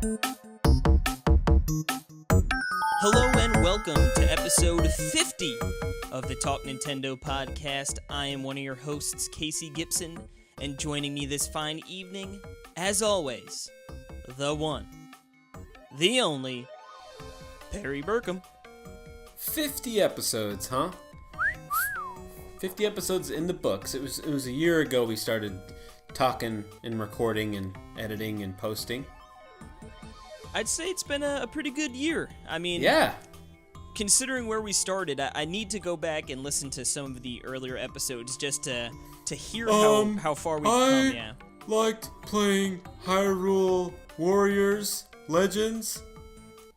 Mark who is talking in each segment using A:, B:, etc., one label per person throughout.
A: Hello and welcome to episode 50 of the Talk Nintendo podcast. I am one of your hosts, Casey Gibson, and joining me this fine evening, as always, the one, the only, Perry Burkham.
B: 50 episodes, huh? 50 episodes in the books. It was a year ago we started talking and recording and editing and posting.
A: I'd say it's been a pretty good year. I mean,
B: yeah.
A: Considering where we started, I need to go back and listen to some of the earlier episodes just to hear how far we've come. Yeah.
B: Liked playing Hyrule Warriors Legends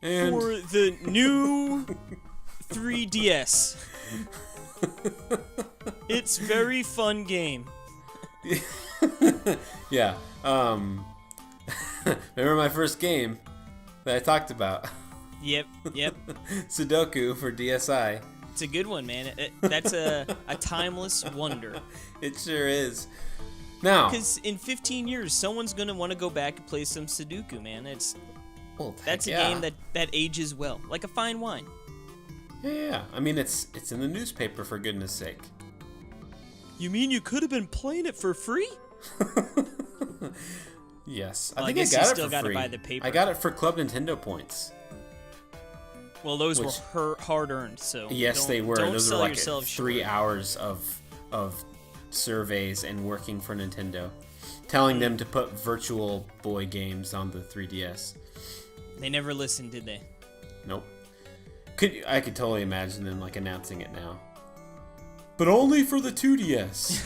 B: and
A: for the new 3DS. It's very fun game.
B: yeah. Remember my first game that I talked about?
A: Yep.
B: Sudoku for DSi.
A: It's a good one, man. That's a timeless wonder.
B: It sure is. Now,
A: because in 15 years, someone's gonna want to go back and play some Sudoku, man. That's a game that ages well, like a fine wine.
B: Yeah. I mean, it's in the newspaper, for goodness sake.
A: You mean you could have been playing it for free?
B: Yes.
A: Well,
B: I think I
A: guess
B: got
A: you
B: it
A: still
B: for
A: got
B: free.
A: to buy the paper.
B: I got it for Club Nintendo points.
A: Well, those were hard-earned, so
B: yes, they were. Those were like 3
A: short.
B: hours of surveys and working for Nintendo, telling them to put Virtual Boy games on the 3DS.
A: They never listened, did they?
B: Nope. I could totally imagine them like announcing it now. But only for the 2DS.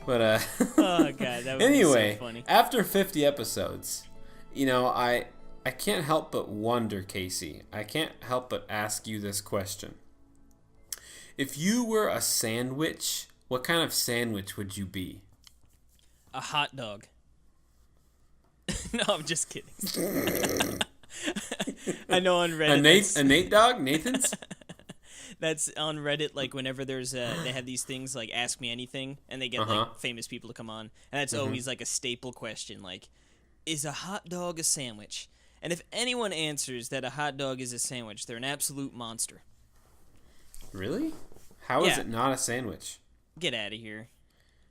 B: But
A: oh god, that was
B: anyway,
A: so funny.
B: After 50 episodes, I can't help but wonder, Casey. I can't help but ask you this question. If you were a sandwich, what kind of sandwich would you be?
A: A hot dog. No, I'm just kidding. I know on Reddit.
B: A Nate dog? Nathan's?
A: That's on Reddit, like whenever there's they have these things like Ask Me Anything, and they get like famous people to come on, and that's always like a staple question, like, is a hot dog a sandwich? And if anyone answers that a hot dog is a sandwich, they're an absolute monster.
B: Really? How is it not a sandwich?
A: Get out of here.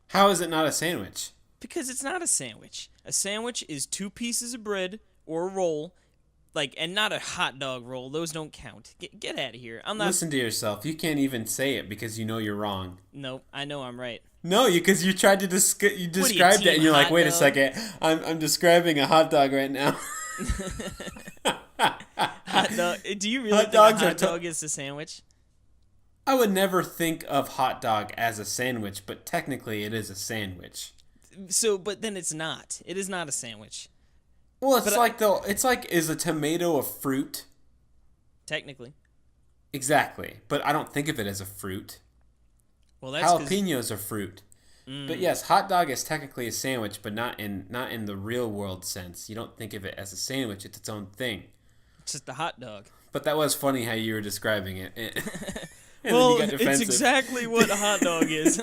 B: How is it not a sandwich?
A: Because it's not a sandwich. A sandwich is 2 pieces of bread or a roll. And not a hot dog roll. Those don't count. Get out of here. I'm not.
B: Listen to yourself. You can't even say it because you know you're wrong.
A: Nope, I know I'm right.
B: No, because you tried to you described it, and you're like, wait a second, I'm describing a hot dog right now.
A: Hot dog. Do you really think a hot dog is a sandwich?
B: I would never think of hot dog as a sandwich, but technically it is a sandwich.
A: So, but then it's not. It is not a sandwich.
B: Well, it's like, is a tomato a fruit?
A: Technically.
B: Exactly, but I don't think of it as a fruit.
A: Well, that's
B: jalapenos are fruit. But yes, hot dog is technically a sandwich, but not in the real world sense. You don't think of it as a sandwich; it's its own thing.
A: It's just a hot dog.
B: But that was funny how you were describing it. And
A: well,
B: then you got defensive.
A: It's exactly what a hot dog is.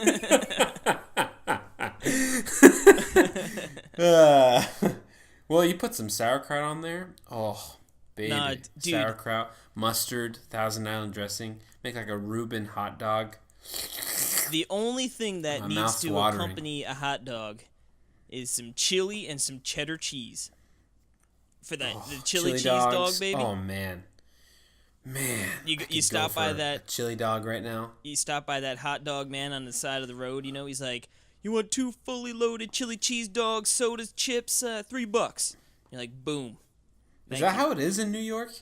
B: Well, you put some sauerkraut on there. Oh, baby.
A: Nah, dude.
B: Sauerkraut, mustard, Thousand Island dressing. Make like a Reuben hot dog.
A: The only thing that needs to accompany a hot dog is some chili and some cheddar cheese. For the chili cheese dog, baby.
B: Oh, man.
A: You stop by that
B: chili dog right now.
A: You stop by that hot dog man on the side of the road. He's like, you want 2 fully loaded chili cheese dogs, sodas, chips, $3. You're like, boom.
B: Is that how it is in New York?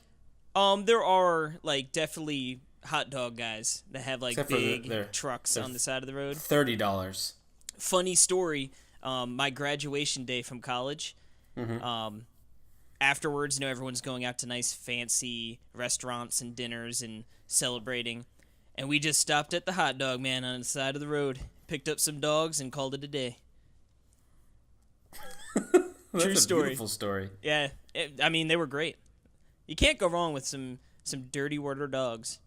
A: There are definitely hot dog guys that have big trucks on the side of the road.
B: $30.
A: Funny story. My graduation day from college. Afterwards, everyone's going out to nice fancy restaurants and dinners and celebrating. And we just stopped at the hot dog man on the side of the road, picked up some dogs, and called it a day. True story.
B: Beautiful story.
A: Yeah, they were great. You can't go wrong with some dirty water dogs.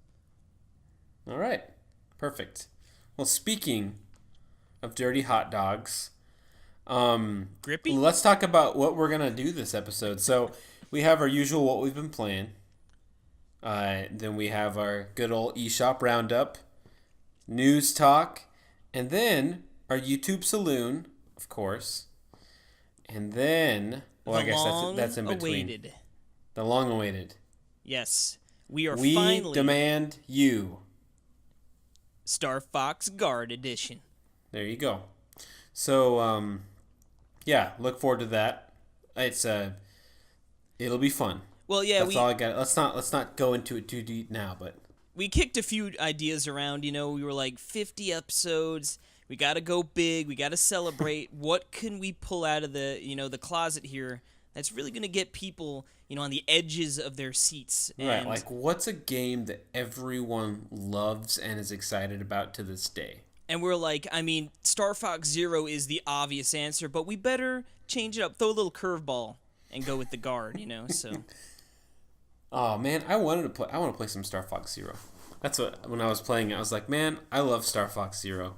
B: All right, perfect. Well, speaking of dirty hot dogs,
A: Grippy?
B: Let's talk about what we're gonna do this episode. So we have our usual what we've been playing. Then we have our good old eShop Roundup, news talk, and then our YouTube Saloon, of course. And then, well, I guess that's in between.
A: Awaited.
B: The long-awaited.
A: Yes, we are
B: Wii
A: finally
B: Demand U.
A: Starfox Guard Edition. There
B: you go. So, yeah, look forward to that. It'll be fun.
A: Well, yeah,
B: that's all I got. Let's not go into it too deep now, but
A: we kicked a few ideas around. You know, we were like 50 episodes. We got to go big. We got to celebrate. What can we pull out of the closet here that's really going to get people, on the edges of their seats?
B: Right, like what's a game that everyone loves and is excited about to this day?
A: And we're like, Star Fox Zero is the obvious answer, but we better change it up, throw a little curveball, and go with the guard, so.
B: Oh man, I want to play some Star Fox Zero. That's what, when I was playing it, I was like, man, I love Star Fox Zero.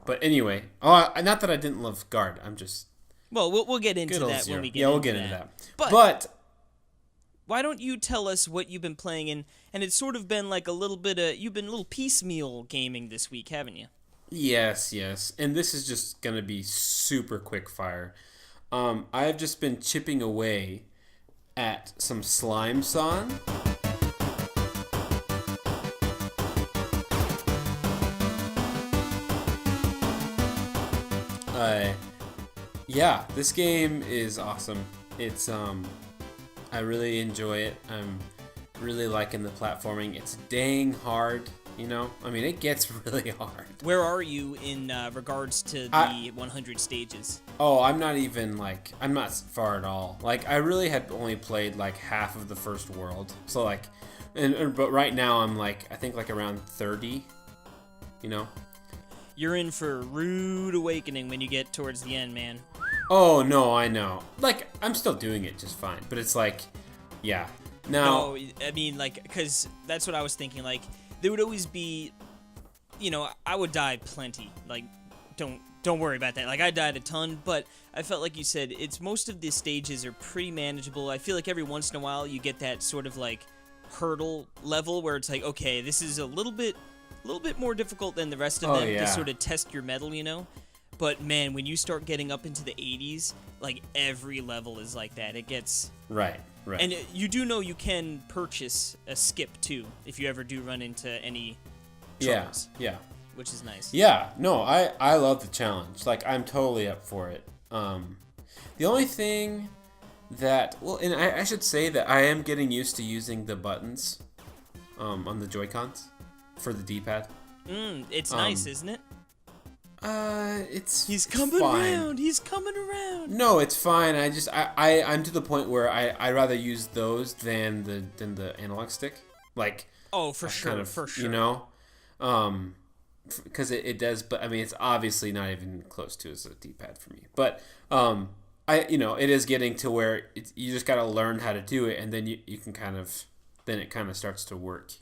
B: But anyway, not that I didn't love guard. I'm just.
A: Well, we'll get into that when we get into that.
B: Yeah, we'll get into that.
A: But why don't you tell us what you've been playing? And it's sort of been like a little bit of, you've been a little piecemeal gaming this week, haven't you?
B: Yes. And this is just going to be super quick fire. I have just been chipping away at some Slime Song. Yeah, this game is awesome. It's I really enjoy it. I'm really liking the platforming. It's dang hard, it gets really hard.
A: Where are you in regards to the 100 stages?
B: Oh, I'm not far at all. Like, I really had only played like half of the first world. So like, but right now I'm I think around 30,
A: You're in for a rude awakening when you get towards the end, man.
B: Oh, no, I know. Like, I'm still doing it just fine. But it's yeah. Now,
A: no, because that's what I was thinking. Like, there would always be, I would die plenty. Like, don't worry about that. Like, I died a ton, but I felt like you said, most of the stages are pretty manageable. I feel like every once in a while you get that sort of, hurdle level where it's like, okay, this is a little bit more difficult than the rest of them to sort of test your mettle, But man, when you start getting up into the 80s, every level is like that. It gets
B: right.
A: And you do know you can purchase a skip too if you ever do run into any troubles.
B: Yeah.
A: Which is nice.
B: Yeah. No, I love the challenge. I'm totally up for it. The only thing that and I should say that I am getting used to using the buttons on the Joy-Cons for the D-pad.
A: It's nice, isn't it?
B: He's
A: coming
B: fine.
A: around. He's coming around.
B: No, it's fine. I'm to the point where I'd rather use those than the analog stick.
A: For sure.
B: Because it does. But it's obviously not even close to as a D-pad for me. But it is getting to where you just got to learn how to do it, and then you can then it kind of starts to work.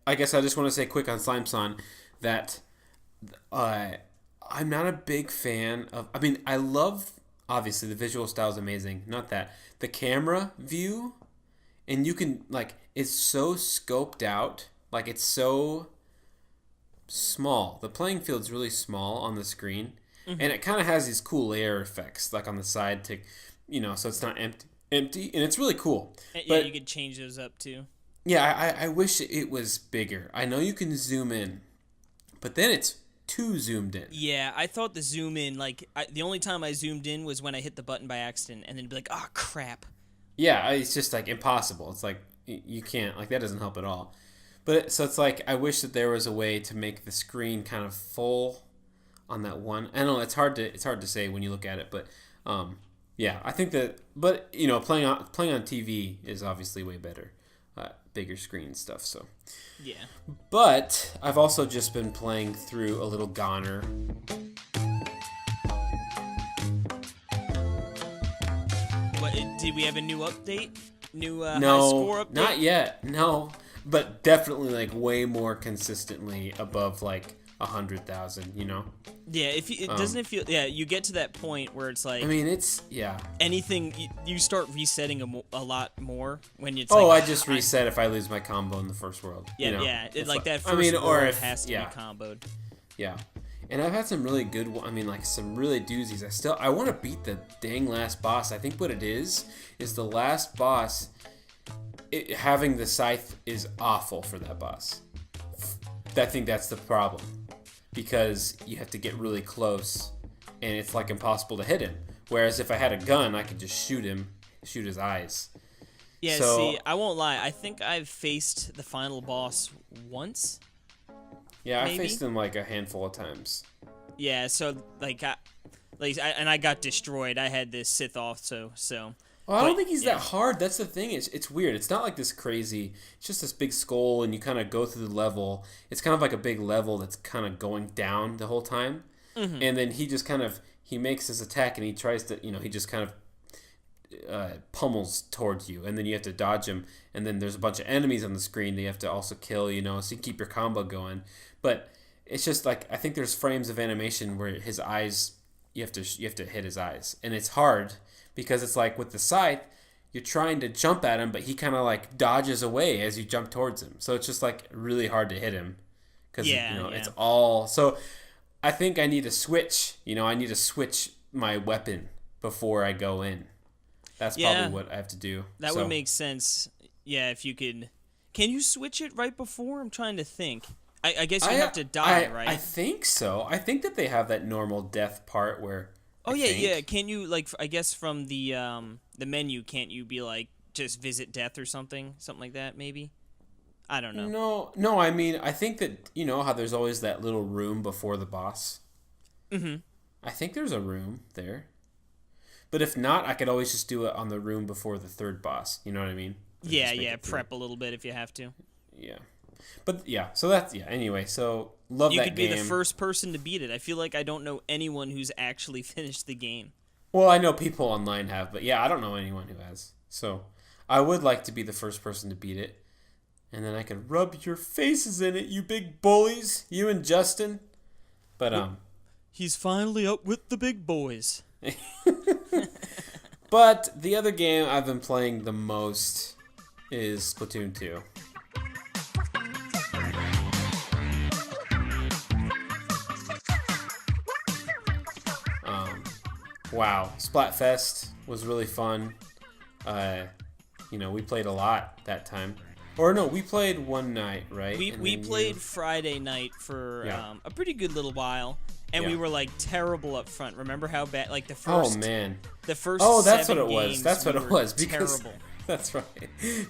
B: I guess I just want to say quick on Slime Song that I'm not a big fan of. I love, obviously, the visual style is amazing. Not that. The camera view, and you can, it's so scoped out. It's so small. The playing field's really small on the screen. Mm-hmm. And it kind of has these cool layer effects, on the side to, so it's not empty. And it's really cool.
A: Yeah, you could change those up, too.
B: Yeah, I wish it was bigger. I know you can zoom in, but then it's too zoomed in.
A: Yeah, I thought the zoom in, the only time I zoomed in was when I hit the button by accident, and then be like, oh, crap.
B: Yeah, it's just, impossible. It's you can't, that doesn't help at all. But, so it's I wish that there was a way to make the screen kind of full on that one. I know it's hard to say when you look at it, but, yeah, I think that, but, playing on TV is obviously way better. Bigger screen stuff, so
A: yeah.
B: But I've also just been playing through a little GoNNER.
A: What, did we have a new update? New high score update?
B: Not yet. No, but definitely way more consistently above 100,000. You know.
A: Yeah, it doesn't it feel. Yeah, you get to that point where it's like.
B: I mean, it's
A: anything you start resetting a lot more when it's
B: I just reset if I lose my combo in the first world.
A: Yeah,
B: you know?
A: that first world has to be comboed.
B: Yeah, and I've had some really good. I mean, like some really doozies. I want to beat the dang last boss. I think what it is the last boss. Having the scythe is awful for that boss. I think that's the problem, because you have to get really close, and it's like impossible to hit him. Whereas if I had a gun, I could just shoot his eyes.
A: Yeah, see, I won't lie. I think I've faced the final boss once.
B: Yeah,
A: maybe?
B: I faced him like a handful of times.
A: Yeah, so I got destroyed. I had this Sith also, so.
B: Well, I don't think he's that hard. That's the thing. It's weird. It's not like this crazy. It's just this big skull, and you kind of go through the level. It's kind of like a big level that's kind of going down the whole time. Mm-hmm. And then he just kind of he makes his attack, and he tries to he just kind of pummels towards you, and then you have to dodge him. And then there's a bunch of enemies on the screen that you have to also kill. So you keep your combo going. But it's just like I think there's frames of animation where his eyes you have to hit his eyes, and it's hard. Because it's like with the scythe, you're trying to jump at him, but he kind of like dodges away as you jump towards him. So it's just like really hard to hit him. Because it's all. So I think I need to switch. I need to switch my weapon before I go in. That's probably what I have to do.
A: That would make sense. Yeah, if you could. Can you switch it right before? I'm trying to think. I guess you have to die, right?
B: I think so. I think that they have that normal death part where.
A: Oh yeah. Can you I guess from the menu, can't you be like just visit death or something like that? Maybe. I don't know.
B: No. I mean, I think that how there's always that little room before the boss. Mm-hmm. I think there's a room there, but if not, I could always just do it on the room before the third boss. You know what I mean?
A: Yeah. Prep a little bit if you have to.
B: Yeah. But so that's Anyway, so love that game.
A: You could be the first person to beat it. I feel like I don't know anyone who's actually finished the game.
B: Well, I know people online have, but I don't know anyone who has. So I would like to be the first person to beat it, and then I could rub your faces in it, you big bullies, you and Justin. But
A: he's finally up with the big boys.
B: But the other game I've been playing the most is Splatoon 2. Wow, Splatfest was really fun. We played a lot that time. Or no, we played one night, right?
A: We played Friday night for a pretty good little while, and we were like terrible up front. Remember how bad? Like the first.
B: Oh man.
A: The first.
B: Oh, that's what
A: it
B: was. That's what it was.
A: Because, terrible.
B: That's right.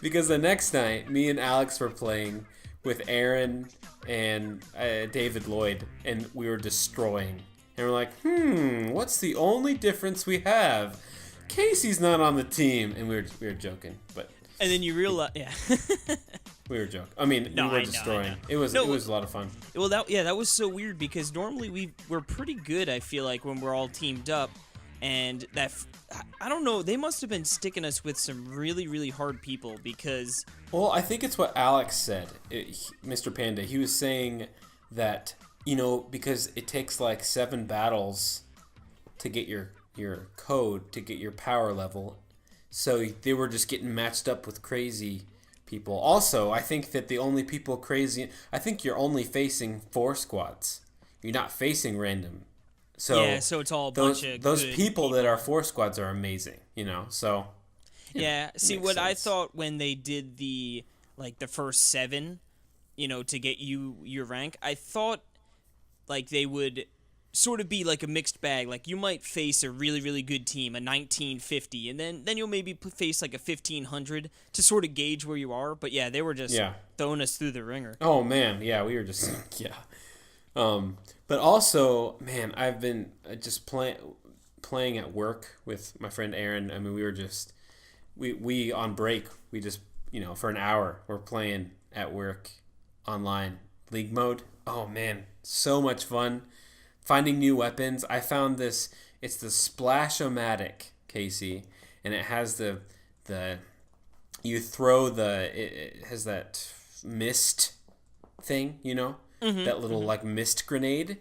B: Because the next night, me and Alex were playing with Aaron and David Lloyd, and we were destroying. And we're like, what's the only difference we have? Casey's not on the team. And we were joking, but.
A: And then you realize,
B: we were joking. I mean, we were destroying. It was a lot of fun.
A: Well, that was so weird because normally we're pretty good, I feel like, when we're all teamed up. And I don't know, they must have been sticking us with some really, really hard people because.
B: Well, I think it's what Alex said, Mr. Panda. He was saying that. Because it takes like 7 battles to get your code, to get your power level. So they were just getting matched up with crazy people. Also, I think that the only people crazy... I think you're only facing 4 squads. You're not facing random. So
A: so it's all a bunch of
B: those
A: good
B: people that are 4 squads are amazing, so...
A: See, what sense. I thought when they did the first 7, to get you your rank, I thought... like they would sort of be like a mixed bag. Like you might face a really, really good team, a 1950, and then you'll maybe face like a 1500 to sort of gauge where you are. But they were just throwing us through the ringer.
B: Oh man, we were just But also, man, I've been just playing at work with my friend Aaron. I mean, we were just we on break. We just for an hour we're playing at work online league mode. Oh man, so much fun. Finding new weapons. I found this. It's the Splash-O-Matic, Casey, and it has the you throw it has that mist thing, that little like mist grenade,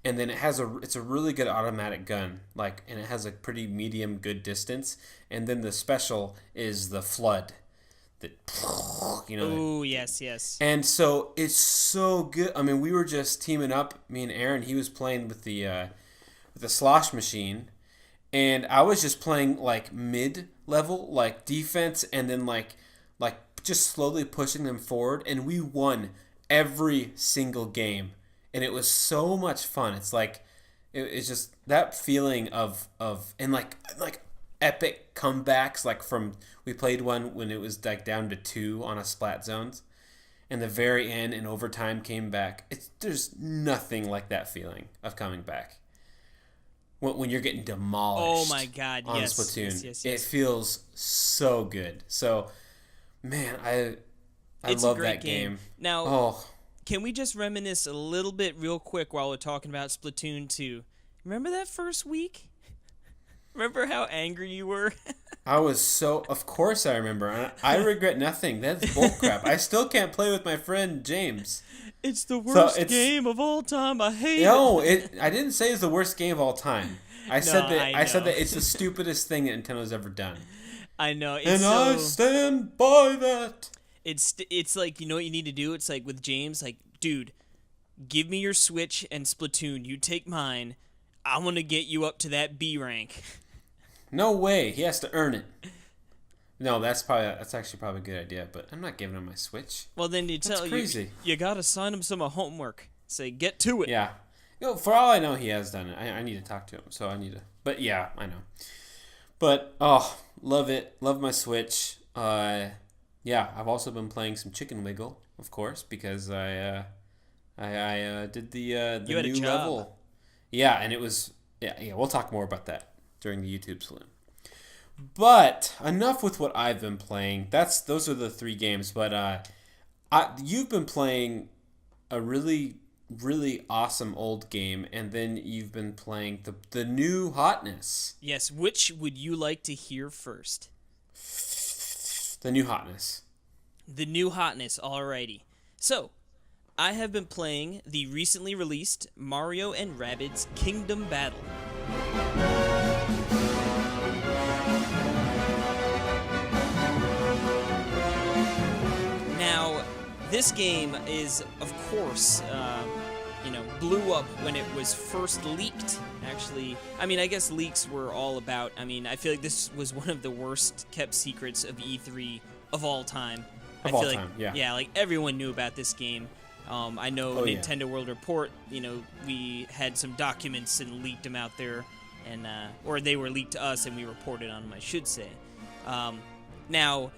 B: and then it's a really good automatic gun, like, and it has a pretty medium good distance, and then the special is the flood, that
A: Oh yes.
B: and so it's so good. I mean, we were just teaming up, me and Aaron. He was playing with the slosh machine, and I was just playing like mid level, like defense, and then like just slowly pushing them forward, and we won every single game, and it was so much fun. It's like it's just that feeling of and like epic comebacks, like from we played one when it was like down to 2 on a splat zones, and the very end in overtime came back. There's nothing like that feeling of coming back when you're getting demolished.
A: Oh my God!
B: On
A: Yes,
B: Splatoon,
A: yes.
B: It feels so good. So, man, I
A: It's
B: love
A: a great
B: that game.
A: Now, can we just reminisce a little bit real quick while we're talking about Splatoon 2? Remember that first week? Remember how angry you were?
B: I was so... Of course I remember. I regret nothing. That's bullcrap. I still can't play with my friend James.
A: It's the worst game of all time. I hate it.
B: I didn't say it's the worst game of all time. I said
A: I
B: said
A: know.
B: that it's the stupidest thing that Nintendo's ever done.
A: I know.
B: I stand by that.
A: It's like, you know what you need to do? It's like with James, like, dude, give me your Switch and Splatoon. You take mine. I want to get you up to that B rank.
B: No way. He has to earn it. No, that's actually probably a good idea, but I'm not giving him my Switch.
A: Well, then you got to sign him some homework. Say, get to it.
B: Yeah. For all I know, he has done it. I need to talk to him, so I need to. But yeah, I know. But, love it. Love my Switch. Yeah, I've also been playing some Chicken Wiggle, of course, because I did the new level. Yeah, and it was... Yeah, we'll talk more about that during the YouTube Saloon. But enough with what I've been playing. Those are the 3 games. But you've been playing a really, really awesome old game, and then you've been playing the new hotness.
A: Yes, which would you like to hear first?
B: The new hotness.
A: The new hotness, alrighty. So, I have been playing the recently released Mario and Rabbids Kingdom Battle. Now, this game is, of course, blew up when it was first leaked. Actually, I mean, I guess leaks were all about, I feel like this was one of the worst kept secrets of E3 of all time. Yeah, like everyone knew about this game. I know Nintendo World Report, we had some documents and leaked them out there, and or they were leaked to us and we reported on them, I should say. Now,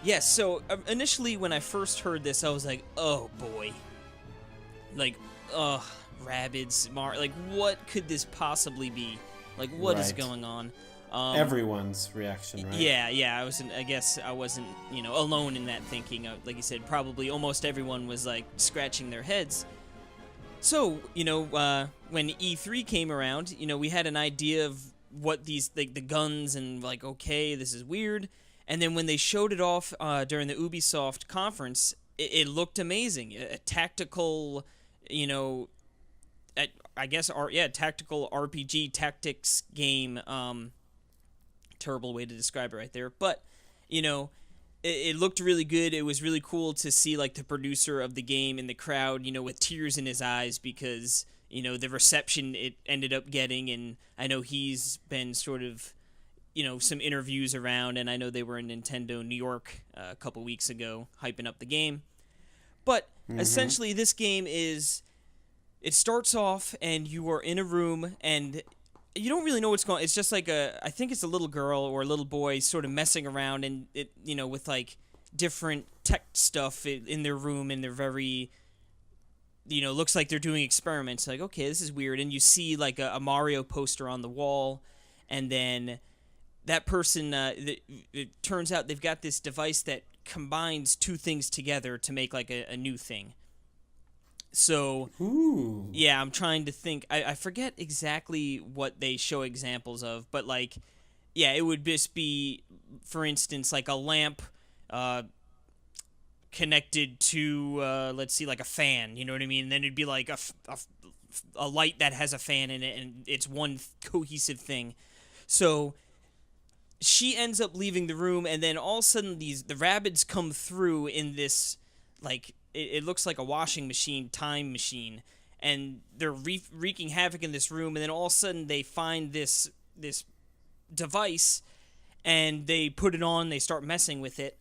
A: yes, so initially when I first heard this, I was like, oh boy. Like, Rabbids, like, what could this possibly be? Like, what is going on?
B: Everyone's reaction, right?
A: Yeah. I guess I wasn't, alone in that thinking. Like you said, probably almost everyone was like scratching their heads. So, when E3 came around, we had an idea of what these the guns and like, okay, this is weird. And then when they showed it off during the Ubisoft conference, it looked amazing. A tactical, tactical RPG tactics game. Terrible way to describe it right there, but it looked really good. It was really cool to see like the producer of the game in the crowd, with tears in his eyes because the reception it ended up getting. And I know he's been sort of some interviews around, and I know they were in Nintendo New York a couple weeks ago hyping up the game. But essentially this game it starts off and you are in a room and you don't really know what's going on. It's just like I think it's a little girl or a little boy sort of messing around and it, with like different tech stuff in their room, and they're very, looks like they're doing experiments. Like, okay, this is weird. And you see like a Mario poster on the wall, and then that person, it turns out they've got this device that combines 2 things together to make like a new thing. So, yeah, I'm trying to think. I forget exactly what they show examples of, but, like, yeah, it would just be, for instance, like a lamp connected to, let's see, like a fan, you know what I mean? And then it'd be like a light that has a fan in it, and it's one cohesive thing. So she ends up leaving the room, and then all of a sudden the Rabbids come through in this, like, it looks like a washing machine, time machine, and they're wreaking havoc in this room, and then all of a sudden they find this device, and they put it on, they start messing with it,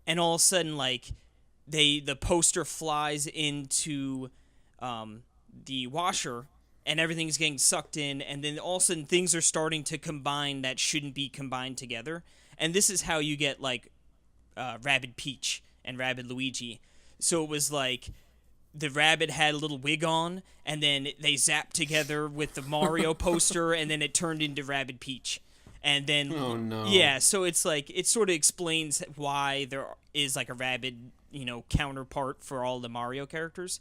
A: and all of a sudden, like, the poster flies into the washer, and everything's getting sucked in, and then all of a sudden things are starting to combine that shouldn't be combined together. And this is how you get, like, Rabbid Peach and Rabbid Luigi. So it was like the rabbit had a little wig on, and then they zapped together with the Mario poster, and then it turned into Rabbid Peach. And then,
B: oh no,
A: yeah, so it's like, it sort of explains why there is like a Rabbid, counterpart for all the Mario characters.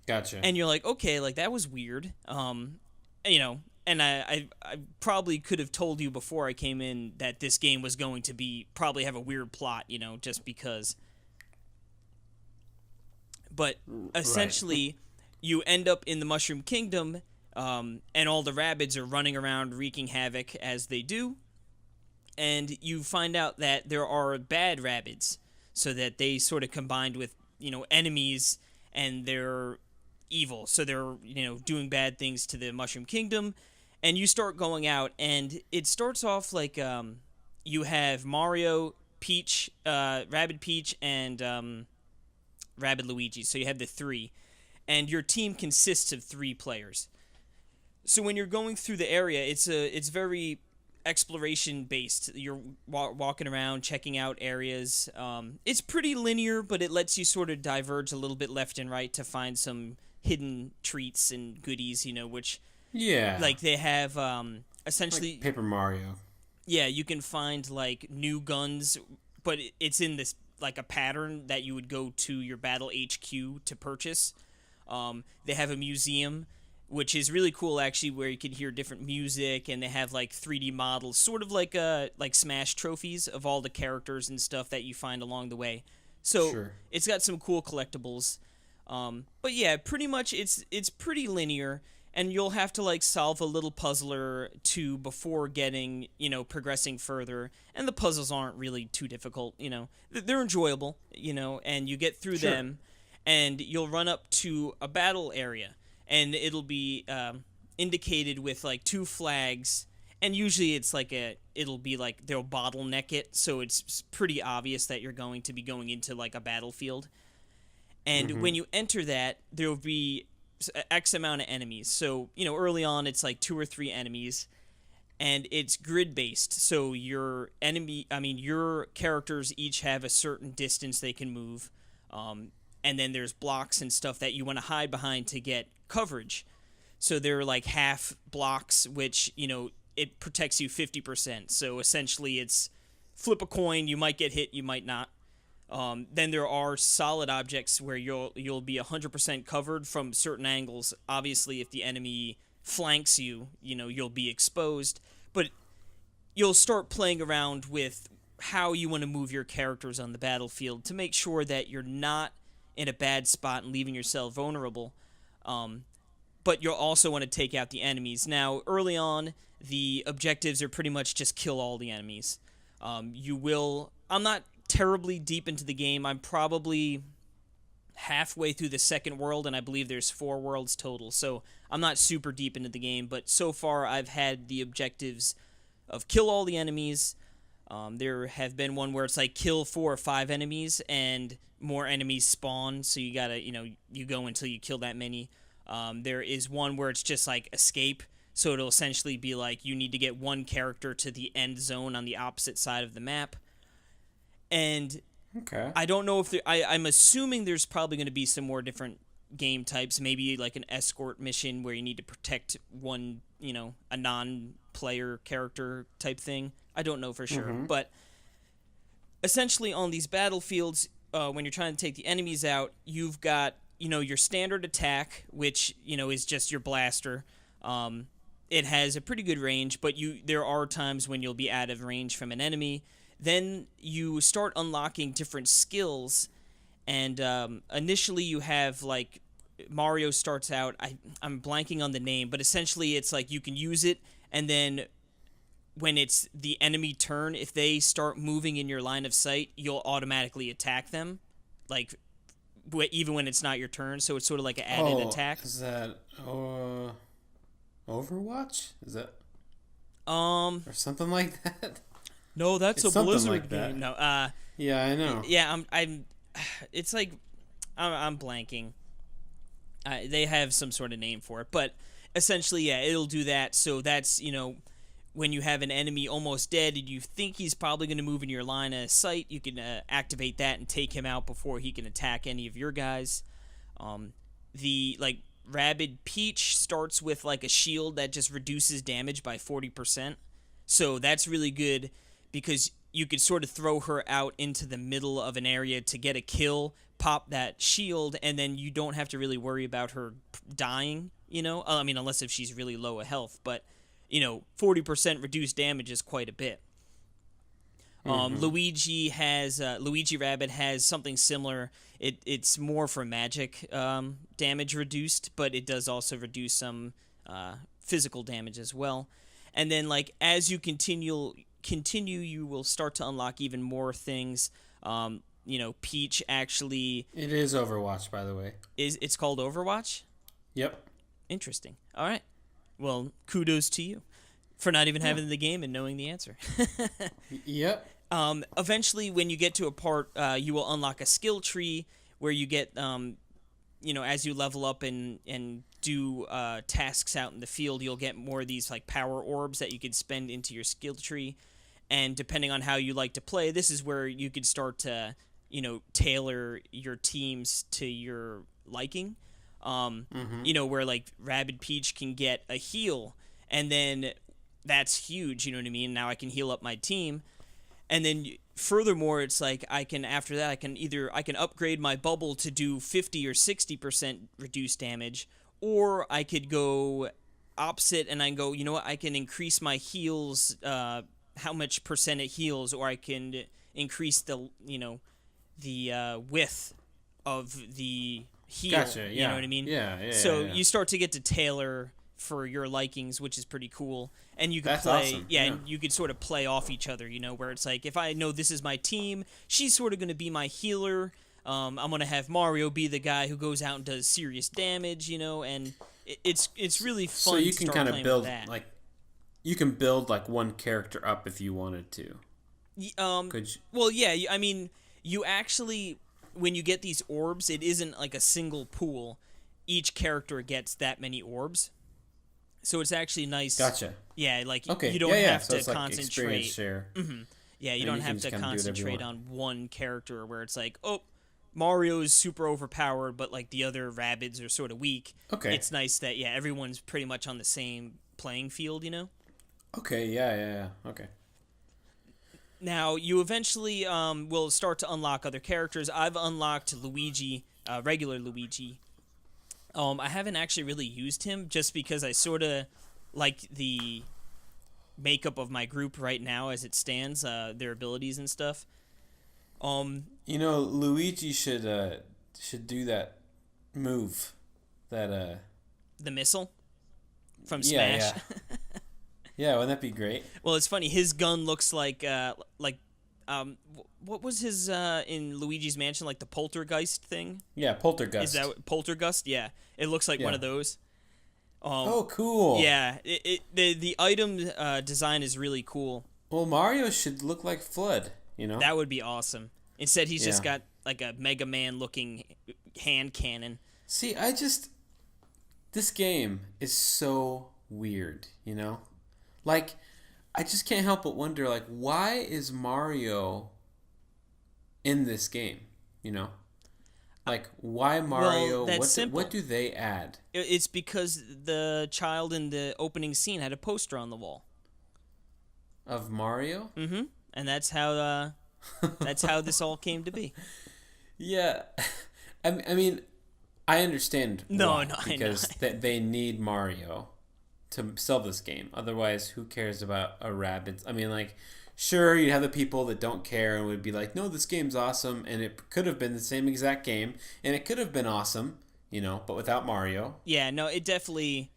B: Gotcha.
A: And you're like, okay, like, that was weird. And I probably could have told you before I came in that this game was going to probably have a weird plot, just because. But essentially, you end up in the Mushroom Kingdom, and all the Rabbids are running around wreaking havoc as they do. And you find out that there are bad Rabbids, so that they sort of combined with, enemies, and they're evil. So they're, doing bad things to the Mushroom Kingdom. And you start going out, and it starts off like you have Mario, Peach, Rabbid Peach, and Rabbid Luigi. So you have the three. And your team consists of 3 players. So when you're going through the area, it's very exploration based. You're walking around, checking out areas. It's pretty linear, but it lets you sort of diverge a little bit left and right to find some hidden treats and goodies, which, like, they have essentially
B: like Paper Mario.
A: Yeah, you can find, like, new guns, but it's in this, like, a pattern that you would go to your Battle HQ to purchase. They have a museum, which is really cool, actually, where you can hear different music, and they have, like, 3D models, sort of like Smash trophies of all the characters and stuff that you find along the way. So It's got some cool collectibles. But yeah, pretty much it's pretty linear, and you'll have to, like, solve a little puzzle or two before getting, progressing further. And the puzzles aren't really too difficult, They're enjoyable, and you get through them, and you'll run up to a battle area. And it'll be indicated with, like, 2 flags, and usually it's like it'll be like they'll bottleneck it, so it's pretty obvious that you're going to be going into, like, a battlefield. And when you enter that, there'll be X amount of enemies. So, early on it's like 2 or 3 enemies, and it's grid based. So your characters each have a certain distance they can move. And then there's blocks and stuff that you want to hide behind to get coverage. So they're like half blocks, which, it protects you 50%. So essentially it's flip a coin, you might get hit, you might not. Then there are solid objects where you'll be 100% covered from certain angles. Obviously, if the enemy flanks you, you'll be exposed. But you'll start playing around with how you want to move your characters on the battlefield to make sure that you're not in a bad spot and leaving yourself vulnerable. But you'll also want to take out the enemies. Now, early on, the objectives are pretty much just kill all the enemies. I'm not terribly deep into the game. I'm probably halfway through the second world, and I believe there's 4 worlds total. So I'm not super deep into the game, but so far I've had the objectives of kill all the enemies. There have been one where it's like kill 4 or 5 enemies, and more enemies spawn, so you gotta, you go until you kill that many. There is one where it's just like escape, so it'll essentially be like you need to get one character to the end zone on the opposite side of the map. And I don't know if I'm assuming there's probably going to be some more different game types, maybe like an escort mission where you need to protect one, a non-player character type thing. I don't know for sure, but essentially on these battlefields, when you're trying to take the enemies out, you've got, your standard attack, which, is just your blaster. It has a pretty good range, but there are times when you'll be out of range from an enemy. Then you start unlocking different skills, And initially you have like Mario starts out. I'm blanking on the name, but essentially it's like you can use it, and then when it's the enemy turn, if they start moving in your line of sight, you'll automatically attack them, like even when it's not your turn. So it's sort of like an added attack.
B: Is that Overwatch? Is that
A: or
B: something like that?
A: No, that's
B: it's
A: a Blizzard
B: like
A: game. No,
B: yeah, I know.
A: Yeah, I'm. It's like I'm blanking. They have some sort of name for it, but essentially, yeah, it'll do that. So that's when you have an enemy almost dead and you think he's probably going to move in your line of sight, you can activate that and take him out before he can attack any of your guys. The Rabid Peach starts with like a shield that just reduces damage by 40%. So that's really good because you could sort of throw her out into the middle of an area to get a kill, pop that shield, and then you don't have to really worry about her dying, I mean, unless if she's really low of health, but 40% reduced damage is quite a bit. Luigi Rabbid has something similar. It's more for magic damage reduced, but it does also reduce some physical damage as well. And then as you continue, you will start to unlock even more things. Peach actually.
B: It is Overwatch, by the way.
A: It's called Overwatch?
B: Yep.
A: Interesting. All right. Well, kudos to you for not even having the game and knowing the answer.
B: Yep.
A: Eventually, when you get to a part, you will unlock a skill tree where you get, as you level up and do tasks out in the field, you'll get more of these power orbs that you can spend into your skill tree. And depending on how you like to play, this is where you could start to, tailor your teams to your liking. Where Rabid Peach can get a heal, and then that's huge, you know what I mean? Now I can heal up my team. And then furthermore, it's I can upgrade my bubble to do 50 or 60% reduced damage, or I could go opposite and I go, I can increase my heals, how much percent it heals, or I can increase the width of the heal.
B: Gotcha, yeah.
A: You know what I mean?
B: Yeah.
A: So you start to get to tailor for your likings, which is pretty cool. And you can
B: That's
A: play,
B: awesome.
A: and you could sort of play off each other, where it's if I know this is my team, she's sort of going to be my healer. I'm going to have Mario be the guy who goes out and does serious damage, and it's really fun.
B: So you
A: to
B: can
A: start
B: kind of
A: playing
B: build
A: with that.
B: you can build one character up if you wanted to. Could you?
A: Well, yeah, I mean, you actually, when you get these orbs, it isn't a single pool. Each character gets that many orbs. So it's actually nice.
B: Gotcha.
A: Yeah,
B: okay.
A: You don't have
B: so
A: to
B: it's
A: concentrate.
B: Share.
A: Mm-hmm. Yeah, you
B: And
A: don't have to concentrate on one character where it's Mario is super overpowered, but the other Rabbids are sort of weak.
B: Okay.
A: It's nice that everyone's pretty much on the same playing field,
B: Okay, yeah. Okay.
A: Now, you eventually will start to unlock other characters. I've unlocked Luigi, regular Luigi. I haven't actually really used him just because I sort of like the makeup of my group right now as it stands, their abilities and stuff.
B: Luigi should do that move, that
A: the missile from Smash.
B: Yeah. Yeah, wouldn't that be great?
A: Well, it's funny. His gun looks like what was his in Luigi's Mansion, the poltergeist thing?
B: Yeah, poltergeist.
A: Is that poltergeist? Yeah, it looks like one of those.
B: Oh, cool.
A: Yeah, the item design is really cool.
B: Well, Mario should look like Flood,
A: That would be awesome. Instead, he's just got a Mega Man looking hand cannon.
B: See, this game is so weird, I just can't help but wonder, why is Mario in this game, why Mario?
A: Well,
B: what do they add?
A: It's because the child in the opening scene had a poster on the wall.
B: Of Mario?
A: Mm-hmm. And that's how this all came to be.
B: Yeah. I mean, I understand why, because they need Mario to sell this game. Otherwise, who cares about a Rabbids? I mean, sure, you'd have the people that don't care and would be like, no, this game's awesome, and it could have been the same exact game, and it could have been awesome, but without Mario.
A: Yeah, no, it definitely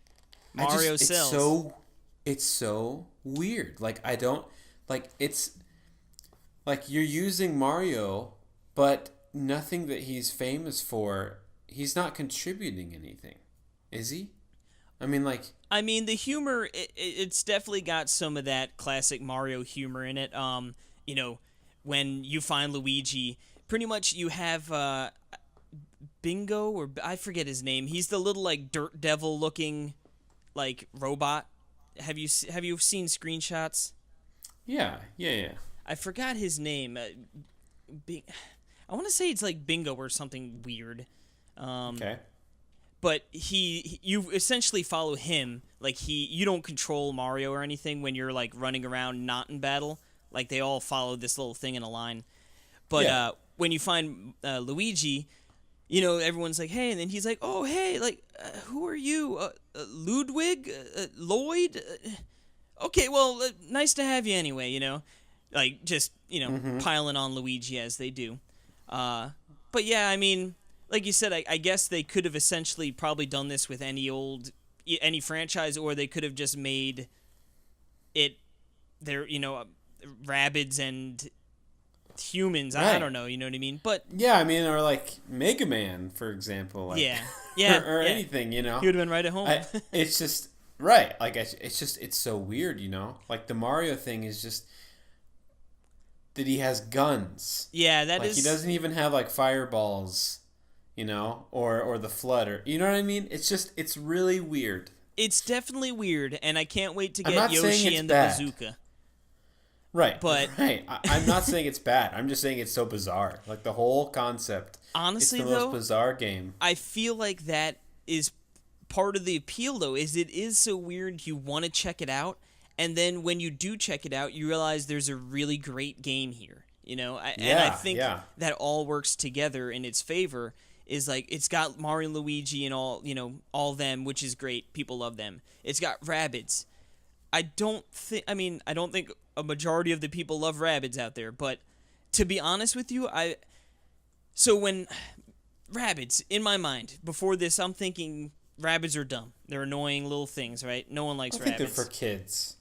A: Mario sells.
B: It's so weird. Like, I don't like it's like you're using Mario, but nothing that he's famous for, he's not contributing anything, is he? I mean, like,
A: the humor, it's definitely got some of that classic Mario humor in it. When you find Luigi, pretty much you have Bingo, or I forget his name. He's the little like dirt devil looking like robot. Have you seen screenshots?
B: yeah.
A: I forgot his name. I want to say it's like Bingo or something weird.
B: Okay.
A: But you essentially follow him. Like you don't control Mario or anything when you're like running around not in battle. Like they all follow this little thing in a line. But when you find Luigi, everyone's like, hey, and then he's like, oh, hey, like, who are you? Ludwig? Lloyd? Okay, well, nice to have you anyway, Like, just, piling on Luigi as they do. But yeah, I mean, like you said, I guess they could have essentially probably done this with any franchise, or they could have just made it their, Rabbids and humans.
B: Right.
A: I don't know, you know what I mean? But
B: yeah, I mean, or like Mega Man, for example. Like,
A: yeah,
B: or anything,
A: He would have been right at home.
B: It's just right. Like it's so weird, Like the Mario thing is just that he has guns.
A: Yeah, that
B: like,
A: is.
B: He doesn't even have like fireballs, or the flood, or you know what I mean. It's really weird.
A: It's definitely weird, and I can't wait to get Yoshi and the bazooka.
B: Right,
A: but
B: right. I'm not saying it's bad. I'm just saying it's so bizarre. Like the whole concept.
A: Honestly,
B: it's the most bizarre game.
A: I feel like that is part of the appeal, though. Is it is so weird. You want to check it out, and then when you do check it out, you realize there's a really great game here. And I think that all works together in its favor. Is like it's got Mario and Luigi and all them, which is great. People love them. It's got Rabbids. I don't think a majority of the people love Rabbids out there, but to be honest with you, so when Rabbids, in my mind, before this, I'm thinking Rabbids are dumb. They're annoying little things, right? No one likes Rabbids. I think
B: they're for kids.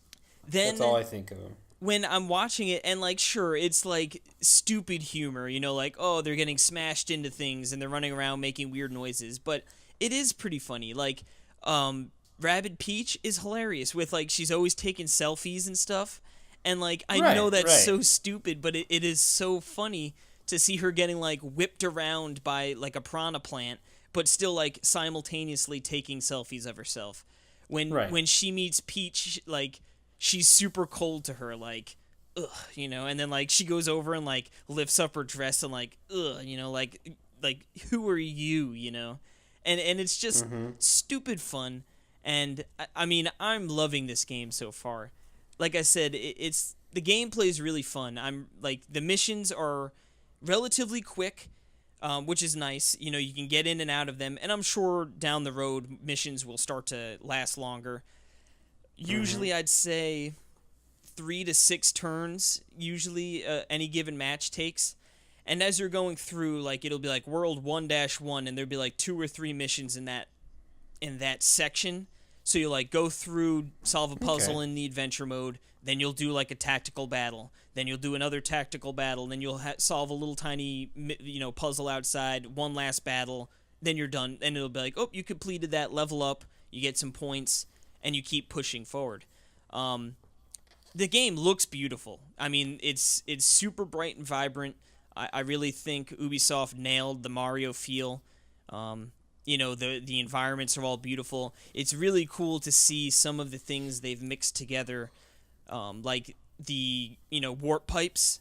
A: Then,
B: that's all I think of them.
A: When I'm watching it, and like, sure, it's like stupid humor, like, oh, they're getting smashed into things and they're running around making weird noises, but it is pretty funny. Like, Rabbid Peach is hilarious with, like, she's always taking selfies and stuff. And, like, I know that's so stupid, but it is so funny to see her getting, like, whipped around by, like, a piranha plant, but still, like, simultaneously taking selfies of herself. When she meets Peach, like, she's super cold to her, like, ugh, and then, like, she goes over and, like, lifts up her dress and, like, ugh, like, who are you, And it's just stupid fun. And I mean, I'm loving this game so far. Like I said, it's the gameplay is really fun. I'm like the missions are relatively quick, which is nice. You can get in and out of them, and I'm sure down the road missions will start to last longer. Usually, I'd say 3 to 6 turns. Usually, any given match takes. And as you're going through, like it'll be like World 1-1, and there'll be like 2 or 3 missions in that section. So you'll like go through, solve a puzzle in the adventure mode, then you'll do like a tactical battle, then you'll do another tactical battle, then you'll solve a little tiny puzzle outside, one last battle, then you're done, and it'll be like, oh, you completed that, level up, you get some points, and you keep pushing forward. The game looks beautiful. I mean, it's super bright and vibrant. I really think Ubisoft nailed the Mario feel. The environments are all beautiful. It's really cool to see some of the things they've mixed together. Like the, warp pipes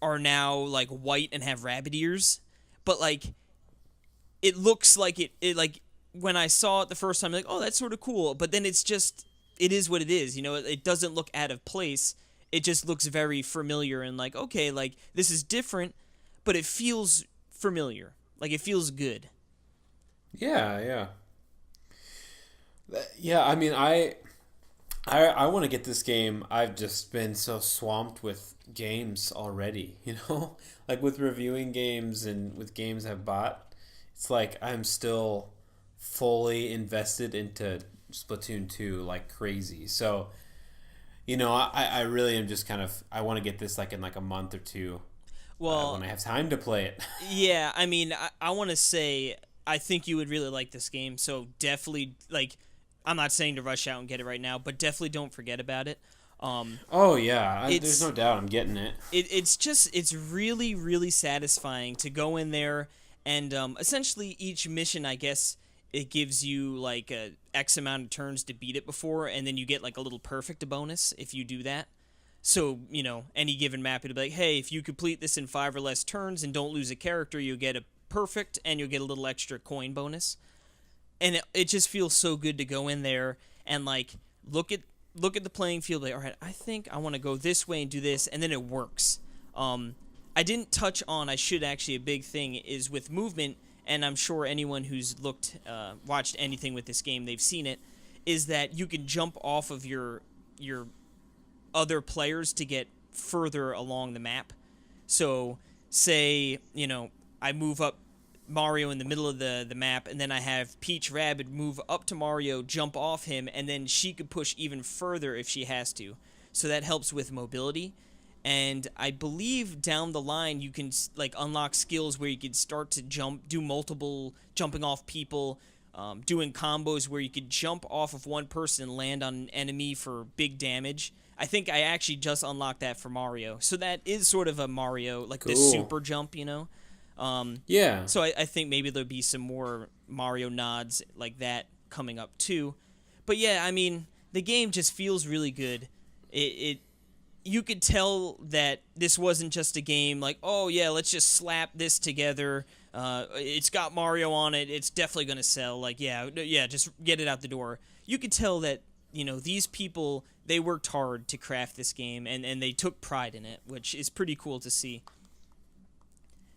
A: are now like white and have rabbit ears. But like, it looks like it like when I saw it the first time, like, oh, that's sort of cool. But then it is what it is. It doesn't look out of place. It just looks very familiar and like, okay, like this is different, but it feels familiar. Like it feels good.
B: Yeah. I mean, I want to get this game. I've just been so swamped with games already, like with reviewing games and with games I've bought. It's like I'm still fully invested into Splatoon 2 like crazy. So, I really am just kind of, I want to get this like in like a month or two
A: Well,
B: when I have time to play it.
A: yeah, I mean, I want to say I think you would really like this game, so definitely, like, I'm not saying to rush out and get it right now, but definitely don't forget about it.
B: Oh, yeah. There's
A: It's
B: no doubt I'm getting it.
A: it's really really satisfying to go in there and essentially each mission, I guess, it gives you like a X amount of turns to beat it before, and then you get like a little perfect bonus if you do that. So, any given map, it'll be like, hey, if you complete this in 5 or less turns and don't lose a character, you'll get a perfect and you'll get a little extra coin bonus. And it just feels so good to go in there and like look at the playing field, like, all right, I think I want to go this way and do this, and then it works. I didn't touch on, I should actually, a big thing is with movement, and I'm sure anyone who's watched anything with this game, they've seen it, is that you can jump off of your other players to get further along the map. So, say, I move up Mario in the middle of the map, and then I have Peach Rabbid move up to Mario, jump off him, and then she could push even further if she has to. So that helps with mobility. And I believe down the line you can like unlock skills where you could start to do multiple jumping off people, doing combos where you could jump off of one person and land on an enemy for big damage. I think I actually just unlocked that for Mario. So that is sort of a Mario, like the super jump,
B: Yeah.
A: So I think maybe there'll be some more Mario nods like that coming up too. But yeah, I mean, the game just feels really good. It you could tell that this wasn't just a game like, oh yeah, let's just slap this together. It's got Mario on it. It's definitely gonna sell. Like, yeah, just get it out the door. You could tell that these people, they worked hard to craft this game, and they took pride in it, which is pretty cool to see.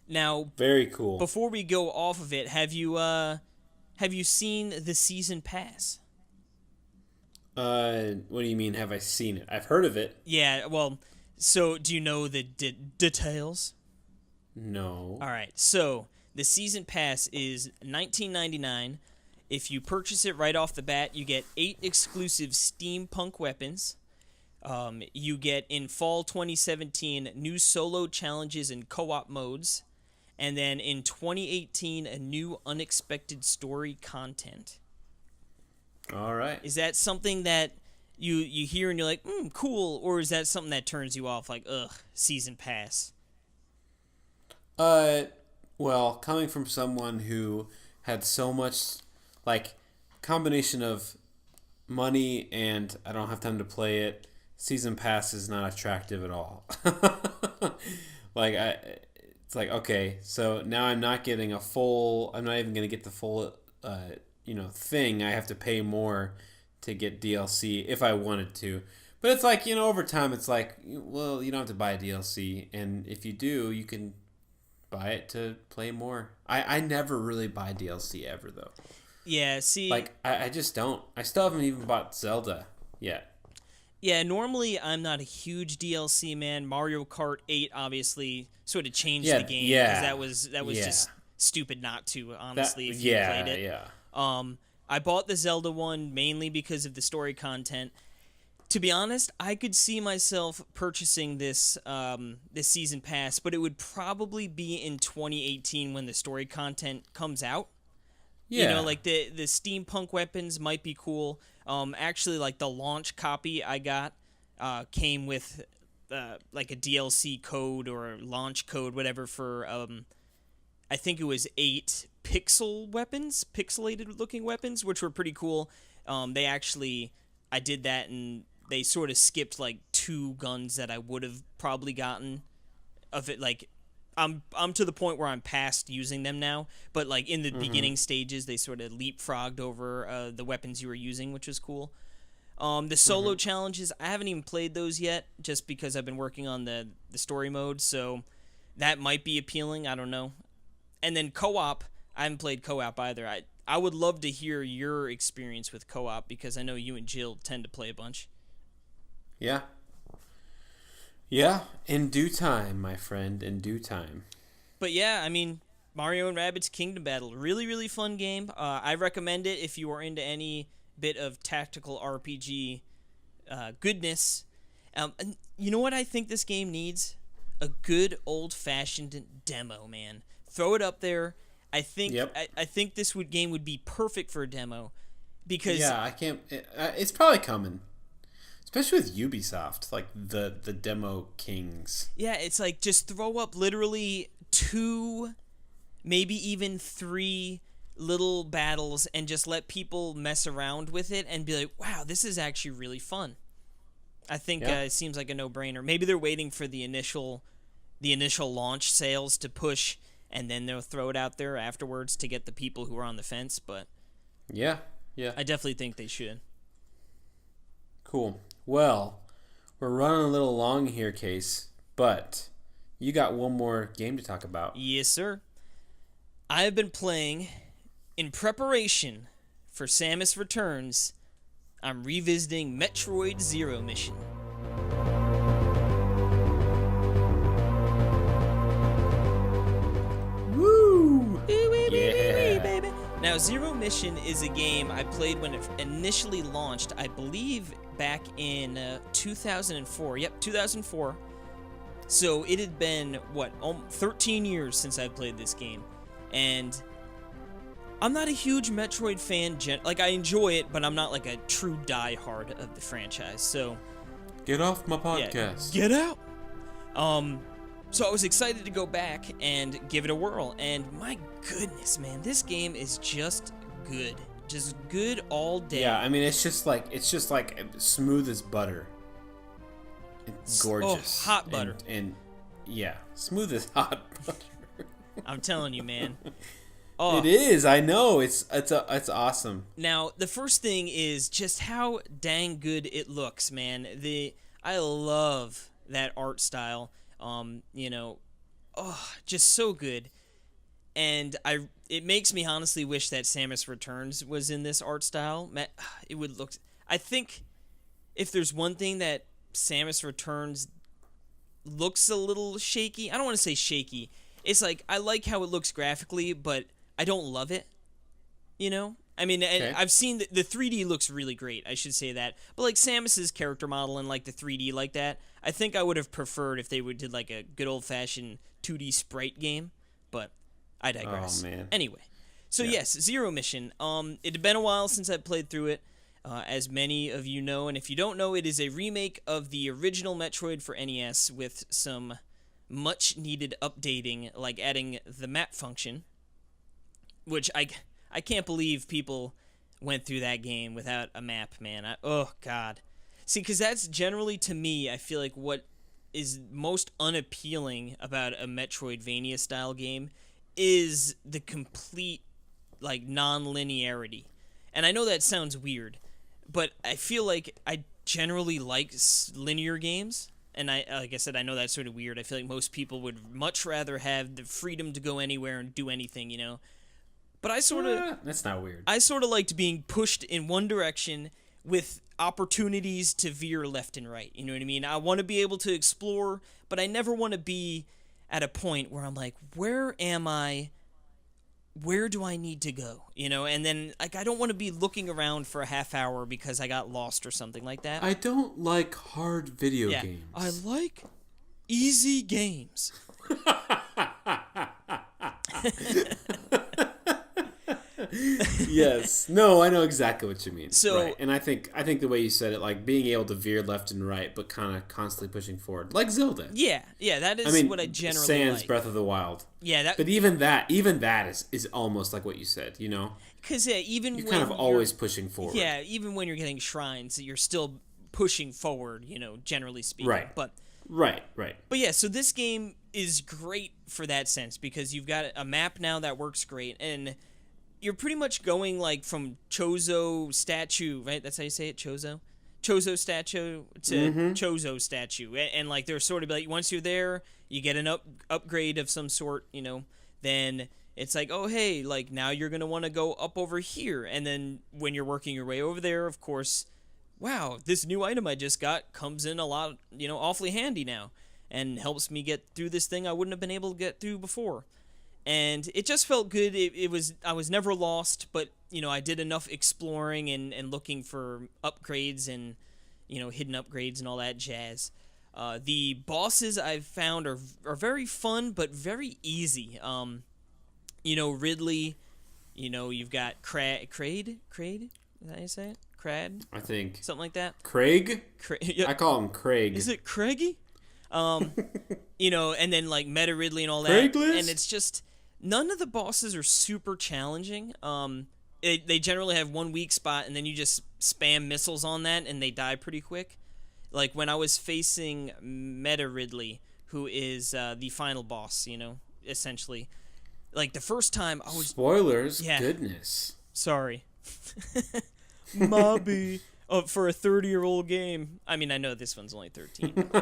A: Now,
B: very cool.
A: Before we go off of it, have you seen the season pass?
B: What do you mean? Have I seen it? I've heard of it.
A: Yeah. Well, so do you know the details?
B: No.
A: All right. So the season pass is $19.99. If you purchase it right off the bat, you get 8 exclusive steampunk weapons. You get in fall 2017 new solo challenges and co-op modes. And then in 2018, a new unexpected story content.
B: All right.
A: Is that something that you hear and you're like, cool, or is that something that turns you off, like, ugh, season pass?
B: Well, coming from someone who had so much, like, combination of money and I don't have time to play it, season pass is not attractive at all. It's like, okay, so now I'm not getting I'm not even going to get the full, thing. I have to pay more to get DLC if I wanted to. But it's like, over time, it's like, well, you don't have to buy a DLC. And if you do, you can buy it to play more. I never really buy DLC ever, though.
A: Yeah, see...
B: Like, I just don't. I still haven't even bought Zelda yet.
A: Yeah, normally I'm not a huge DLC man. Mario Kart 8 obviously sort of changed the game.
B: Yeah.
A: Because that was just stupid not to, honestly, if you played it.
B: Yeah.
A: I bought the Zelda one mainly because of the story content. To be honest, I could see myself purchasing this season pass, but it would probably be in 2018 when the story content comes out.
B: Yeah.
A: Like the steampunk weapons might be cool. Actually, like the launch copy I got came with like a DLC code or launch code, whatever, for I think it was 8 pixelated looking weapons, which were pretty cool. I did that, and they sort of skipped like 2 guns that I would have probably gotten of it. Like, I'm to the point where I'm past using them now, but like in the beginning stages, they sort of leapfrogged over the weapons you were using, which was cool. The solo challenges, I haven't even played those yet, just because I've been working on the story mode, so that might be appealing. I don't know. And then co-op, I haven't played co-op either. I would love to hear your experience with co-op, because I know you and Jill tend to play a bunch.
B: Yeah. Yeah, in due time, my friend, in due time.
A: But yeah, I mean, Mario and Rabbids Kingdom Battle, really, really fun game. I recommend it if you are into any bit of tactical RPG goodness. And you know what I think this game needs? A good old-fashioned demo, man. Throw it up there. I think
B: Yep.
A: I think this game would be perfect for a demo because
B: Yeah, I can't. It's probably coming, especially with Ubisoft, like the demo kings.
A: yeah, it's like just throw up literally 2, maybe even 3 little battles and just let people mess around with it and be like, wow, this is actually really fun. I think it seems like a no-brainer. Maybe they're waiting for the initial launch sales to push, and then they'll throw it out there afterwards to get the people who are on the fence. But
B: Yeah.
A: I definitely think they should.
B: Cool. Well, we're running a little long here, Case, but you got one more game to talk about.
A: Yes, sir. I have been playing in preparation for Samus Returns. I'm revisiting Metroid Zero Mission.
B: Woo!
A: Yeah, baby. Now, Zero Mission is a game I played when it initially launched, I believe back in 2004. Yep, 2004. So it had been, 13 years since I played this game. And I'm not a huge Metroid fan. I enjoy it, but I'm not like a true diehard of the franchise. So
B: Get off my podcast.
A: get out. So I was excited to go back and give it a whirl. And my goodness, man, this game is just good. Just good all day.
B: Yeah, I mean it's just like smooth as butter. It's gorgeous.
A: Oh, hot butter.
B: And yeah, smooth as hot butter.
A: I'm telling you, man. Oh.
B: It is. I know. It's awesome.
A: Now, the first thing is just how dang good it looks, man. I love that art style. Just so good. And it makes me honestly wish that Samus Returns was in this art style. It would look. I think if there's one thing that Samus Returns looks a little shaky, I don't want to say shaky. It's like I like how it looks graphically, but I don't love it, I mean, and
B: Okay.
A: I've seen the 3D looks really great, I should say that. But like Samus's character model and like the 3D like that, I think I would have preferred if they did like a good old-fashioned 2D sprite game, but I digress.
B: Oh, man.
A: Anyway, so yes, Zero Mission. It had been a while since I played through it, as many of you know, and if you don't know, it is a remake of the original Metroid for NES with some much-needed updating, like adding the map function, which I can't believe people went through that game without a map, man. Oh, God. See, because that's generally, to me, I feel like what is most unappealing about a Metroidvania-style game is the complete, non-linearity. And I know that sounds weird, but I feel like I generally like linear games. And like I said, I know that's sort of weird. I feel like most people would much rather have the freedom to go anywhere and do anything, But
B: That's not weird.
A: I sort of liked being pushed in one direction with opportunities to veer left and right. You know what I mean? I want to be able to explore, but I never want to be at a point where I'm like, where am I? Where do I need to go? And then I don't want to be looking around for a half hour because I got lost or something like that.
B: I don't like hard video games.
A: I like easy games.
B: Yes. No, I know exactly what you mean.
A: So,
B: right. And I think the way you said it, like being able to veer left and right, but kind of constantly pushing forward, like Zelda.
A: Yeah, that is what I generally
B: Sans
A: like.
B: Breath of the Wild.
A: Yeah,
B: But even that is almost like what you said.
A: Because even
B: You're
A: when
B: kind of always pushing forward.
A: Yeah, even when you're getting shrines, you're still pushing forward. Generally speaking.
B: Right.
A: But
B: Right.
A: But yeah, so this game is great for that sense because you've got a map now that works great, and you're pretty much going like from Chozo statue, right? That's how you say it, Chozo statue to Chozo statue, and like they're sort of like once you're there, you get an upgrade of some sort, Then it's like, oh hey, like now you're gonna want to go up over here, and then when you're working your way over there, of course, wow, this new item I just got comes in a lot, awfully handy now, and helps me get through this thing I wouldn't have been able to get through before. And it just felt good. I was never lost, but I did enough exploring and looking for upgrades and hidden upgrades and all that jazz. The bosses I've found are very fun but very easy. Ridley, you've got Crade. Is that how you say it? Crad?
B: I think
A: something like that.
B: Craig?
A: Yeah.
B: I call him Craig.
A: Is it Craigie? And then like Meta Ridley and all that.
B: Craiglist?
A: And it's just none of the bosses are super challenging. They generally have one weak spot, and then you just spam missiles on that, and they die pretty quick. Like when I was facing Meta Ridley, who is the final boss, essentially. Like the first time I was...
B: Spoilers?
A: Yeah.
B: Goodness.
A: Sorry. Mobby. Oh, for a 30-year-old game. I mean, I know this one's only 13. Like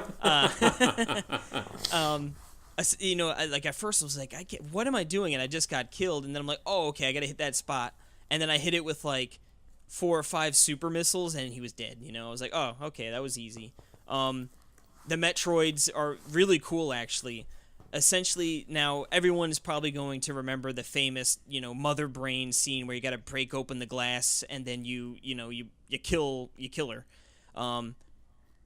A: at first I was like, what am I doing? And I just got killed, and then I'm like, oh, okay, I gotta hit that spot. And then I hit it with like 4 or 5 super missiles, and he was dead. I was like, oh, okay, that was easy. The Metroids are really cool, actually. Essentially, now everyone is probably going to remember the famous, mother brain scene where you got to break open the glass and then you kill her. And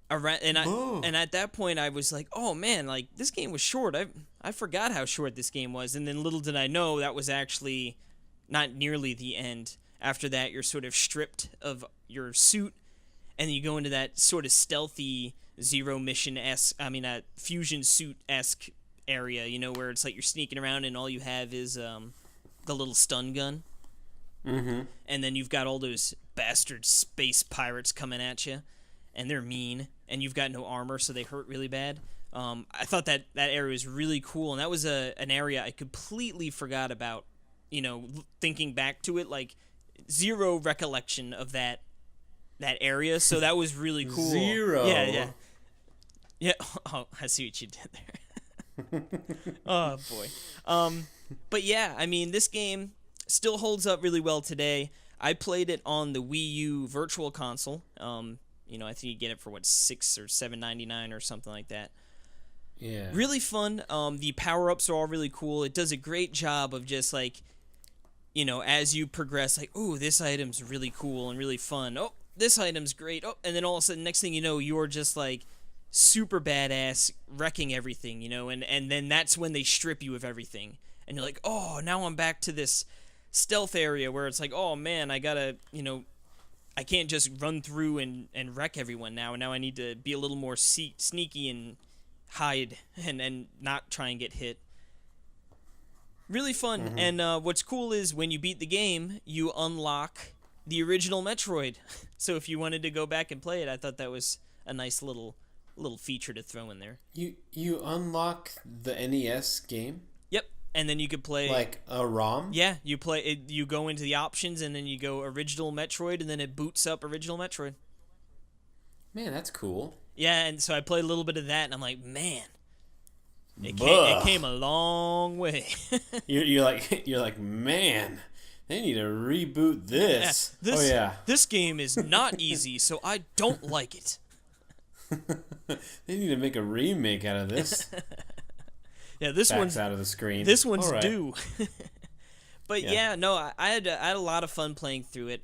A: at that point I was like, oh man, like this game was short. I forgot how short this game was, and then little did I know that was actually not nearly the end. After that, you're sort of stripped of your suit, and you go into that sort of stealthy Zero Mission-esque, Fusion suit-esque area, where it's like you're sneaking around and all you have is the little stun gun.
B: Mm-hmm.
A: And then you've got all those bastard space pirates coming at you, and they're mean, and you've got no armor, so they hurt really bad. I thought that area was really cool, and that was an area I completely forgot about, thinking back to it, like zero recollection of that area, so that was really cool.
B: Zero.
A: Yeah. Oh, I see what you did there. Oh boy. But yeah, I mean, this game still holds up really well today. I played it on the Wii U Virtual Console. I think you get it for $6 or $7.99 or something like that.
B: Yeah.
A: Really fun. The power-ups are all really cool. It does a great job of just like, as you progress, like, oh, this item's really cool and really fun. Oh, this item's great. Oh, and then all of a sudden, next thing you know, you're just like super badass, wrecking everything, and then that's when they strip you of everything, and you're like, oh, now I'm back to this stealth area where it's like, oh man, I gotta, I can't just run through and wreck everyone now I need to be a little more sneaky and hide and not try and get hit. Really fun. Mm-hmm. And what's cool is when you beat the game, you unlock the original Metroid. So if you wanted to go back and play it, I thought that was a nice little feature to throw in there.
B: You unlock the NES game?
A: Yep. And then you could play
B: like a ROM?
A: Yeah, you play it, you go into the options and then you go original Metroid, and then it boots up original Metroid.
B: Man, that's cool.
A: Yeah, and so I played a little bit of that, and I'm like, man, it came a long way.
B: you're like, man, they need to reboot this. Yeah,
A: this game is not easy, so I don't like it.
B: They need to make a remake out of this.
A: Yeah, this one's
B: out of the screen.
A: This one's
B: right.
A: due. But yeah, no, I had a lot of fun playing through it.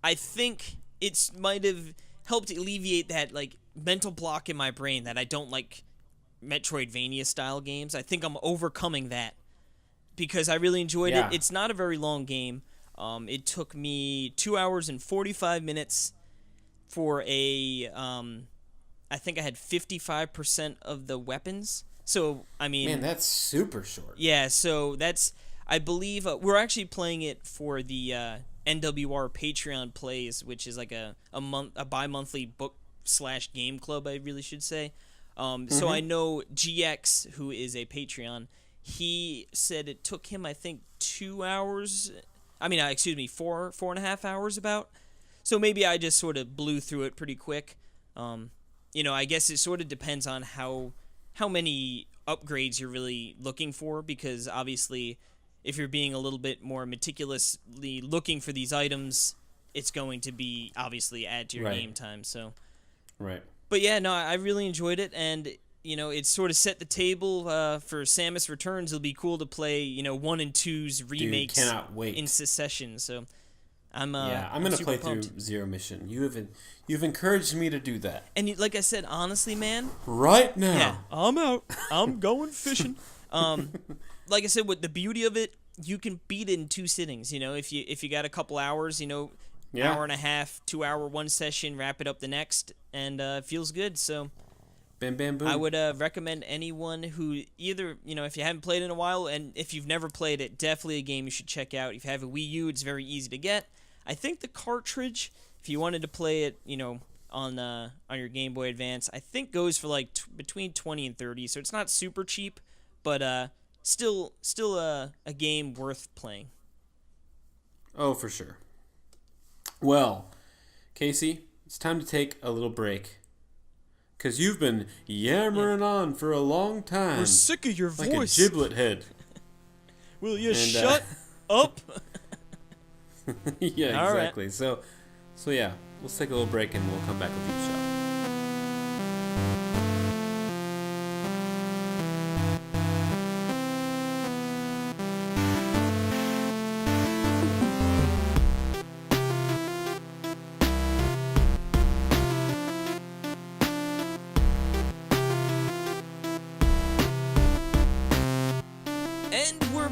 A: I think it might have helped alleviate that like mental block in my brain that I don't like Metroidvania style games. I think I'm overcoming that because I really enjoyed it. It's not a very long game. It took me 2 hours and 45 minutes for I think I had 55% of the weapons. So, I mean...
B: Man, that's super short.
A: Yeah, so that's... I believe... we're actually playing it for the NWR Patreon Plays, which is like a bi-monthly book/game club, I really should say. So I know GX, who is a Patreon, he said it took him, I think, 2 hours... excuse me, 4.5 hours about. So maybe I just sort of blew through it pretty quick. I guess it sort of depends on how many upgrades you're really looking for, because obviously if you're being a little bit more meticulously looking for these items, it's going to be obviously add to your game time. So,
B: right.
A: But yeah, no, I really enjoyed it, and it sort of set the table for Samus Returns. It'll be cool to play 1 and 2's remakes.
B: Dude, cannot wait.
A: In succession. So I'm
B: gonna play
A: pumped.
B: through Zero Mission. You've encouraged me to do that.
A: And like I said, honestly, man,
B: right now.
A: Yeah, I'm out. I'm going fishing. Like I said, with the beauty of it, you can beat it in 2 sittings. If you got a couple hours, hour and a half, 2 hour one session, wrap it up the next, and it feels good. So,
B: bam, bam, boom.
A: I would recommend anyone who either if you haven't played in a while, and if you've never played it, definitely a game you should check out. If you have a Wii U, it's very easy to get. I think the cartridge, if you wanted to play it, on your Game Boy Advance, I think goes for like between 20 and 30. So it's not super cheap, but still a game worth playing.
B: Oh, for sure. Well, Casey, it's time to take a little break. Because you've been yammering on for a long time.
A: We're sick of your
B: like
A: voice.
B: Like a giblet head.
A: Will you shut up?
B: Yeah,
A: All
B: exactly.
A: Right.
B: So yeah, let's take a little break and we'll come back with eShop.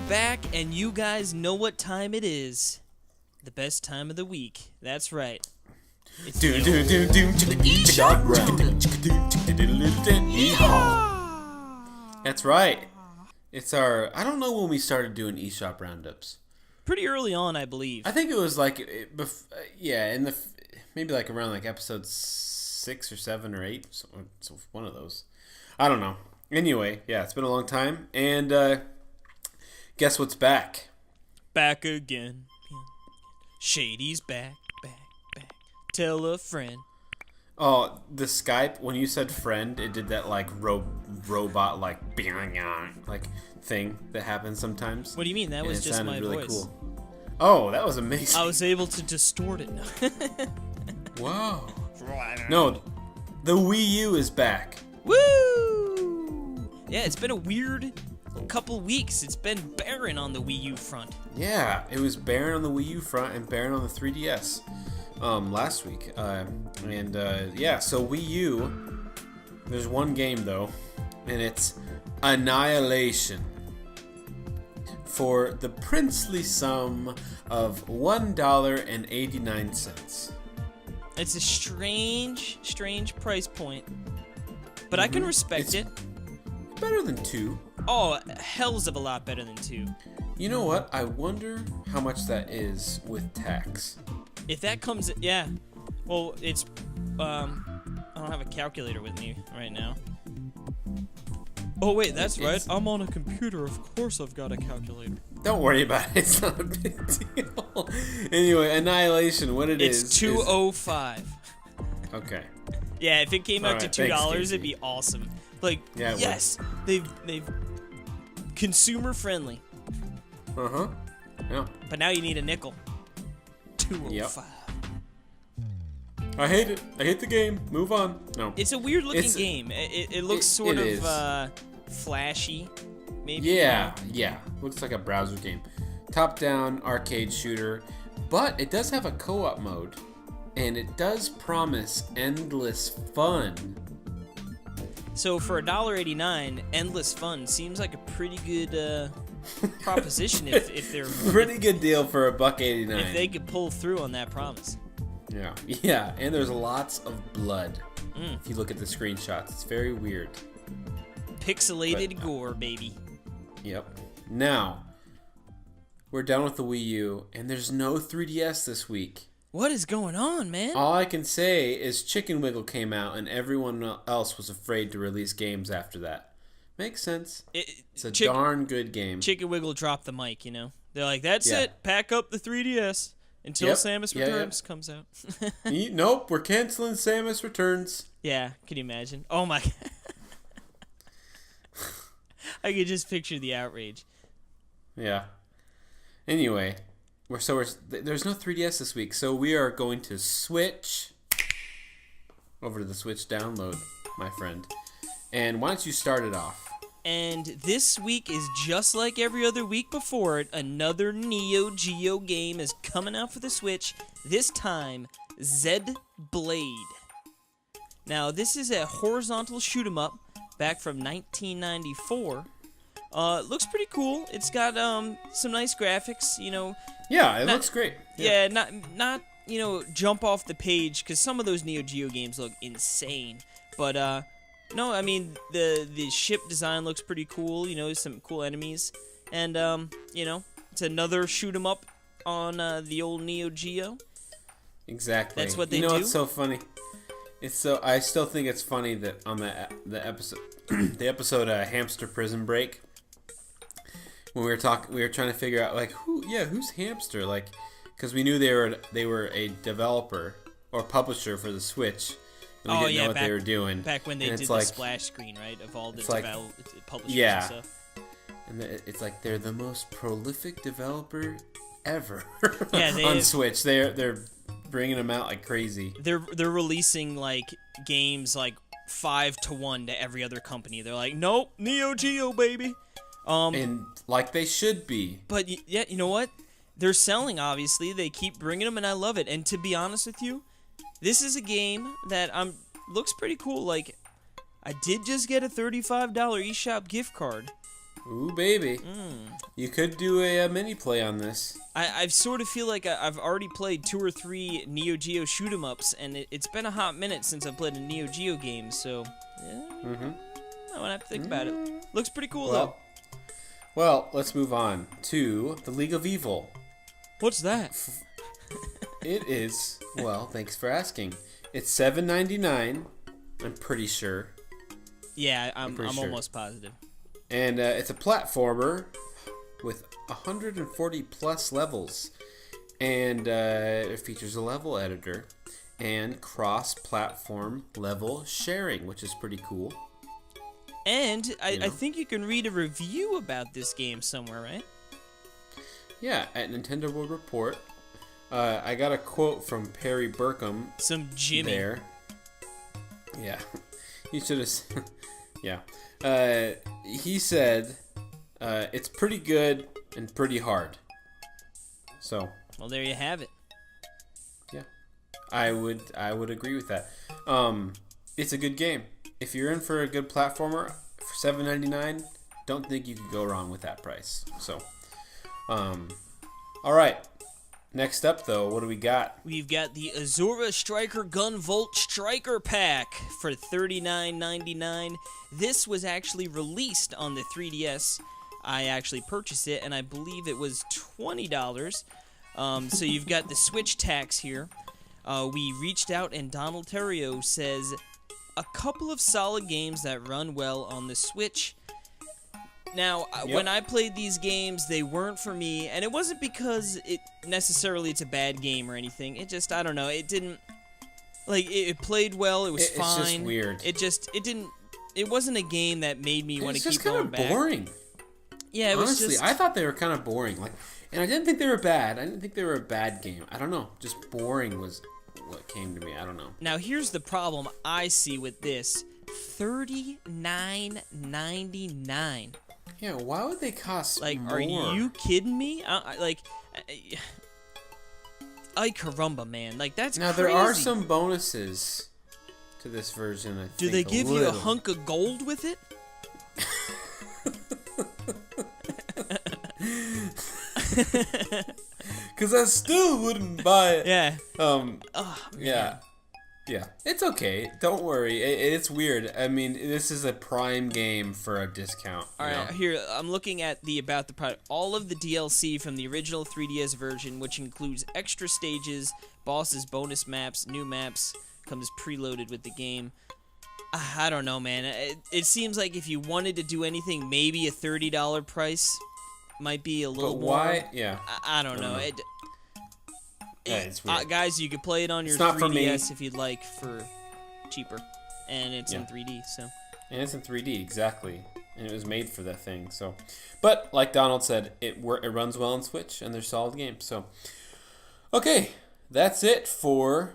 A: Back, and you guys know what time it is. The best time of the week. That's right. It's
B: eShop Roundup. That's right. It's our. I don't know when we started doing eShop Roundups.
A: Pretty early on, I believe.
B: I think it was like, in the maybe like around like episode 6 or 7 or 8, so one of those. I don't know. Anyway, yeah, it's been a long time, and guess what's back?
A: Back again. Shady's back. Tell a friend.
B: Oh, the Skype, when you said friend, it did that like robot like thing that happens sometimes.
A: What do you mean? That was just my
B: really
A: voice.
B: Cool. Oh, that was amazing.
A: I was able to distort it.
B: Wow. No, the Wii U is back.
A: Woo! Yeah, it's been a weird couple weeks. It's been barren on the Wii U front.
B: Yeah, it was barren on the Wii U front and barren on the 3DS last week. So Wii U, there's one game though, and it's Annihilation for the princely sum of $1.89.
A: It's a strange price point, but I can respect it.
B: Better than 2.
A: Oh, hells of a lot better than 2.
B: You know what? I wonder how much that is with tax.
A: If that comes, yeah. Well, it's, I don't have a calculator with me right now. Oh, wait, that's right. I'm on a computer. Of course I've got a calculator.
B: Don't worry about it. It's not a big deal. Anyway, Annihilation, what
A: it's $2.05.
B: Okay.
A: Yeah, if it came out to $2,
B: thanks,
A: it'd be awesome. Like, yeah, yes, they've consumer friendly.
B: Uh-huh. Yeah.
A: But now you need a nickel. $2.05. Yep.
B: I hate it. I hate the game. Move on. No.
A: It's a weird looking game. It looks sort of flashy, maybe.
B: Yeah. Looks like a browser game. Top-down arcade shooter, but it does have a co-op mode, and it does promise endless fun.
A: So for $1.89, endless fun seems like a pretty good proposition if they're
B: pretty good deal for $1.89.
A: If they could pull through on that promise.
B: Yeah, and there's lots of blood. If you look at the screenshots, it's very weird.
A: Pixelated gore, baby.
B: Yep. Now, we're done with the Wii U, and there's no 3DS this week.
A: What is going on, man?
B: All I can say is Chicken Wiggle came out, and everyone else was afraid to release games after that. Makes sense. It's a darn good game.
A: Chicken Wiggle dropped the mic, They're like, that's it. Pack up the 3DS until Samus Returns comes out.
B: Nope, we're canceling Samus Returns.
A: Yeah, can you imagine? Oh, my God. I could just picture the outrage.
B: Yeah. Anyway, there's no 3DS this week, so we are going to switch over to the Switch download, my friend. And why don't you start it off?
A: And this week is just like every other week before it. Another Neo Geo game is coming out for the Switch. This time, Zed Blade. Now, this is a horizontal shoot 'em up back from 1994. Looks pretty cool. It's got some nice graphics, you know.
B: Yeah, it looks great.
A: Yeah, not you know, jump off the page, because some of those Neo Geo games look insane. But no, I mean the ship design looks pretty cool. You know, some cool enemies, and you know, it's another shoot 'em up on the old Neo Geo.
B: Exactly.
A: That's what they do.
B: You know what's so funny? I still think it's funny that on the episode the episode Hamster Prison Break, when we were trying to figure out like who's Hamster, like, because we knew they were a developer or publisher for the Switch. And we didn't know what they were doing.
A: Back when they did the splash screen, right, of all the publishers and stuff.
B: And it's like they're the most prolific developer ever
A: on
B: Switch. They're bringing them out like crazy.
A: They're releasing like games like 5-1 to every other company. They're like, nope, Neo Geo, baby.
B: And like they should be.
A: But yeah, you know what? They're selling, obviously. They keep bringing them, and I love it. And to be honest with you, this is a game that looks pretty cool. Like, I did just get a $35 eShop gift card.
B: Ooh, baby. You could do a mini play on this.
A: I sort of feel like I've already played 2 or 3 Neo Geo shoot 'em ups, and it's been a hot minute since I played a Neo Geo game, so yeah, I won't have to think about it. Looks pretty cool, though.
B: Well, let's move on to the League of Evil.
A: What's that?
B: It is, well, thanks for asking. It's $7.99, I'm pretty sure.
A: Yeah, I'm almost positive.
B: And it's a platformer with 140 plus levels. And it features a level editor and cross-platform level sharing, which is pretty cool.
A: And I think you can read a review about this game somewhere, right?
B: Yeah, at Nintendo World Report. I got a quote from Perry Burkham.
A: Some Jimmy.
B: There. Yeah. He should have... yeah. He said, it's pretty good and pretty hard. So.
A: Well, there you have it.
B: Yeah. I would agree with that. It's a good game. If you're in for a good platformer for $7.99, don't think you could go wrong with that price. So, all right. Next up, though, what do we got?
A: We've got the Azura Striker Gunvolt Striker Pack for $39.99. This was actually released on the 3DS. I actually purchased it, and I believe it was $20. So you've got the Switch tax here. We reached out, and Donald Terrio says, a couple of solid games that run well on the Switch. Now, when I played these games, they weren't for me, and it wasn't because it's a bad game or anything. It just, I don't know, it didn't, like, it played well, it was fine.
B: It's just weird.
A: It wasn't a game that made me want to keep going back.
B: It's just kind of boring.
A: Yeah, it was
B: honestly,
A: just...
B: I thought they were kind of boring. Like, and I didn't think they were bad. I didn't think they were a bad game. I don't know. Just boring was what came to me. I don't know.
A: Now, here's the problem I see with this. $39.99.
B: Yeah, why would they cost more?
A: Are you kidding me? Ay caramba, man. Like, that's
B: now,
A: crazy.
B: There are some bonuses to this version, I think.
A: Do they give you a hunk of gold with it?
B: Because I still wouldn't buy it.
A: Yeah.
B: Yeah. Yeah. It's okay. Don't worry. It's weird. I mean, this is a prime game for a discount.
A: All right, here, I'm looking at about the product. All of the DLC from the original 3DS version, which includes extra stages, bosses, bonus maps, new maps, comes preloaded with the game. I don't know, man. It seems like if you wanted to do anything, maybe a $30 price might be a little more.
B: Why? Yeah.
A: I don't know.
B: It's weird.
A: Guys, you could play it on your 3DS if you'd like for cheaper, and it's in 3D. So.
B: And it's in 3D, exactly. And it was made for that thing. So, but like Donald said, it runs well on Switch, and they're solid games. So, okay, that's it for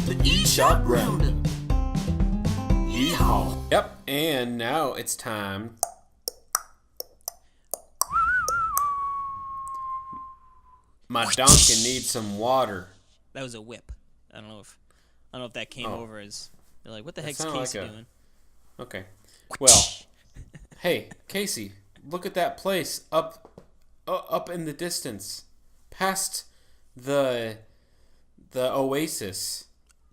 C: The eShop Roundup. Yeehaw.
B: Yep, and now it's time. My donkey needs some water.
A: That was a whip. I don't know if that came over as they're like, what the heck's
B: sounded
A: Casey
B: like
A: doing?
B: Okay. Well, hey, Casey, look at that place up in the distance, past the oasis.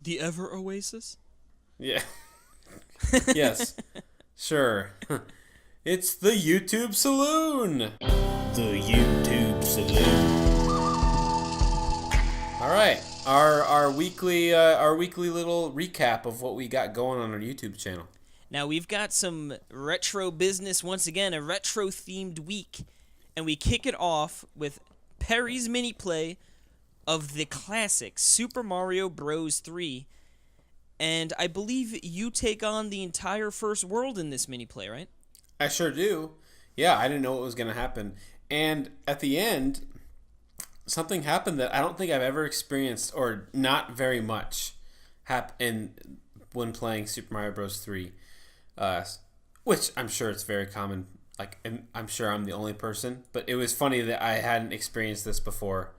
A: The Ever Oasis?
B: Yeah. Yes. Sure. It's the YouTube Saloon.
C: The YouTube Saloon.
B: All right. Our weekly little recap of what we got going on our YouTube channel.
A: Now we've got some retro business once again, a retro themed week, and we kick it off with Perry's mini play of the classic Super Mario Bros. 3. And I believe you take on the entire first world in this mini play, right?
B: I sure do. Yeah, I didn't know what was going to happen. And at the end, something happened that I don't think I've ever experienced, or not very much, happen when playing Super Mario Bros. 3. Which I'm sure it's very common. Like, I'm sure I'm the only person. But it was funny that I hadn't experienced this before,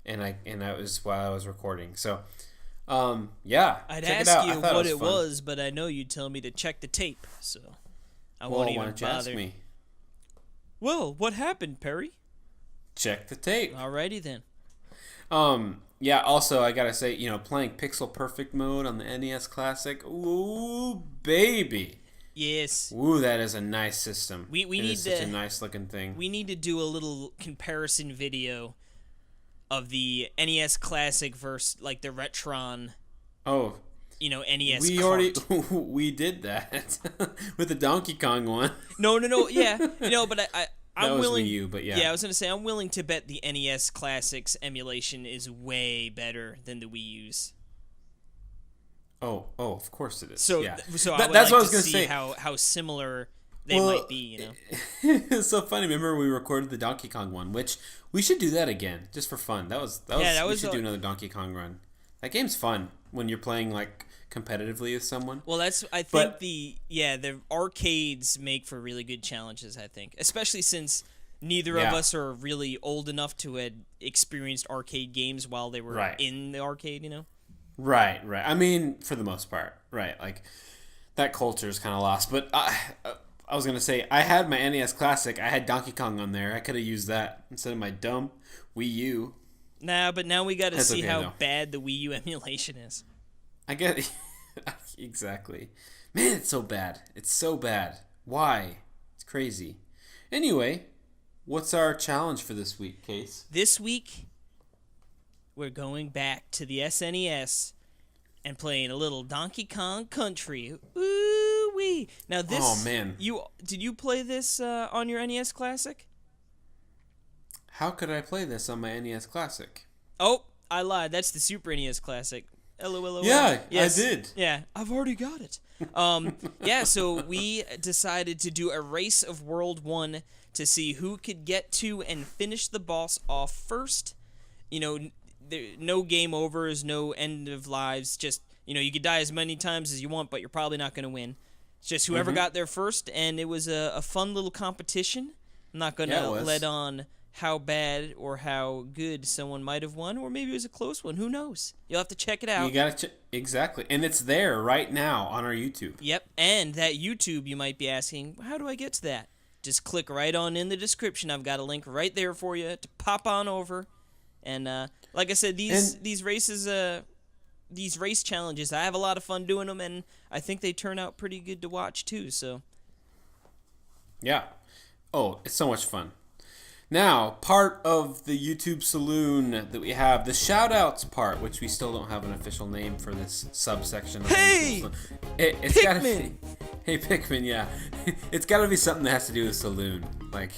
B: and that was while I was recording. So, yeah,
A: I'd
B: check
A: ask
B: it out.
A: you what it
B: fun.
A: was, but I know you'd tell me to check the tape, so I
B: Well,
A: won't
B: why
A: even
B: don't you ask
A: bother.
B: me?
A: Well, what happened, Perry?
B: Check the tape.
A: Alrighty then.
B: Yeah, also, I gotta say, playing Pixel Perfect mode on the NES Classic, ooh, baby.
A: Yes.
B: Ooh, that is a nice system.
A: We
B: it
A: need
B: is such a nice looking thing.
A: We need to do a little comparison video of the NES Classic versus like the Retron.
B: Oh,
A: NES.
B: we
A: cart.
B: already we did that with the Donkey Kong one.
A: No, yeah, but I'm
B: that was
A: willing.
B: Wii U, but yeah.
A: Yeah, I was gonna say I'm willing to bet the NES Classics emulation is way better than the Wii U's.
B: Oh, of course it is.
A: So,
B: yeah.
A: so I would
B: that's
A: like
B: what I was
A: to
B: gonna
A: see
B: say.
A: how similar they might be.
B: It's so funny. Remember we recorded the Donkey Kong one, which we should do that again, just for fun. We should do another Donkey Kong run. That game's fun when you're playing like competitively with someone.
A: Well, I think the arcades make for really good challenges. I think, especially since neither of us are really old enough to have experienced arcade games while they were in the arcade.
B: Right. I mean, for the most part, right? Like that culture is kind of lost. But I was gonna say I had my NES Classic. I had Donkey Kong on there. I could have used that instead of my dumb Wii U.
A: Nah, but now we got to see how
B: though.
A: bad the Wii U emulation is.
B: I get it. Exactly. Man, it's so bad. It's so bad. Why? It's crazy. Anyway, what's our challenge for this week, Case?
A: This week, we're going back to the SNES and playing a little Donkey Kong Country. Ooh-wee. Now this...
B: Oh, man.
A: Did you play this on your NES Classic?
B: How could I play this on my NES Classic?
A: Oh, I lied. That's the Super NES Classic. LOL.
B: Yeah,
A: yes.
B: I did.
A: Yeah, I've already got it. Yeah, so we decided to do a race of World 1 to see who could get to and finish the boss off first. No game overs, no end of lives. Just, you could die as many times as you want, but you're probably not going to win. It's just whoever got there first, and it was a fun little competition. I'm not going to let on how bad or how good someone might have won, or maybe it was a close one. Who knows? You'll have to check it out.
B: You gotta exactly, and it's there right now on our YouTube.
A: Yep, and that YouTube, you might be asking, how do I get to that? Just click right on in the description. I've got a link right there for you to pop on over. And like I said, these races, these race challenges, I have a lot of fun doing them, and I think they turn out pretty good to watch too. So.
B: Yeah. Oh, it's so much fun. Now, part of the YouTube Saloon that we have, the shout-outs part, which we still don't have an official name for this subsection. Of
A: Hey!
B: It's
A: Pikmin!
B: gotta be, hey, Pikmin, yeah. It's gotta be something that has to do with Saloon. Like,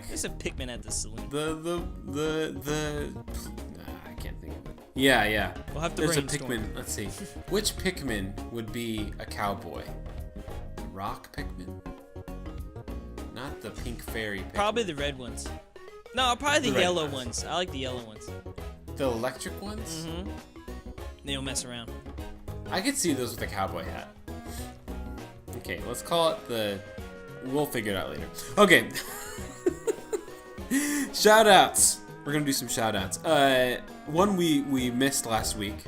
A: There's a Pikmin at the Saloon.
B: I can't think of it. Yeah.
A: We'll have to
B: There's a
A: brainstorm.
B: Pikmin. Let's see. Which Pikmin would be a cowboy? rock Pikmin? Not the pink fairy Pikmin.
A: Probably the red ones. No, probably the
B: red
A: yellow
B: ones.
A: ones. I like the yellow ones.
B: The electric ones?
A: Mm-hmm. They don't mess around.
B: I could see those with a cowboy hat. Okay, let's call it the... We'll figure it out later. Okay. Shoutouts. We're going to do some shoutouts. One we missed last week,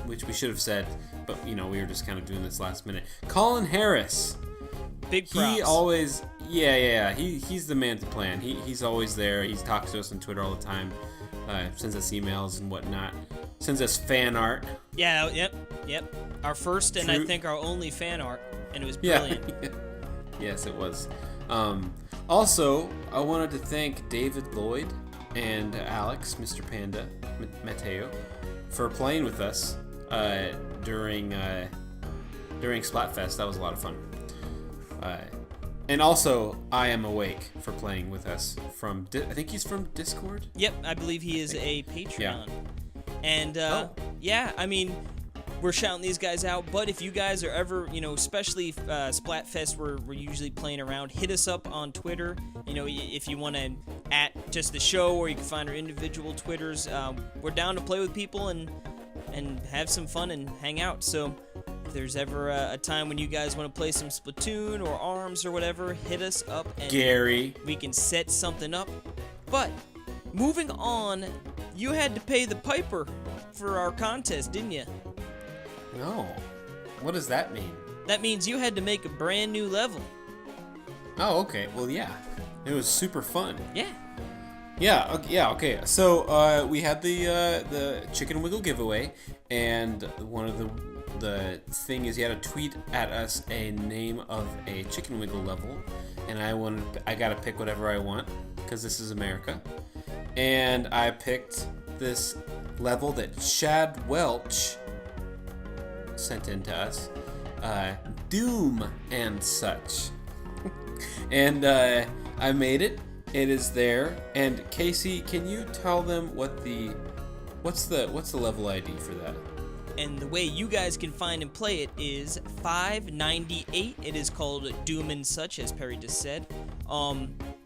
B: which we should have said, but, we were just kind of doing this last minute. Colin Harris.
A: Big props.
B: He always... Yeah. He's the man to plan. He's always there. He talks to us on Twitter all the time. Sends us emails and whatnot. Sends us fan art.
A: Yeah, yep. Our first and I think our only fan art, and it was brilliant.
B: Yeah. Yes, it was. Also, I wanted to thank David Lloyd and Alex, Mr. Panda, Mateo, for playing with us during Splatfest. That was a lot of fun. And also, I Am Awake for playing with us from, I think he's from Discord?
A: Yep, I believe he is a Patreon.
B: Yeah.
A: And, yeah, I mean, we're shouting these guys out, but if you guys are ever, especially Splatfest, we're usually playing around, hit us up on Twitter. If you want to at just the show, or you can find our individual Twitters. We're down to play with people and have some fun and hang out. So if there's ever a time when you guys want to play some Splatoon or ARMS or whatever, hit us up and
B: Gary.
A: we can set something up. But moving on, you had to pay the piper for our contest, didn't you?
B: No. What does that mean?
A: That means you had to make a brand new level.
B: Oh, okay. Well, yeah. It was super fun.
A: Yeah.
B: Yeah, okay. So, we had the Chicken Wiggle giveaway, and one of the thing is you had to tweet at us a name of a Chicken Wiggle level, and I got to pick whatever I want, because this is America. And I picked this level that Chad Welch sent in to us, Doom and such. And I made it. It is there. And Casey, can you tell them what's the level ID for that?
A: And the way you guys can find and play it is 598. It is called Doom and Such, as Perry just said.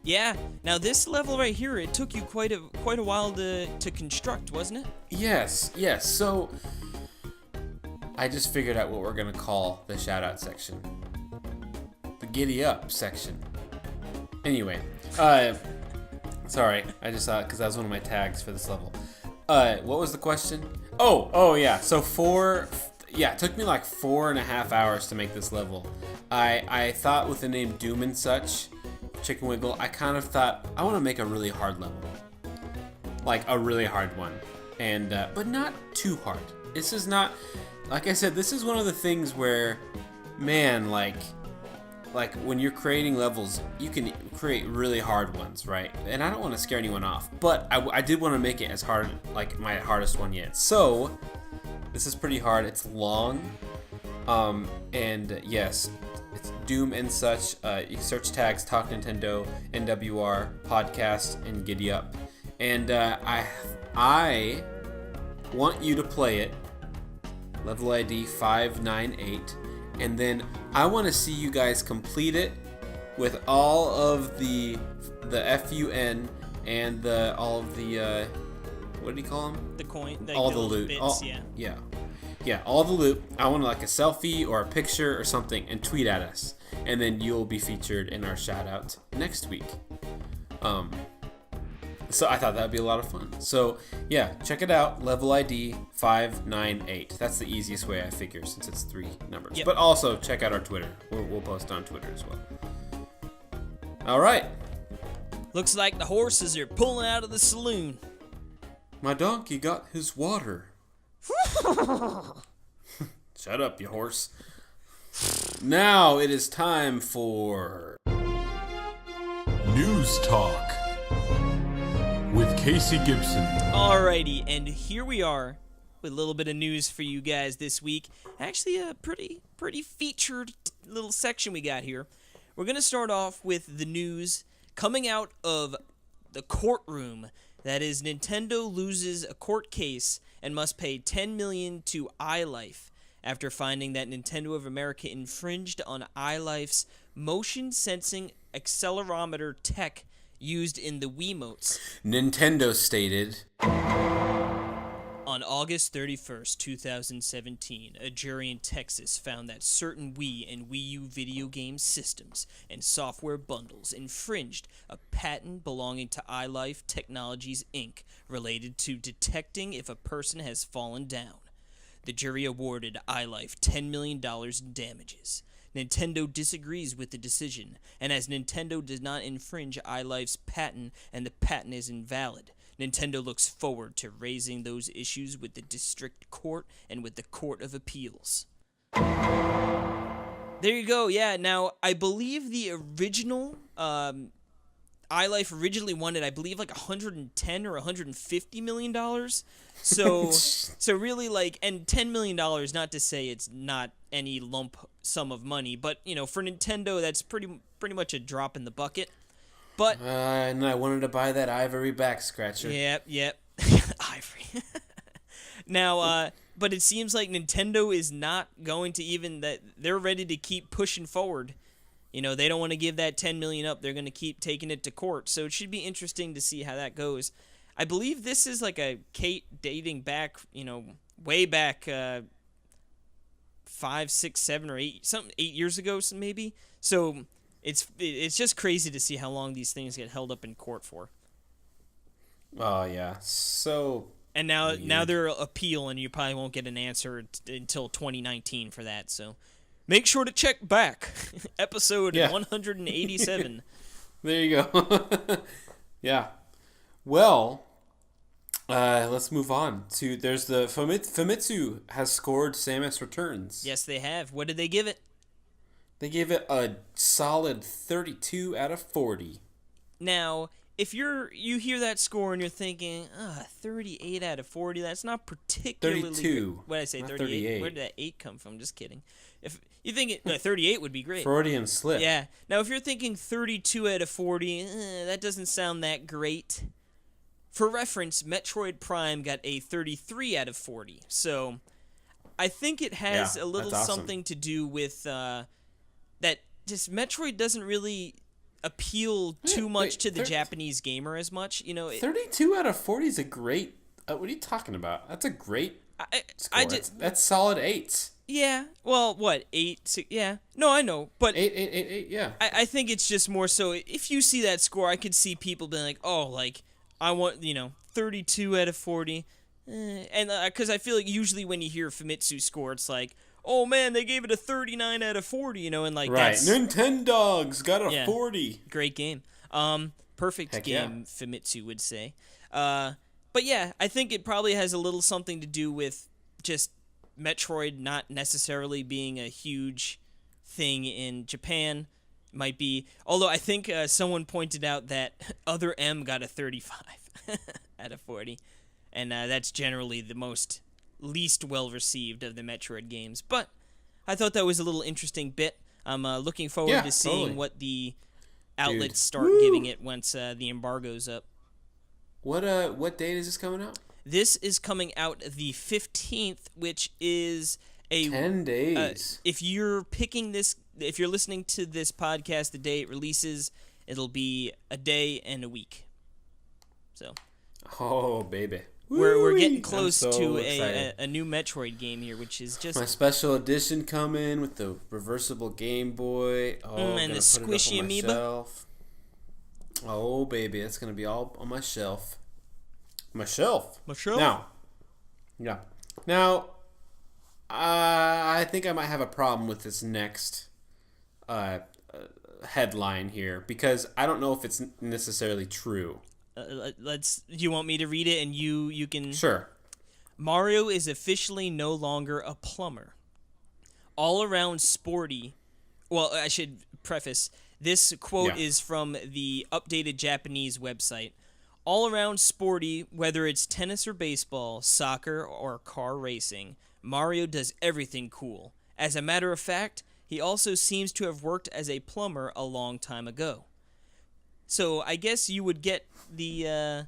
A: Yeah. Now this level right here, it took you quite a while to construct, wasn't it?
B: Yes. So I just figured out what we're gonna call the shoutout section. The Giddy Up section. Anyway, sorry, I just thought, because that was one of my tags for this level. What was the question? Oh yeah. So it took me like 4.5 hours to make this level. I thought with the name Doom and Such, Chicken Wiggle, I kind of thought I want to make a really hard level, like a really hard one, and but not too hard. This is not, like I said, this is one of the things where, man, like when you're creating levels, you can create really hard ones, right? And I don't want to scare anyone off, but I did want to make it as hard, like my hardest one yet. So this is pretty hard. It's long, and yes, it's Doom and Such. You can search tags Talk Nintendo, NWR, Podcast, and Giddy Up. And I want you to play it. Level ID 598. And then I want to see you guys complete it with all of the FUN and all of the what do you call them?
A: The coin,
B: all the loot,
A: bits,
B: yeah, all the loot. I want like a selfie or a picture or something, and tweet at us, and then you'll be featured in our shout out next week. So I thought that'd be a lot of fun. So yeah, check it out. Level ID 598. That's the easiest way I figure, since it's 3 numbers.
A: Yep.
B: But also check out our Twitter. We'll post on Twitter as well. All right.
A: Looks like the horses are pulling out of the saloon.
B: My donkey got his water. Shut up, you horse. Now it is time for
C: News Talk with Casey Gibson.
A: Alrighty, and here we are with a little bit of news for you guys this week. Actually, a pretty featured little section we got here. We're going to start off with the news coming out of the courtroom. That is, Nintendo loses a court case and must pay $10 million to iLife. after finding that Nintendo of America infringed on iLife's motion sensing accelerometer tech used in the Wiimotes.
B: Nintendo stated,
A: on August 31st, 2017, a jury in Texas found that certain Wii and Wii U video game systems and software bundles infringed a patent belonging to iLife Technologies, Inc., related to detecting if a person has fallen down. The jury awarded iLife $10 million in damages. Nintendo disagrees with the decision, and as Nintendo does not infringe iLife's patent and the patent is invalid, Nintendo looks forward to raising those issues with the District Court and with the Court of Appeals. There you go, yeah. Now, I believe the original, iLife originally wanted, I believe, like $110 or $150 million. So really, like, and $10 million, not to say it's not any lump sum of money, but, you know, for Nintendo, that's pretty much a drop in the bucket. But
B: and I wanted to buy that ivory back scratcher.
A: Yep. Ivory. Now, but it seems like Nintendo is not going to even that. They're ready to keep pushing forward. You know, they don't want to give that $10 million up. They're going to keep taking it to court. So it should be interesting to see how that goes. I believe this is like a Kate dating back, you know, way back 5, 6, 7, or 8 years ago, maybe. So it's just crazy to see how long these things get held up in court for.
B: Oh yeah, so.
A: And now they're appeal, and you probably won't get an answer until 2019 for that. So make sure to check back, episode 187.
B: There you go. Yeah. Well, let's move on to. There's the Famitsu has scored Samus Returns.
A: Yes, they have. What did they give it?
B: They gave it a solid 32 out of 40.
A: Now, if you hear that score and you're thinking, 38 out of 40, that's not particularly
B: 32.
A: Good. What did I say, 38? Where did that 8 come from? Just kidding. If you think 38 would be great.
B: Freudian slip.
A: Yeah. Now, if you're thinking 32 out of 40, that doesn't sound that great. For reference, Metroid Prime got a 33 out of 40. So, I think it has a little something to do with that just Metroid doesn't really appeal too much to the Japanese gamer as much. You know,
B: 32 out of 40 is a great. What are you talking about? That's a great score. That's solid 8s.
A: Yeah. Well, what 8? 6, yeah. No, I know, but
B: 8. Yeah.
A: I think it's just more so. If you see that score, I could see people being like, "Oh, like I want 32 out of 40," and because I feel like usually when you hear Famitsu score, it's like, oh man, they gave it a 39 out of 40, and like
B: right.
A: That's
B: Nintendogs got a 40.
A: Great game. Perfect
B: Heck
A: game, yeah. Famitsu would say. But yeah, I think it probably has a little something to do with just Metroid not necessarily being a huge thing in Japan. Might be, although I think someone pointed out that Other M got a 35 out of 40, and that's generally the least well received of the Metroid games. But I thought that was a little interesting bit. I'm looking forward to seeing what the outlets start giving it once the embargo's up.
B: What date is this coming out?
A: This is coming out the 15th, which is
B: 10 days.
A: If you're picking this, if you're listening to this podcast the day it releases, it'll be a day and a week. So.
B: Oh, baby.
A: We're getting close to a new Metroid game here, which is just...
B: My special edition coming with the reversible Game Boy. Oh,
A: and the squishy amiibo.
B: Oh, baby. It's going to be all on my shelf. My shelf? Now, I think I might have a problem with this next headline here, because I don't know if it's necessarily true.
A: Do you want me to read it and you can...
B: Sure.
A: Mario is officially no longer a plumber. All around sporty... Well, I should preface, this quote is from the updated Japanese website. All around sporty, whether it's tennis or baseball, soccer or car racing, Mario does everything cool. As a matter of fact, he also seems to have worked as a plumber a long time ago. So I guess you would get the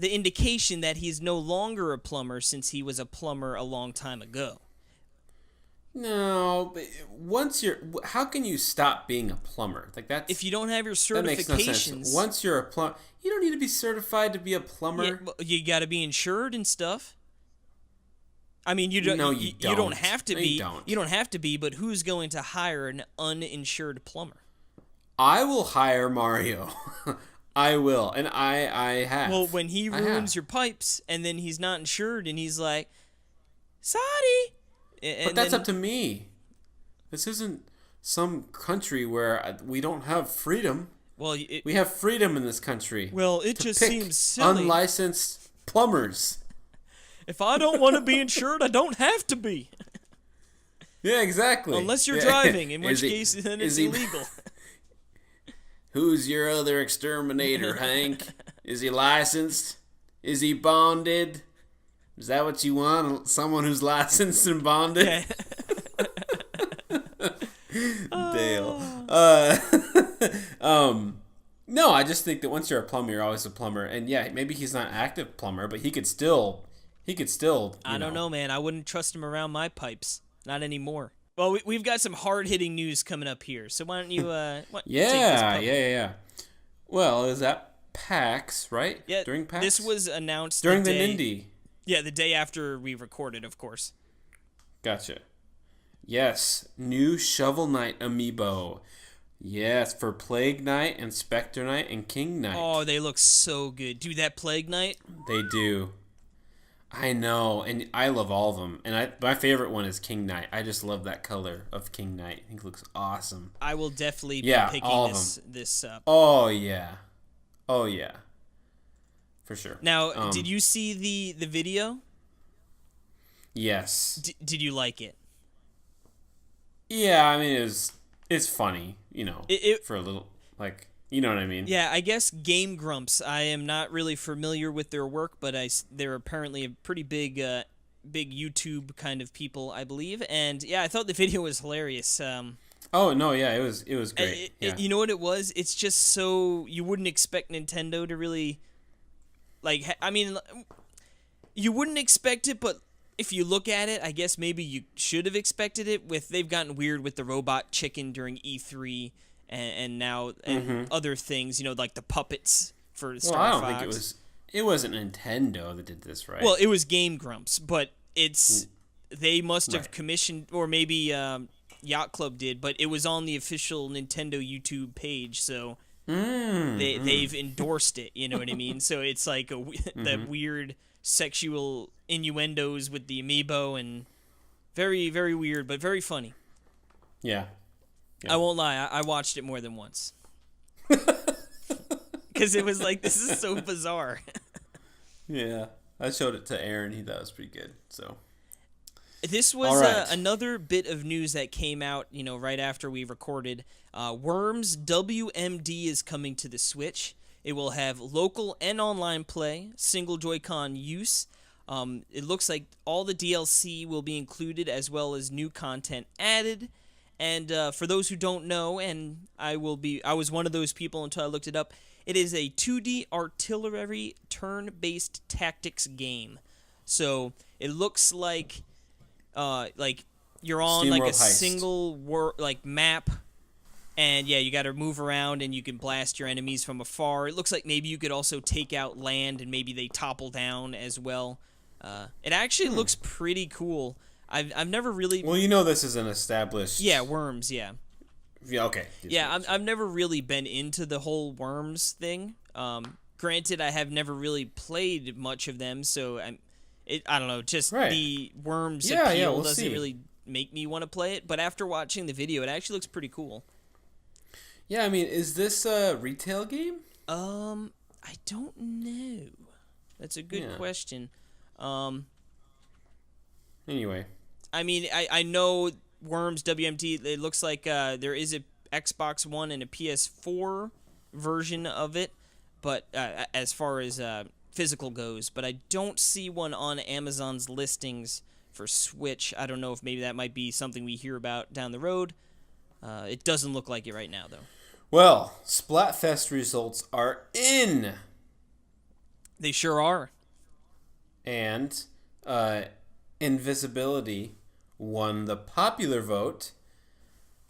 A: indication that he's no longer a plumber since he was a plumber a long time ago.
B: No, but how can you stop being a plumber? Like
A: If you don't have your
B: that makes no sense.
A: certifications,
B: Once you're a plumber, you don't need to be certified to be a plumber.
A: well, you got to be insured and stuff. I mean, you don't.
B: No,
A: you
B: don't.
A: don't have to
B: No,
A: be.
B: you don't.
A: You don't have to be. But who's going to hire an uninsured plumber?
B: I will hire Mario. I will, and I have.
A: Well, when he ruins your pipes and then he's not insured and he's like, "Sorry,"
B: But that's up to me. This isn't some country where we don't have freedom.
A: Well,
B: We have freedom in this country.
A: Well, it
B: to
A: just
B: pick
A: seems silly.
B: Unlicensed plumbers.
A: If I don't want to be insured, I don't have to be.
B: Yeah, exactly.
A: Unless you're
B: Yeah.
A: driving, in which
B: Is he-
A: case then
B: is
A: it's
B: he-
A: illegal.
B: Who's your other exterminator, Hank? Is he licensed? Is he bonded? Is that what you want? Someone who's licensed and bonded?
A: Yeah.
B: Dale. No, I just think that once you're a plumber, you're always a plumber. And yeah, maybe he's not an active plumber, but he could still.
A: I don't know, man. I wouldn't trust him around my pipes. Not anymore. Well, we've got some hard-hitting news coming up here. So why don't you take this pup?
B: Yeah. Well, is that PAX, right?
A: Yeah,
B: During PAX?
A: this was announced
B: during the
A: day,
B: Nindy.
A: Yeah, the day after we recorded, of course.
B: Gotcha. Yes, new Shovel Knight amiibo. Yes, for Plague Knight and Spectre Knight and King Knight.
A: Oh, they look so good. Dude, that Plague Knight?
B: They do. I know, and I love all of them. And my favorite one is King Knight. I just love that color of King Knight. I think it looks awesome.
A: I will definitely be
B: all
A: picking
B: of
A: this up.
B: Oh, yeah. For sure.
A: Now, did you see the video?
B: Yes.
A: Did you like it?
B: Yeah, I mean, it's funny, for a little, like, you know what I mean?
A: Yeah, I guess Game Grumps. I am not really familiar with their work, but they're apparently a pretty big YouTube kind of people, I believe. And yeah, I thought the video was hilarious.
B: Oh no, yeah, it was great.
A: You know what it was? It's just so you wouldn't expect Nintendo to really, you wouldn't expect it, but if you look at it, I guess maybe you should have expected it. They've gotten weird with the robot chicken during E3 and now other things, like the puppets for Starfox.
B: Well, I don't think it wasn't Nintendo that did this, right?
A: Well, it was Game Grumps, but they must have commissioned, or maybe Yacht Club did, but it was on the official Nintendo YouTube page, so they've endorsed it. You know what I mean? So it's like that weird sexual innuendos with the amiibo, and very, very weird, but very funny.
B: Yeah.
A: I won't lie, I watched it more than once. Because it was like, this is so bizarre.
B: Yeah. I showed it to Aaron. He thought it was pretty good, so.
A: This was
B: right.
A: another bit of news that came out, right after we recorded. Worms WMD is coming to the Switch. It will have local and online play, single Joy-Con use. It looks like all the DLC will be included, as well as new content added. And for those who don't know, and I was one of those people until I looked it up, it is a 2D artillery turn-based tactics game. So it looks like you're on like a single map, and yeah, you got to move around and you can blast your enemies from afar. It looks like maybe you could also take out land and maybe they topple down as well. It actually looks pretty cool. I've never really.
B: Well, this is an established.
A: Yeah, Worms. Yeah.
B: Yeah. Okay.
A: Yeah, I've never really been into the whole Worms thing. Granted, I have never really played much of them, so I don't know. Just the Worms appeal doesn't really make me want to play it. But after watching the video, it actually looks pretty cool.
B: Yeah, I mean, is this a retail game?
A: I don't know. That's a good question.
B: Anyway.
A: I mean, I know Worms WMD, it looks like there is a Xbox One and a PS4 version of it, but as far as physical goes, but I don't see one on Amazon's listings for Switch. I don't know if maybe that might be something we hear about down the road. It doesn't look like it right now, though.
B: Well, Splatfest results are in.
A: They sure are.
B: And Invisibility won the popular vote,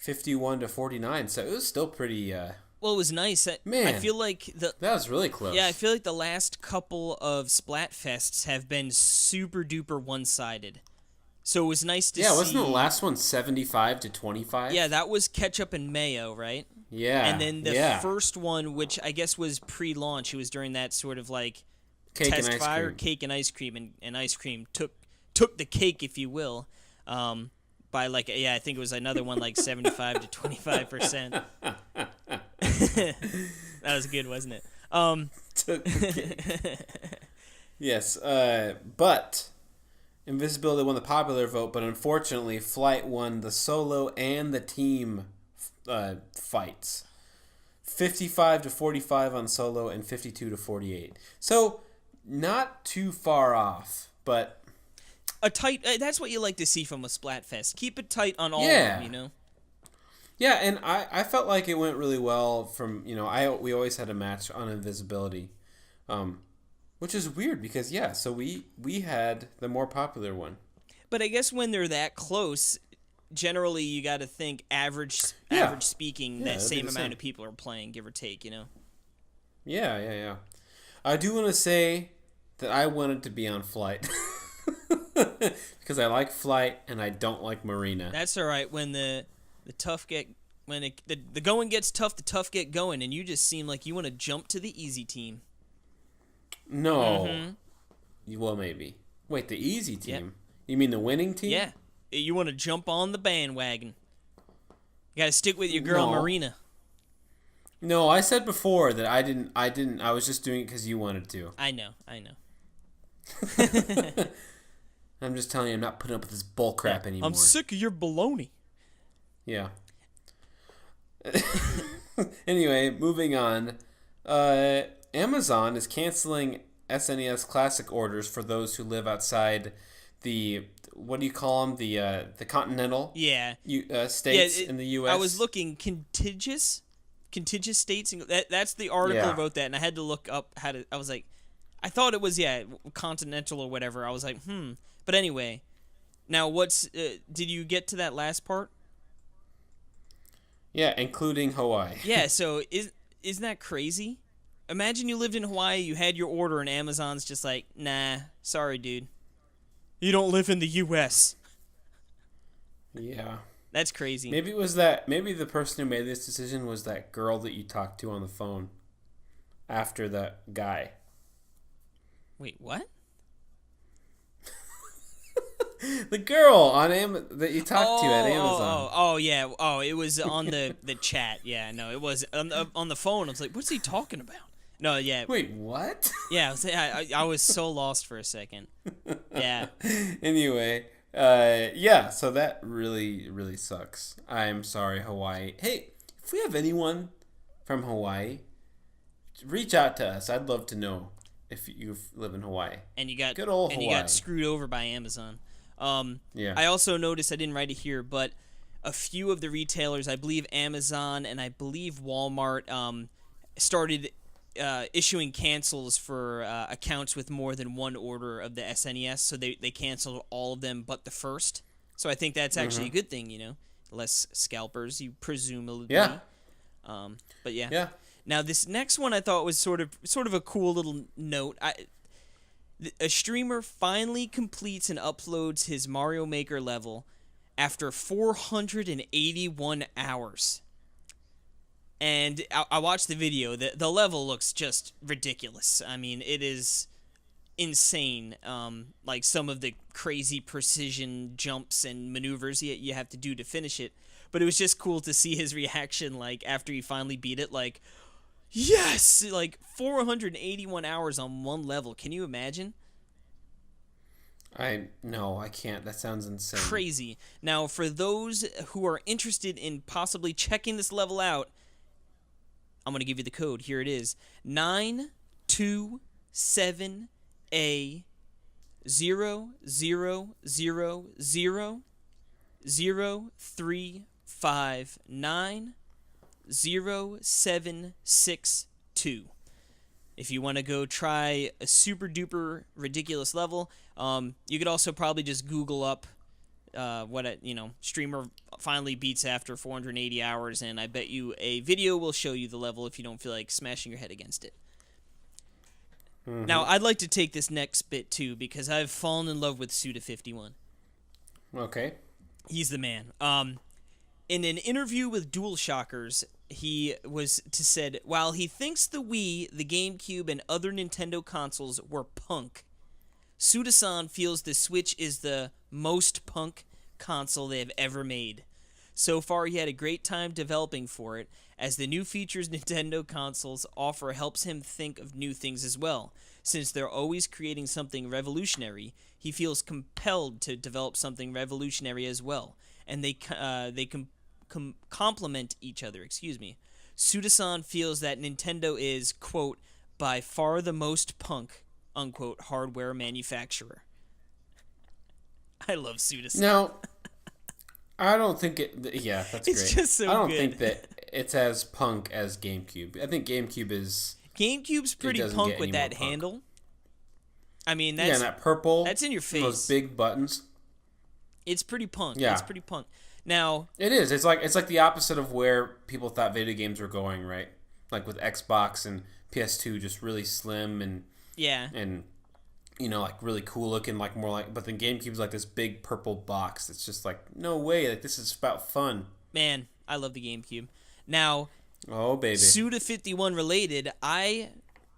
B: 51-49. So it was still pretty.
A: Well, it was nice.
B: Man,
A: I feel like
B: that was really close.
A: Yeah, I feel like the last couple of Splatfests have been super duper one-sided. So it was nice to see.
B: Yeah, wasn't the last one 75-25?
A: Yeah, that was ketchup and mayo, right?
B: Yeah.
A: And then the first one, which I guess was pre-launch, it was during that sort of like
B: cake
A: test
B: and ice
A: fire,
B: cream.
A: cake and ice cream, and ice cream took the cake, if you will, by like I think it was another one like 75-25%. That was good, wasn't it?
B: Yes, but Invisibility won the popular vote, but unfortunately, Flight won the solo and the team fights. 55-45 on solo and 52-48. So, not too far off, but
A: a tight. That's what you like to see from a Splatfest. Keep it tight on all of them, you know.
B: Yeah, and I felt like it went really well from, we always had a match on Invisibility, which is weird because, so we had the more popular one.
A: But I guess when they're that close, generally you got to think average speaking, that same amount of people are playing, give or take, you know?
B: Yeah. I do want to say that I wanted to be on Flight because I like Flight and I don't like Marina.
A: That's all right. When the going gets tough, the tough get going, and you just seem like you want to jump to the easy team.
B: No.
A: Mm-hmm.
B: Well, maybe. Wait, the easy team?
A: Yep.
B: You mean the winning team?
A: Yeah. You want to jump on the bandwagon. You got to stick with your girl, Marina.
B: No, I said before that I didn't. I was just doing it because you wanted to.
A: I know.
B: I'm just telling you, I'm not putting up with this bull crap anymore.
A: I'm sick of your baloney.
B: Yeah. Anyway, moving on. Amazon is canceling SNES Classic orders for those who live outside the, what do you call them? The continental states in the U.S.
A: I was looking contiguous states. That's the article wrote that, and I had to look up how to. I was like, I thought it was continental or whatever. I was like, But anyway, now what's? Did you get to that last part?
B: Yeah, including Hawaii.
A: Yeah. So isn't that crazy? Imagine you lived in Hawaii, you had your order, and Amazon's just like, nah, sorry, dude. You don't live in the U.S.
B: Yeah.
A: That's crazy.
B: Maybe the person who made this decision was that girl that you talked to on the phone after the guy.
A: Wait, what?
B: The girl that you talked to at Amazon.
A: Yeah. Oh, it was on the chat. Yeah, no, it was on the phone. I was like, what's he talking about? No, yeah.
B: Wait, what?
A: Yeah, I was so lost for a second. Yeah.
B: Anyway, so that really, really sucks. I'm sorry, Hawaii. Hey, if we have anyone from Hawaii, reach out to us. I'd love to know if you live in Hawaii.
A: And you got
B: good old Hawaii.
A: You got screwed over by Amazon.
B: Yeah.
A: I also noticed, I didn't write it here, but a few of the retailers, I believe Amazon and I believe Walmart, started issuing cancels for accounts with more than one order of the SNES, so they canceled all of them but the first. So I think that's actually a good thing, you know. Less scalpers, you presumably.
B: Yeah.
A: But yeah.
B: Yeah.
A: Now this next one I thought was sort of a cool little note. A streamer finally completes and uploads his Mario Maker level after 481 hours. And I watched the video. The level looks just ridiculous. I mean, it is insane. Like some of the crazy precision jumps and maneuvers you have to do to finish it. But it was just cool to see his reaction, like, after he finally beat it, like, yes! Like, 481 hours on one level. Can you imagine?
B: No, I can't. That sounds insane.
A: Crazy. Now, for those who are interested in possibly checking this level out, I'm going to give you the code. Here it is. 927A00003590762. If you want to go try a super duper ridiculous level, you could also probably just Google up streamer finally beats after 480 hours, and I bet you a video will show you the level if you don't feel like smashing your head against it. Mm-hmm. Now, I'd like to take this next bit, too, because I've fallen in love with Suda51.
B: Okay.
A: He's the man. In an interview with DualShockers, he said, while he thinks the Wii, the GameCube, and other Nintendo consoles were punk, Suda-san feels the Switch is the most punk console they have ever made. So far, he had a great time developing for it, as the new features Nintendo consoles offer helps him think of new things as well. Since they're always creating something revolutionary, he feels compelled to develop something revolutionary as well, and they complement each other. Suda-san feels that Nintendo is, quote, by far the most punk, unquote, hardware manufacturer. I love Suda-san.
B: Now, I don't think it... Yeah, that's great.
A: It's just so good.
B: I don't think that it's as punk as GameCube. I think GameCube is...
A: GameCube's pretty punk with that handle. I mean, that's...
B: Yeah, and that purple...
A: That's in your face.
B: Those big buttons.
A: It's pretty punk.
B: Yeah.
A: It's pretty punk. Now...
B: It is. It's like the opposite of where people thought video games were going, right? Like with Xbox and PS2 just really slim and...
A: Yeah.
B: And... like really cool looking, like more like, but then GameCube's like this big purple box. It's just like, no way, like this is about fun.
A: Man, I love the GameCube. Now,
B: oh baby,
A: Suda51 related, I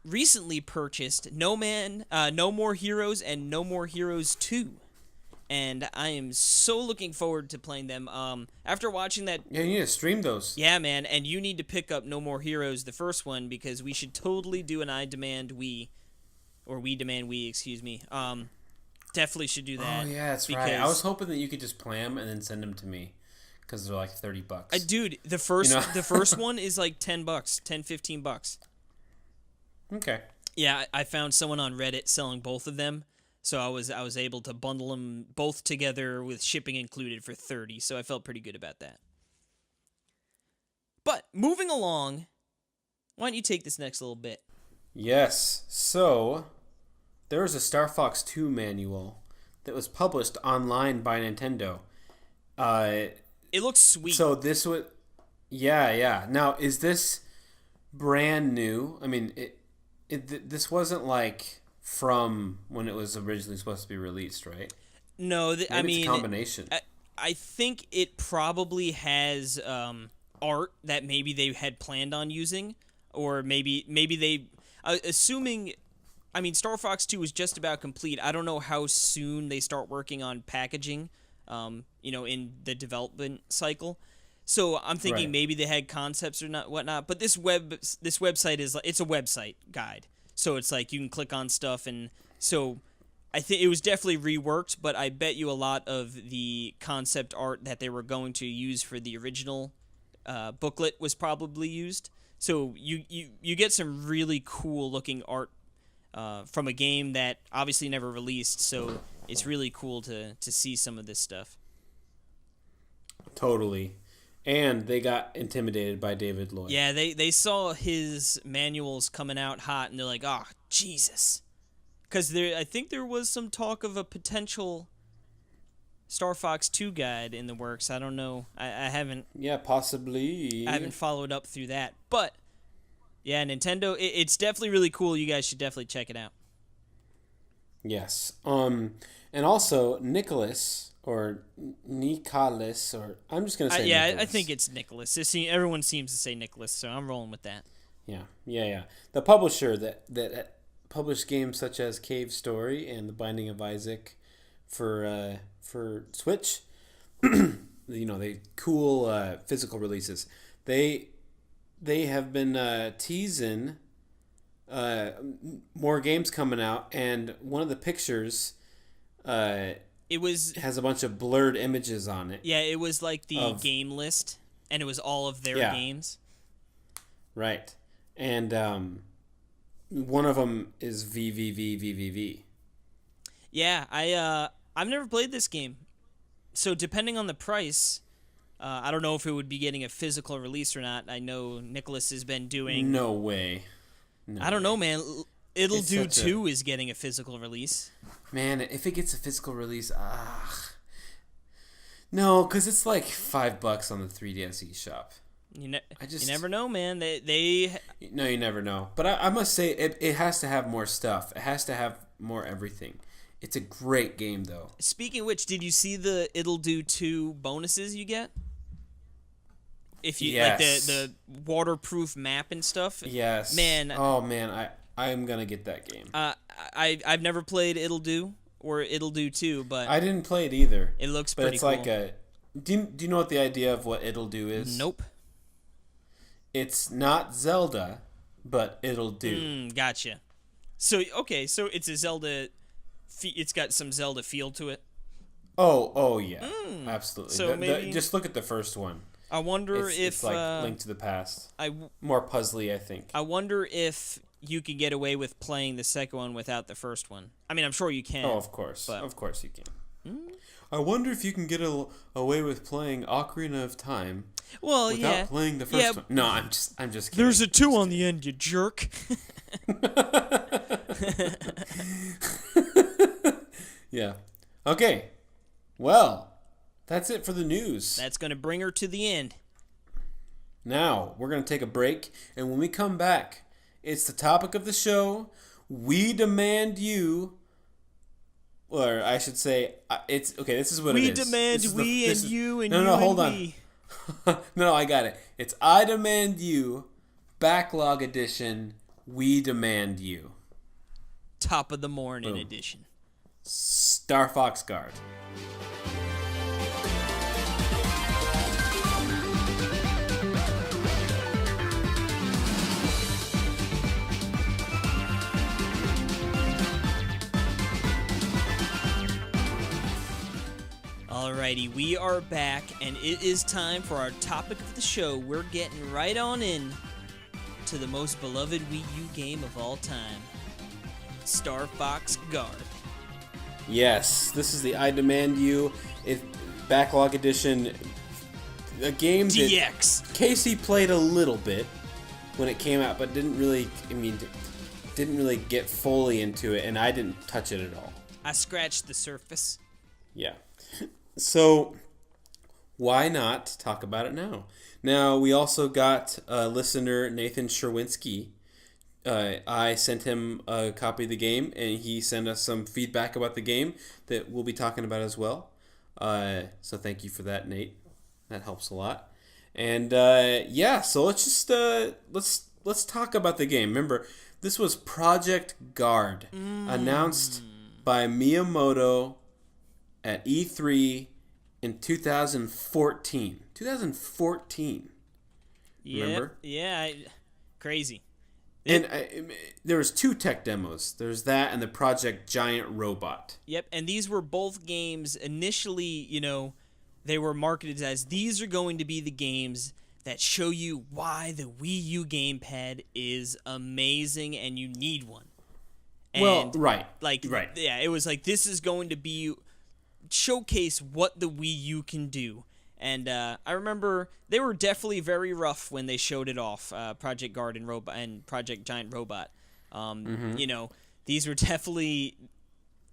A: recently purchased No More Heroes and No More Heroes 2. And I am so looking forward to playing them. After watching that...
B: Yeah, you need to stream those.
A: Yeah, man, and you need to pick up No More Heroes, the first one, because we should totally do an I Demand Wii. Or Wii Demand Wii, excuse me. Definitely should do that.
B: Oh, yeah, that's right. I was hoping that you could just play them and then send them to me. Because they're like $30.
A: Dude, the first one is like $10, $15.
B: Okay.
A: Yeah, I found someone on Reddit selling both of them. So I was able to bundle them both together with shipping included for $30. So I felt pretty good about that. But moving along, why don't you take this next little bit?
B: Yes. So, there's a Starfox 2 manual that was published online by Nintendo.
A: It looks sweet.
B: So this would... Yeah. Now, is this brand new? I mean, this wasn't like from when it was originally supposed to be released, right?
A: No,
B: I mean... It's a combination.
A: I think it probably has art that maybe they had planned on using, or maybe they... assuming, I mean, Star Fox 2 is just about complete. I don't know how soon they start working on packaging, in the development cycle. So I'm thinking maybe they had concepts or not, whatnot. But this website is it's a website guide, so it's like you can click on stuff, and so I think it was definitely reworked. But I bet you a lot of the concept art that they were going to use for the original booklet was probably used. So you get some really cool looking art from a game that obviously never released. So it's really cool to see some of this stuff.
B: Totally. And they got intimidated by David Lloyd.
A: Yeah, they saw his manuals coming out hot, and they're like, oh, Jesus. Because I think there was some talk of a potential Star Fox 2 guide in the works. I don't know. I haven't...
B: Yeah, possibly.
A: I haven't followed up through that. But, yeah, Nintendo, it's definitely really cool. You guys should definitely check it out.
B: Yes. And also, Nicholas, or Nicholas, or... I'm just going to say Nicholas.
A: I think it's Nicholas. Everyone seems to say Nicholas, so I'm rolling with that.
B: Yeah. The publisher that published games such as Cave Story and The Binding of Isaac for Switch, they cool physical releases. They have been teasing more games coming out, and one of the pictures has a bunch of blurred images on it.
A: Yeah, it was like the game list, and it was all of their games.
B: Right, and one of them is VVVVVV.
A: Yeah, I've never played this game, so depending on the price, I don't know if it would be getting a physical release or not. I know Nicholas has been doing...
B: No way.
A: I don't know, man. It'll Do 2 is getting a physical release.
B: Man, if it gets a physical release, No, because it's like $5 on the 3DS eShop.
A: You never know, man. They
B: No, you never know. But I must say, it has to have more stuff. It has to have more everything. It's a great game, though.
A: Speaking of which, did you see the It'll Do 2 bonuses you get? If you like the waterproof map and stuff.
B: Yes.
A: Man.
B: Oh man, I'm gonna get that game.
A: I've never played It'll Do or It'll Do 2, but
B: I didn't play it either.
A: It looks
B: but
A: pretty
B: it's
A: cool.
B: like a. Do you know what the idea of what It'll Do is?
A: Nope.
B: It's not Zelda, but It'll Do.
A: Gotcha. So it's a Zelda. It's got some Zelda feel to it.
B: Oh yeah, absolutely.
A: So maybe
B: just look at the first one.
A: I wonder if
B: it's like Link to the Past. More puzzly, I think.
A: I wonder if you could get away with playing the second one without the first one. I mean, I'm sure you can.
B: Oh, of course.
A: But...
B: Of course you can. I wonder if you can get away with playing Ocarina of Time without playing the first one. No, I'm just kidding.
A: There's a 2 on the end, you jerk.
B: Yeah. Okay. Well, that's it for the news.
A: That's going to bring her to the end.
B: Now, we're going to take a break, and when we come back, it's the topic of the show, We Demand You, or I should say, it's, okay, this is what it is.
A: We demand we and you and you and
B: hold
A: we.
B: on. No, I got it. It's I Demand You, Backlog Edition, We Demand You.
A: Top of the morning
B: Boom.
A: edition.
B: Starfox Guard.
A: Alrighty, we are back, and it is time for our topic of the show. We're getting right on in to the most beloved Wii U game of all time, Starfox Guard.
B: Yes, this is the I Demand You Backlog Edition, a game that
A: DX.
B: Casey played a little bit when it came out, but didn't really get fully into it, and I didn't touch it at all.
A: I scratched the surface.
B: Yeah. So, why not talk about it now? Now, we also got listener Nathan Sherwinski. I sent him a copy of the game, and he sent us some feedback about the game that we'll be talking about as well. So thank you for that, Nate. That helps a lot. And so let's just let's talk about the game. Remember, this was Project Guard, announced by Miyamoto at E3 in 2014. 2014. Remember?
A: Yeah, crazy.
B: And there was 2 tech demos. There's that and the Project Giant Robot.
A: Yep, and these were both games initially, they were marketed as these are going to be the games that show you why the Wii U gamepad is amazing and you need one. And
B: right.
A: Yeah, it was like this is going to be showcase what the Wii U can do. And I remember they were definitely very rough when they showed it off, Project Guard and Project Giant Robot. These were definitely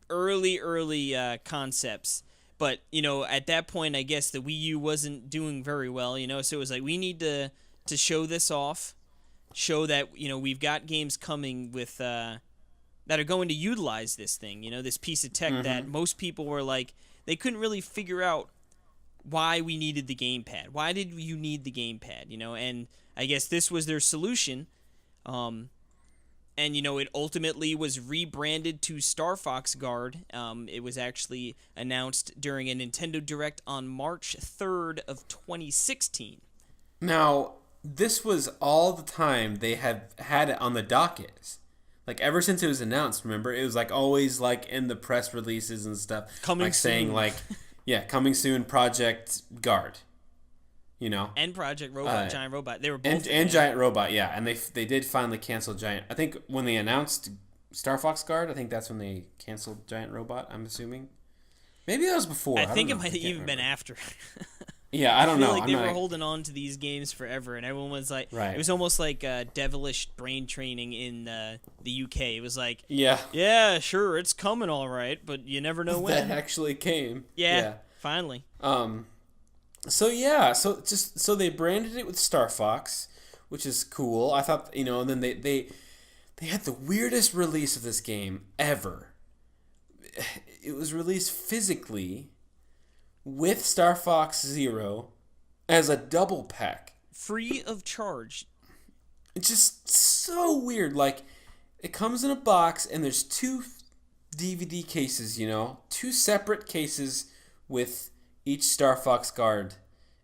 A: early concepts. But, at that point, I guess the Wii U wasn't doing very well, so it was like we need to show this off, show that, we've got games coming with that are going to utilize this thing, this piece of tech that most people were like, they couldn't really figure out why we needed the gamepad. Why did you need the gamepad? And I guess this was their solution. And it ultimately was rebranded to Starfox Guard. It was actually announced during a Nintendo Direct on March 3rd of 2016.
B: Now, this was all the time they had it on the docket. Like, ever since it was announced, remember? It was, like, always, like, in the press releases and stuff.
A: Coming soon.
B: Saying, like... Yeah, coming soon, Project Guard.
A: And Project Robot, Giant Robot. They were both...
B: And Giant Robot, yeah. And they did finally cancel Giant... I think when they announced Star Fox Guard, I think that's when they canceled Giant Robot, I'm assuming. Maybe that was before.
A: I think it might have even been after.
B: Yeah, I don't know.
A: Like they were holding on to these games forever, and everyone was like...
B: Right.
A: It was almost like devilish brain training in the UK. It was like...
B: Yeah.
A: Yeah, sure, it's coming all right, but you never know when.
B: That actually came.
A: Yeah. Finally.
B: So they branded it with Starfox, which is cool. I thought, and then they had the weirdest release of this game ever. It was released physically with Star Fox Zero as a double pack.
A: Free of charge.
B: It's just so weird. Like, it comes in a box and there's 2 DVD cases, 2 separate cases with each Star Fox Guard.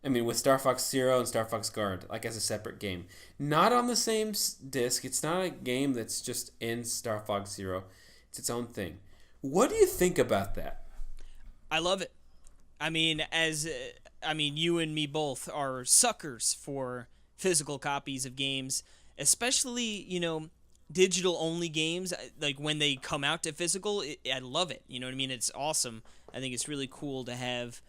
B: With Star Fox Zero and Star Fox Guard, like as a separate game. Not on the same disc. It's not a game that's just in Star Fox Zero. It's its own thing. What do you think about that?
A: I love it. You and me both are suckers for physical copies of games, especially, digital-only games. Like, when they come out to physical, I love it. You know what I mean? It's awesome. I think it's really cool to have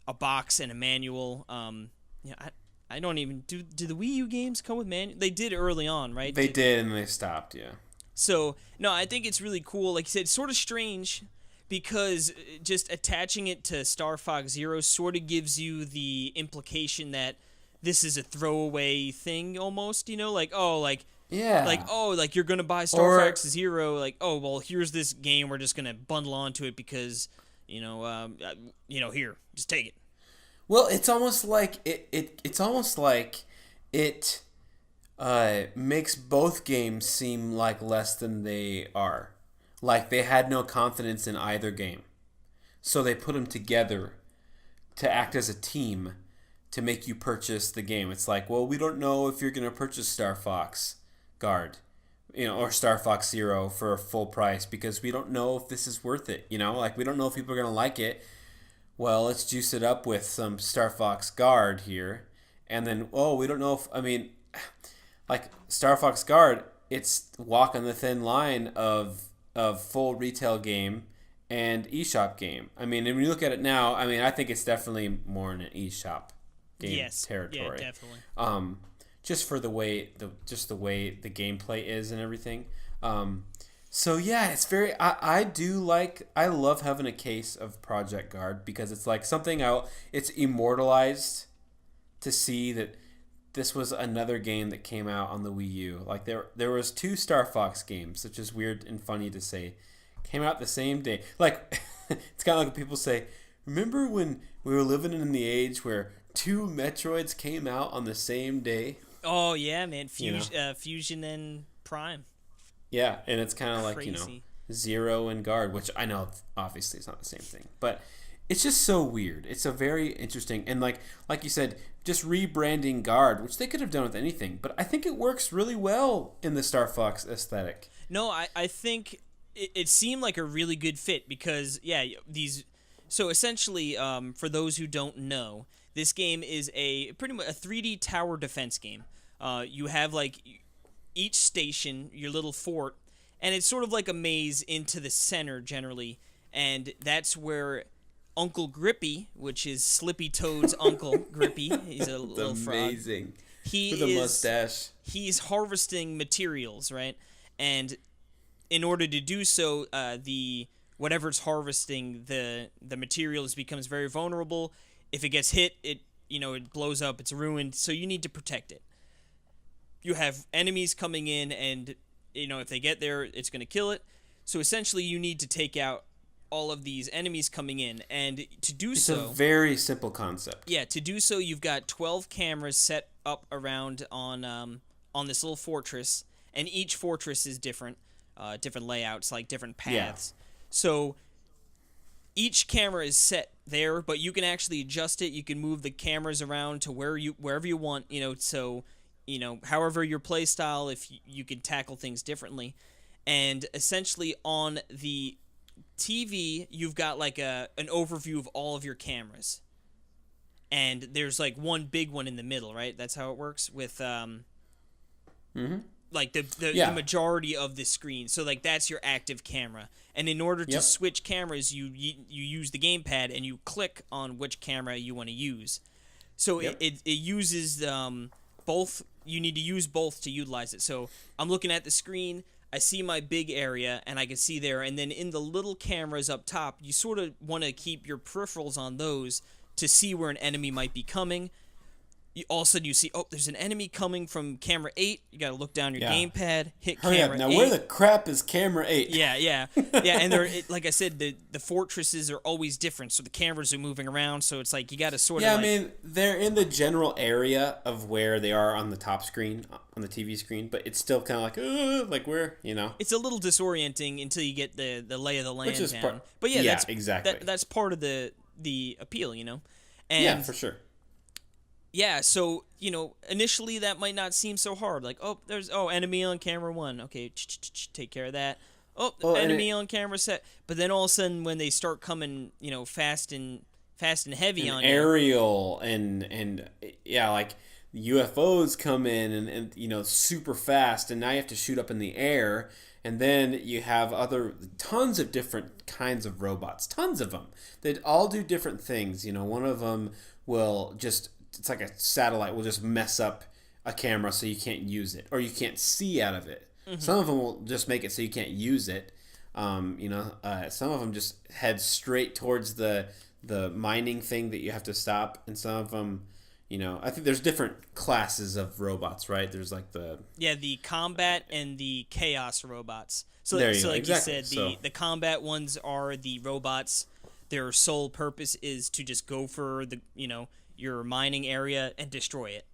A: a box and a manual. I don't even... Do the Wii U games come with manual? They did early on, right?
B: They did, and they stopped, yeah.
A: So, no, I think it's really cool. Like you said, it's sort of strange because just attaching it to Star Fox Zero sort of gives you the implication that this is a throwaway thing almost, yeah. Like, you're going to buy Star Fox Zero, like, oh, well, here's this game, we're just going to bundle onto it because, here, just take it.
B: Well, it's almost like it makes both games seem like less than they are. Like they had no confidence in either game. So they put them together to act as a team to make you purchase the game. It's like, well, we don't know if you're going to purchase Star Fox Guard, or Star Fox Zero for full price because we don't know if this is worth it. Like we don't know if people are going to like it. Well, let's juice it up with some Star Fox Guard here. And then, we don't know if, like Star Fox Guard, it's walking the thin line of full retail game and eShop game. And when you look at it now, I think it's definitely more in an eShop game territory.
A: Yeah, definitely.
B: Just for the way the gameplay is and everything. So yeah, it's very. I love having a case of Project Guard because it's like something out. It's immortalized to see that this was another game that came out on the Wii U. Like there was 2 Star Fox games, which is weird and funny to say, came out the same day. Like it's kind of like people say, remember when we were living in the age where 2 Metroids came out on the same day?
A: Oh yeah, man, Fusion and Prime.
B: Yeah, and it's kind of like,
A: Crazy.
B: Zero and Guard, which I know obviously it's not the same thing, but it's just so weird. It's a very interesting, and like you said, just rebranding Guard, which they could have done with anything, but I think it works really well in the Star Fox aesthetic.
A: No, I think it seemed like a really good fit because, so essentially, for those who don't know, this game is pretty much a 3D tower defense game. You have like each station, your little fort, and it's sort of like a maze into the center generally, and that's where Uncle Grippy, which is Slippy Toad's uncle, Grippy, he's a little frog.
B: Amazing. With a mustache.
A: He's harvesting materials, right? And in order to do so, whatever's harvesting the materials becomes very vulnerable. If it gets hit, it blows up, it's ruined, so you need to protect it. You have enemies coming in, and if they get there, it's going to kill it. So essentially, you need to take out all of these enemies coming in, and to do so...
B: It's a very simple concept.
A: Yeah, to do so, you've got 12 cameras set up around on this little fortress, and each fortress is different layouts, like different paths. Yeah. So each camera is set there, but you can actually adjust it. You can move the cameras around to wherever you want, so... however your play style, if you can tackle things differently. And essentially on the TV, you've got like an overview of all of your cameras. And there's like one big one in the middle, right? That's how it works with like the majority of the screen. So like that's your active camera. And in order to switch cameras, you use the gamepad and you click on which camera you want to use. So it uses both. You need to use both to utilize it. So I'm looking at the screen. I see my big area, and I can see there, and then in the little cameras up top, you sort of want to keep your peripherals on those to see where an enemy might be coming. All of a sudden you see, there's an enemy coming from camera 8. You got to look down your gamepad, hit
B: Hurry
A: camera
B: up. Now,
A: 8.
B: where the crap is camera 8?
A: Yeah, and like I said, the fortresses are always different, so the cameras are moving around, so it's like you got to sort of
B: Yeah, I mean, they're in the general area of where they are on the top screen, on the TV screen, but it's still kind of like where, It's
A: a little disorienting until you get the lay of the land
B: Which is
A: down. But yeah, that's
B: exactly.
A: That's part of the appeal, And,
B: yeah, for sure.
A: Yeah, so, initially that might not seem so hard. Like, there's enemy on camera 1. Okay, take care of that. Enemy on camera set. But then all of a sudden when they start coming, fast and heavy on
B: aerial and like UFOs come in and super fast, and now you have to shoot up in the air, and then you have tons of different kinds of robots, tons of them that all do different things. One of them will it's like a satellite will just mess up a camera so you can't use it or you can't see out of it. Mm-hmm. Some of them will just make it so you can't use it. Some of them just head straight towards the mining thing that you have to stop, and some of them, I think there's different classes of robots, right? There's like the
A: combat and the chaos robots. So
B: like
A: exactly.
B: You
A: said, the combat ones are the robots. Their sole purpose is to just go for your mining area and destroy it.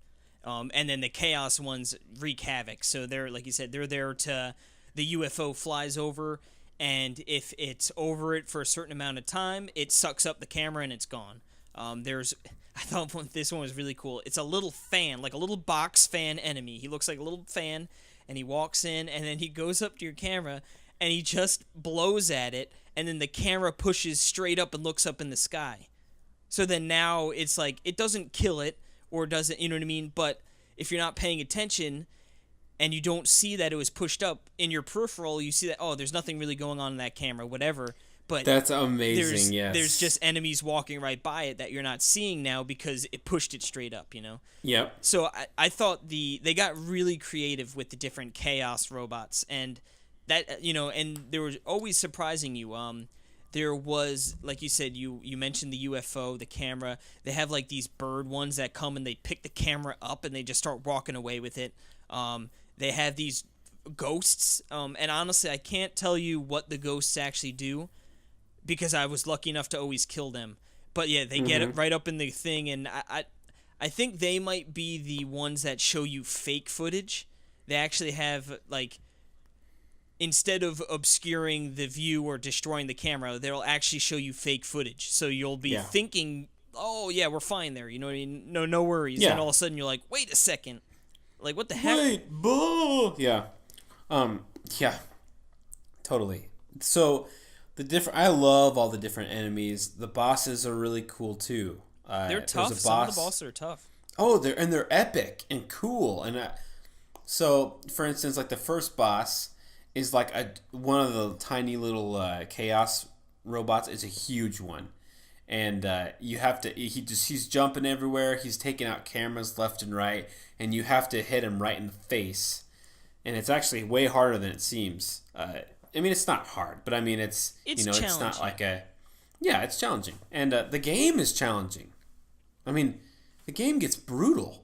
A: And then the chaos ones wreak havoc. So they're, like you said, they're there to, the UFO flies over, and if it's over it for a certain amount of time, it sucks up the camera and it's gone. I thought this one was really cool. It's a little fan, like a little box fan enemy. He looks like a little fan, and he walks in, and then he goes up to your camera, and he just blows at it, and then the camera pushes straight up and looks up in the sky. So then now it's like, it doesn't kill it, or doesn't, you know what I mean? But if you're not paying attention and you don't see that it was pushed up in your peripheral, you see that, there's nothing really going on in that camera, whatever. But
B: that's amazing, yes.
A: There's just enemies walking right by it that you're not seeing now because it pushed it straight up,
B: Yep.
A: So I thought they got really creative with the different chaos robots, and that, and they were always surprising you. There was, like you said, you mentioned the UFO, the camera. They have like these bird ones that come and they pick the camera up and they just start walking away with it. They have these ghosts, and honestly, I can't tell you what the ghosts actually do because I was lucky enough to always kill them. But yeah, they get it right up in the thing, and I think they might be the ones that show you fake footage. They actually have, like, instead of obscuring the view or destroying the camera, they'll actually show you fake footage. So you'll be thinking, we're fine there. You know what I mean? No worries.
B: Yeah.
A: And all of a sudden you're like, wait a second. Like, what the heck?
B: Wait, bull. Yeah. Yeah. Totally. So I love all the different enemies. The bosses are really cool too.
A: They're tough. Some of the bosses are tough.
B: Oh, they're epic and cool. And so, for instance, like the first boss is like one of the tiny little chaos robots. It's a huge one, and you have to. He's jumping everywhere. He's taking out cameras left and right, and you have to hit him right in the face. And it's actually way harder than it seems. I mean, it's not hard, but I mean, it's
A: challenging.
B: It's not like it's challenging, and the game is challenging. I mean, the game gets brutal.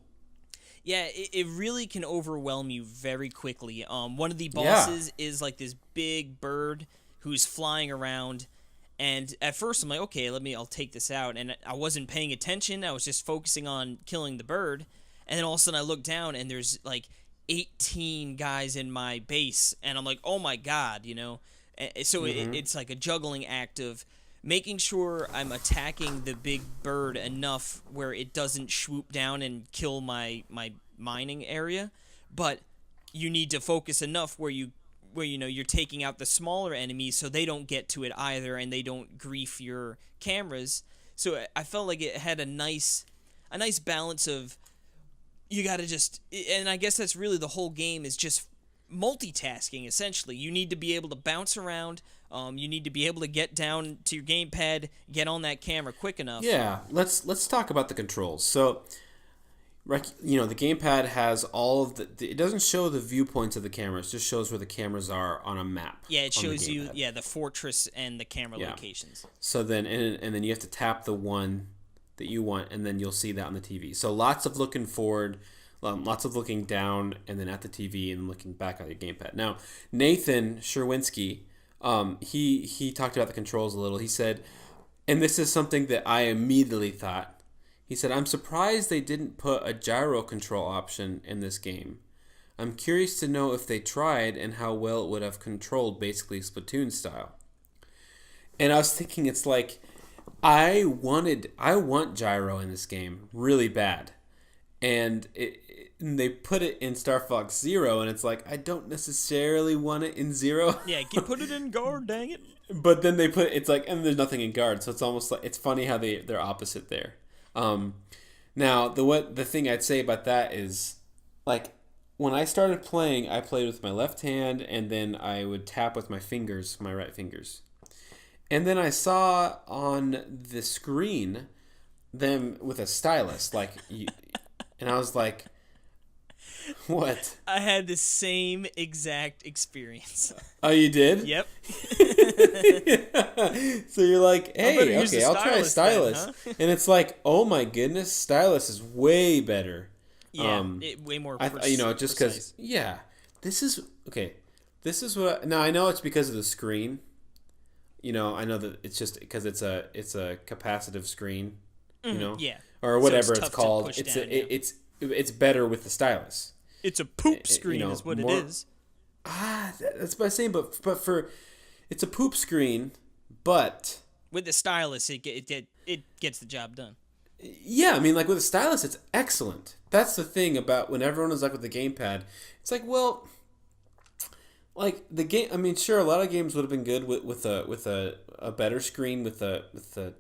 A: Yeah, it really can overwhelm you very quickly. One of the bosses is like this big bird who's flying around, and at first I'm like, okay, I'll take this out, and I wasn't paying attention. I was just focusing on killing the bird, and then all of a sudden I look down and there's like 18 guys in my base, and I'm like, oh my god, So it's like a juggling act of making sure I'm attacking the big bird enough where it doesn't swoop down and kill my mining area, but you need to focus enough where you're taking out the smaller enemies so they don't get to it either and they don't grief your cameras. So I felt like it had a nice balance of, you gotta just, and I guess that's really the whole game, is just multitasking. Essentially, you need to be able to bounce around. You need to be able to get down to your gamepad, get on that camera quick enough.
B: Yeah, let's talk about the controls. So The gamepad has all of it doesn't show the viewpoints of the cameras, it just shows where the cameras are on a map.
A: Yeah, it shows you the fortress and the camera locations.
B: So then and then you have to tap the one that you want, and then you'll see that on the TV. So lots of looking forward, lots of looking down, and then at the TV and looking back at your gamepad. Now, Nathan Sherwinski, he talked about the controls a little. He said, and this is something that I immediately thought. He said, I'm surprised they didn't put a gyro control option in this game. I'm curious to know if they tried and how well it would have controlled basically Splatoon style. And I was thinking, it's like, I want gyro in this game really bad. And they put it in Star Fox Zero, and it's like, I don't necessarily want it in Zero.
A: Yeah, put it in guard, dang it.
B: But then it's like, and there's nothing in guard, so it's almost like, it's funny how they're opposite there. Now the thing I'd say about that is, like, when I started playing, I played with my left hand, and then I would tap with my fingers, my right fingers. And then I saw on the screen them with a stylus, and I was like, what?
A: I had the same exact experience.
B: Oh, you did?
A: Yep.
B: So you're like, hey, okay, I'll try a stylus.
A: Then, huh?
B: And it's like, oh my goodness, stylus is way better.
A: Yeah, way more
B: just because, this is what, now I know it's because of the screen. I know that it's just because it's a capacitive screen, or whatever it's called. It's better with the stylus.
A: It's a poop screen is what it is.
B: That's what I'm saying, but it's a poop screen, but
A: with the stylus, it gets the job done.
B: Yeah, I mean, like with the stylus, it's excellent. That's the thing about when everyone is like with the gamepad. It's like, well, like the game. I mean, sure, a lot of games would have been good with a better screen with the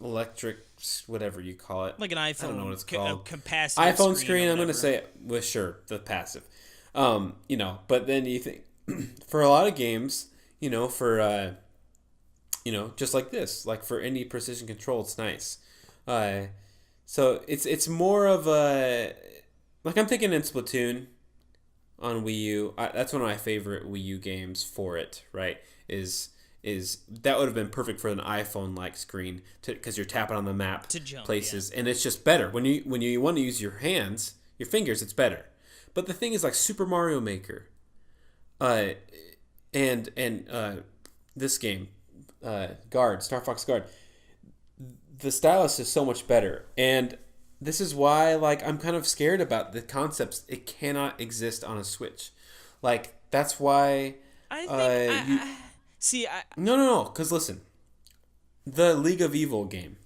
B: electric, whatever you call it,
A: like an iPhone.
B: I don't know what it's called.
A: Capacitive
B: iPhone screen. I'm
A: going
B: to say it with the passive. But then you think for a lot of games, for just like this, like for any precision control, it's nice. So it's more of a, like, I'm thinking in Splatoon on Wii U. That's one of my favorite Wii U games for it. Right? Is that would have been perfect for an iPhone-like screen because you're tapping on the map
A: to jump
B: places, and it's just better when you want to use your hands, your fingers. It's better. But the thing is, like Super Mario Maker, and this game, Starfox Guard, the stylus is so much better, and this is why, like, I'm kind of scared about the concepts. It cannot exist on a Switch, like that's why.
A: I think
B: No, because listen, the League of Evil game,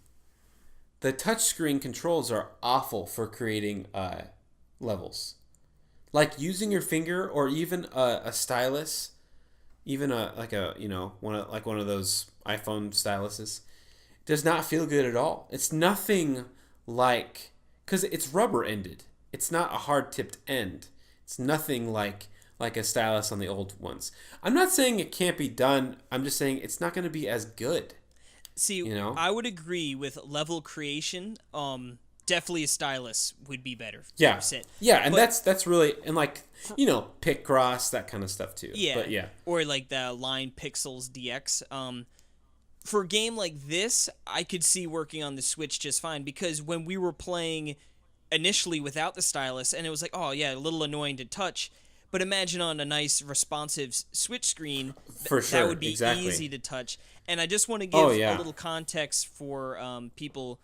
B: the touchscreen controls are awful for creating levels. Like using your finger or even a stylus, even one of those iPhone styluses, does not feel good at all. It's nothing like, because it's rubber ended. It's not a hard tipped end. It's nothing like a stylus on the old ones. I'm not saying it can't be done. I'm just saying it's not going to be as good.
A: See, I would agree with level creation. Definitely a stylus would be better.
B: Yeah, and that's really, and like, pick cross, that kind of stuff too.
A: Yeah,
B: but yeah,
A: or like the Line Pixels DX. For a game like this, I could see working on the Switch just fine, because when we were playing initially without the stylus, and it was like, oh yeah, a little annoying to touch. But imagine on a nice responsive Switch screen, that would be easy to touch. And I just want to give a little context for people,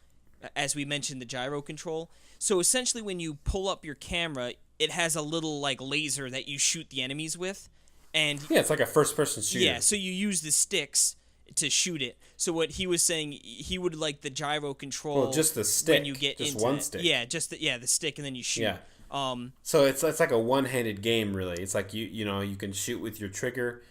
A: as we mentioned, the gyro control. So essentially when you pull up your camera, it has a little like laser that you shoot the enemies with. And
B: yeah, it's like a first-person shooter.
A: Yeah, so you use the sticks to shoot it. So what he was saying, he would like the gyro control.
B: Well, just the stick.
A: When you get
B: just
A: into
B: one
A: it.
B: stick.
A: Yeah, just the stick, and then you shoot.
B: Yeah. So it's like a one-handed game, really. It's like you can shoot with your trigger,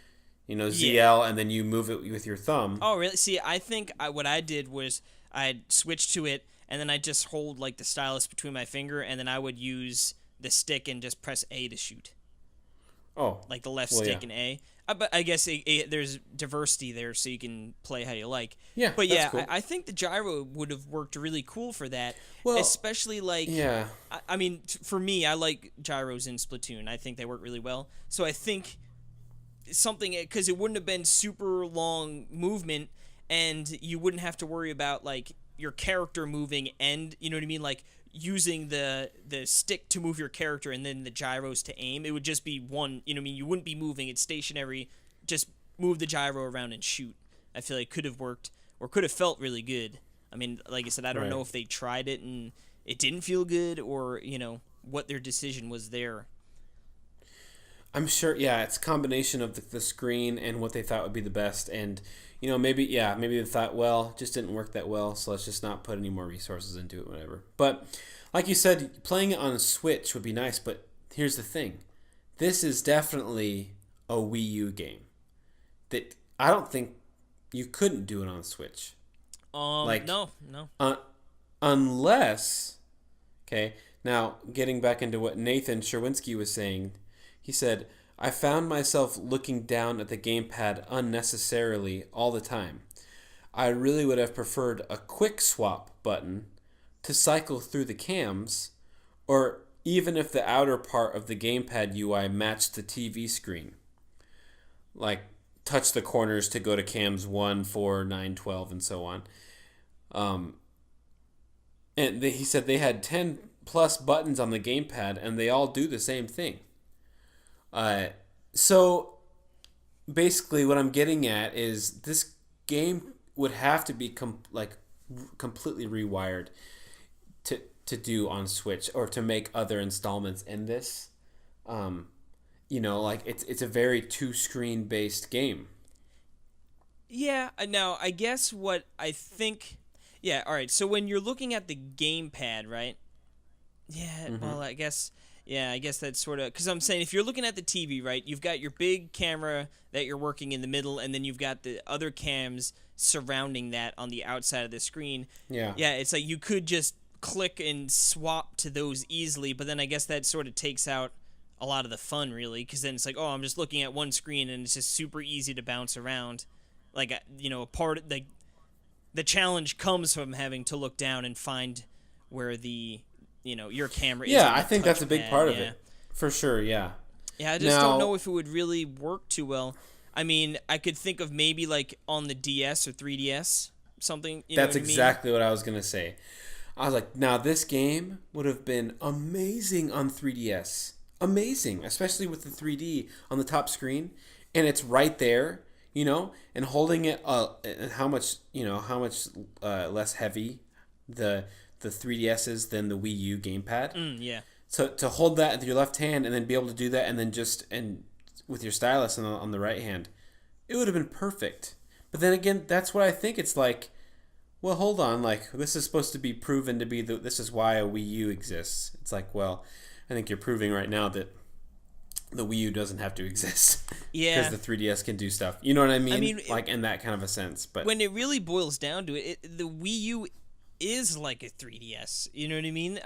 B: ZL, and then you move it with your thumb.
A: Oh, really? See, I think what I did was I'd switch to it, and then I just hold like the stylus between my finger, and then I would use the stick and just press A to shoot.
B: Oh,
A: like the left stick and A. But I guess there's diversity there, so you can play how you like.
B: Yeah,
A: but
B: that's
A: yeah,
B: cool.
A: I think the gyro would have worked really cool for that.
B: Well,
A: especially like,
B: yeah.
A: I mean, for me, I like gyros in Splatoon. I think they work really well. So I think something, because it wouldn't have been super long movement, and you wouldn't have to worry about like your character moving, and you know what I mean, like using the stick to move your character and then the gyros to aim. It would just be one, you know what I mean, you wouldn't be moving, it's stationary, just move the gyro around and shoot. I feel like could have worked, or could have felt really good. I mean, like I said, I don't know if they tried it and it didn't feel good, or you know what their decision was there.
B: I'm sure, yeah, it's a combination of the screen and what they thought would be the best, and you know, maybe they thought, well, just didn't work that well, so let's just not put any more resources into it, whatever. But like you said, playing it on a Switch would be nice, but here's the thing. This is definitely a Wii U game that I don't think you couldn't do it on Switch.
A: No.
B: Unless, okay, now getting back into what Nathan Sherwinski was saying, he said, I found myself looking down at the gamepad unnecessarily all the time. I really would have preferred a quick swap button to cycle through the cams, or even if the outer part of the gamepad UI matched the TV screen. Like, touch the corners to go to cams 1, 4, 9, 12, and so on. And he said they had 10 plus buttons on the gamepad, and they all do the same thing. So basically what I'm getting at is this game would have to be completely rewired to do on Switch, or to make other installments in this. You know, like it's a very 2-screen based game.
A: Yeah, now I guess what I think, yeah, all right. So when you're looking at the gamepad, right? Yeah, well, I guess that's sort of, because I'm saying if you're looking at the TV, right, you've got your big camera that you're working in the middle, and then you've got the other cams surrounding that on the outside of the screen.
B: Yeah.
A: Yeah, it's like you could just click and swap to those easily, but then I guess that sort of takes out a lot of the fun, really, because then it's like, oh, I'm just looking at one screen, and it's just super easy to bounce around. Like, you know, the challenge comes from having to look down and find where the, you know, your camera is.
B: Yeah, I think that's a big part of it. For sure, yeah.
A: Yeah, I just don't know if it would really work too well. I mean, I could think of maybe like on the DS or 3DS, something.
B: That's exactly what I was going to say. I was like, now this game would have been amazing on 3DS. Amazing, especially with the 3D on the top screen, and it's right there, you know, and holding it and how much less heavy the 3DS is than the Wii U gamepad.
A: Yeah.
B: So to hold that with your left hand and then be able to do that, and then and with your stylus on the right hand, it would have been perfect. But then again, that's what I think. It's like, well, hold on, like this is supposed to be proven to be this is why a Wii U exists. It's like, well, I think you're proving right now that the Wii U doesn't have to exist.
A: Yeah.
B: Because the 3DS can do stuff. You know what I mean? Like in that kind of a sense. But
A: when it really boils down to it, the Wii U is like a 3DS. You know what I mean?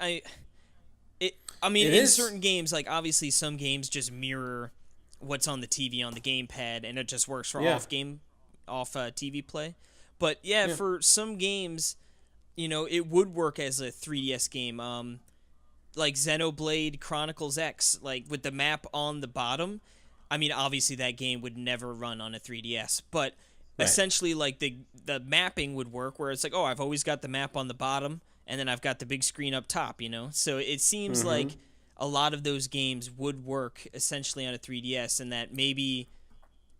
A: In certain games, like obviously some games just mirror what's on the TV on the gamepad, and it just works for off TV play. But yeah, for some games, you know, it would work as a 3DS game. Like Xenoblade Chronicles X, like with the map on the bottom. I mean, obviously that game would never run on a 3DS, but essentially like the mapping would work where it's like, oh, I've always got the map on the bottom, and then I've got the big screen up top, you know? So it seems like a lot of those games would work essentially on a 3DS, and that maybe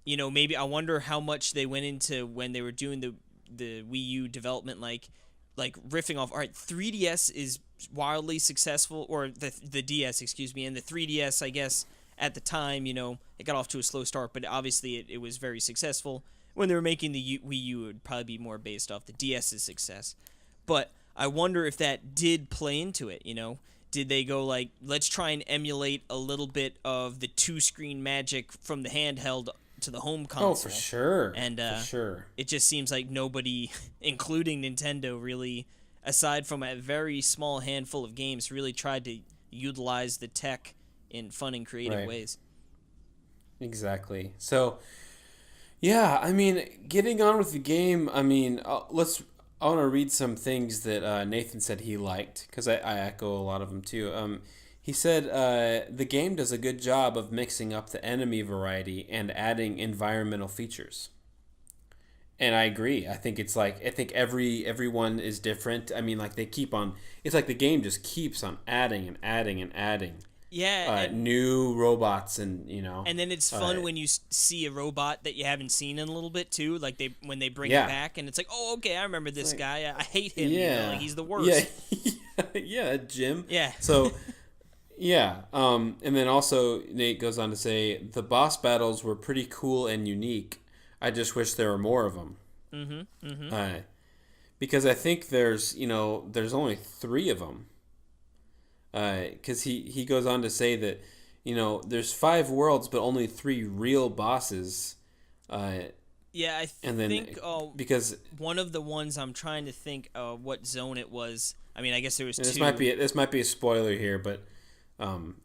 A: I wonder how much they went into when they were doing the Wii U development, like riffing off, all right, 3DS is wildly successful, or the DS, excuse me, and the 3DS, I guess, at the time, you know, it got off to a slow start, but obviously it was very successful. When they were making the Wii U, it would probably be more based off the DS's success. But I wonder if that did play into it, you know? Did they go like, let's try and emulate a little bit of the 2-screen magic from the handheld to the home console?
B: Oh, for sure.
A: And
B: for sure.
A: It just seems like nobody, including Nintendo, really, aside from a very small handful of games, really tried to utilize the tech in fun and creative ways.
B: Exactly. So, yeah, I mean, getting on with the game, I mean, I want to read some things that Nathan said he liked, because I echo a lot of them too. He said the game does a good job of mixing up the enemy variety and adding environmental features. And I agree. I think it's like, I think everyone is different. I mean, like they keep on. It's like the game just keeps on adding and adding and adding.
A: Yeah,
B: New robots and
A: and then it's fun when you see a robot that you haven't seen in a little bit too. Like when they bring
B: Yeah.
A: it back, and it's like, oh, okay, I remember this
B: like-
A: guy. I hate him.
B: Yeah,
A: Like he's the worst.
B: Yeah, Jim.
A: Yeah.
B: So, yeah. And then also Nate goes on to say the boss battles were pretty cool and unique. I just wish there were more of them. Because I think there's only 3 of them. Because he goes on to say that there's 5 worlds but only 3 real bosses.
A: Yeah, I
B: And then
A: think
B: because
A: one of the ones I'm trying to think what zone it was. I mean, I guess there was 2.
B: this might be a spoiler here, but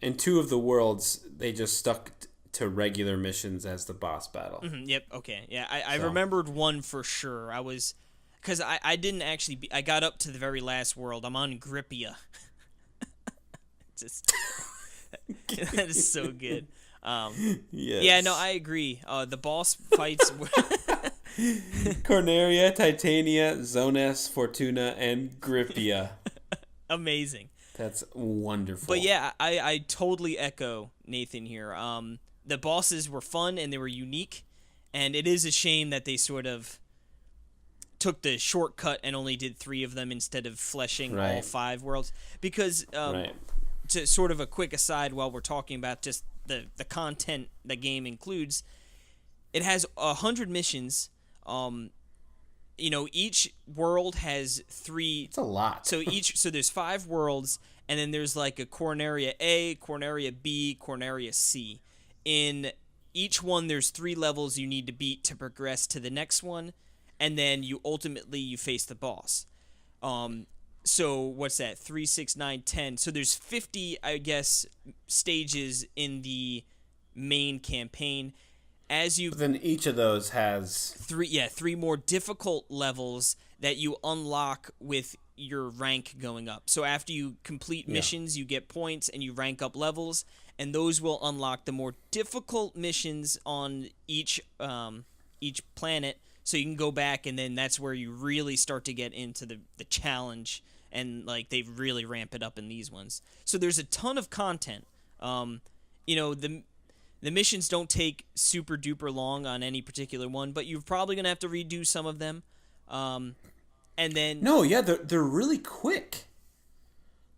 B: in 2 of the worlds they just stuck to regular missions as the boss battle.
A: Yep. Okay. Yeah, I remembered one for sure. I was because I didn't actually. I got up to the very last world. I'm on Gripia. Just that is so good.
B: Yes.
A: Yeah, no, I agree. The boss fights were
B: Corneria, Titania, Zonas, Fortuna, and Gripia.
A: amazing.
B: That's wonderful.
A: But yeah, I totally echo Nathan here. The bosses were fun and they were unique, and it is a shame that they sort of took the shortcut and only did 3 of them instead of fleshing all 5 worlds. Because to sort of a quick aside while we're talking about just the content the game includes, it has 100 missions. Each world has 3.
B: It's a lot.
A: So there's 5 worlds, and then there's like a Corneria A, Corneria B, Corneria C. In each one, there's 3 levels you need to beat to progress to the next one, and then you face the boss. So what's that? 3, 6, 9, 10. So there's 50, I guess, stages in the main campaign.
B: But then each of those has
A: 3 more difficult levels that you unlock with your rank going up. So after you complete missions, you get points and you rank up levels, and those will unlock the more difficult missions on each planet. So you can go back, and then that's where you really start to get into the challenge, and like they really ramp it up in these ones. So there's a ton of content. The missions don't take super duper long on any particular one, but you're probably gonna have to redo some of them. And then
B: they're really quick.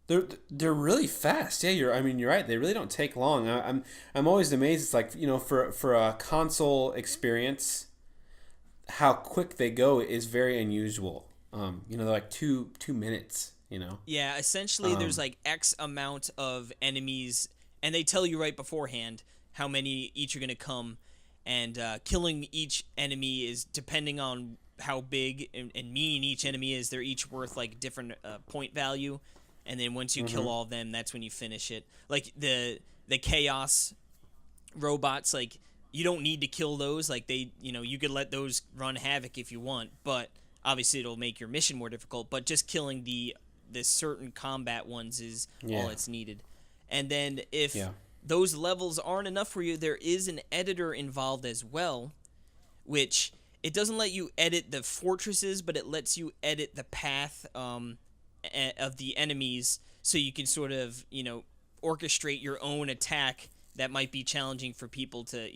B: They're really fast. Yeah, you're right. They really don't take long. I'm always amazed. It's like for a console experience, how quick they go is very unusual. They're like 2 minutes.
A: Yeah, essentially there's like X amount of enemies, and they tell you right beforehand how many each are going to come, and killing each enemy is depending on how big and mean each enemy is. They're each worth like different point value, and then once you kill all of them, that's when you finish it. Like the chaos robots, like you don't need to kill those. Like you could let those run havoc if you want, but obviously it'll make your mission more difficult. But just killing the certain combat ones is all it's needed. And then if those levels aren't enough for you, there is an editor involved as well, which it doesn't let you edit the fortresses, but it lets you edit the path of the enemies, so you can sort of orchestrate your own attack that might be challenging for people to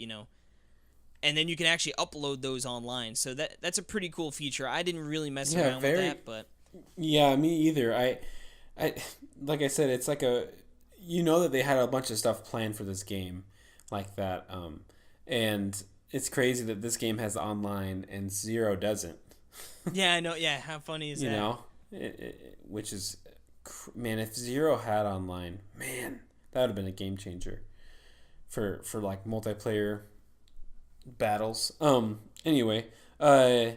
A: and then you can actually upload those online. So that's a pretty cool feature. I didn't really mess around with that, but
B: me either. I like I said, it's like that they had a bunch of stuff planned for this game like that, and it's crazy that this game has online and Zero doesn't.
A: Yeah, I know. Yeah, how funny is that?
B: Which is, man, if Zero had online, man, that would have been a game changer for like multiplayer battles. Anyway, I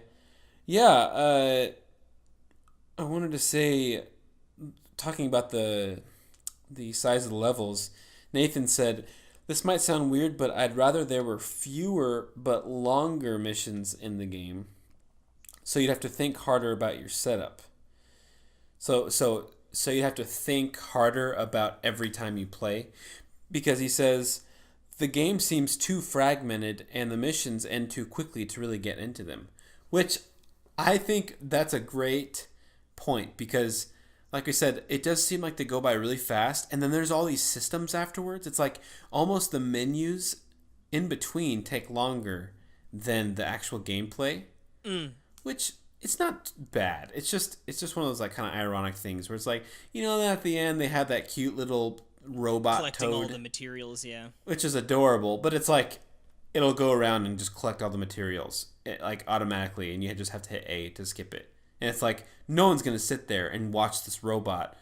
B: wanted to say, talking about the size of the levels, Nathan said This might sound weird, but I'd rather there were fewer but longer missions in the game, so you'd have to think harder about your setup. So you have to think harder about every time you play, because he says the game seems too fragmented and the missions end too quickly to really get into them, which I think that's a great point, because like I said, it does seem like they go by really fast, and then there's all these systems afterwards. It's like almost the menus in between take longer than the actual gameplay, which it's not bad. It's just one of those like kind of ironic things where it's like, at the end they have that cute little robot
A: collecting
B: toad,
A: all the materials, yeah,
B: which is adorable, but it's like it'll go around and just collect all the materials like automatically, and you just have to hit A to skip it. And it's like, no one's going to sit there and watch this robot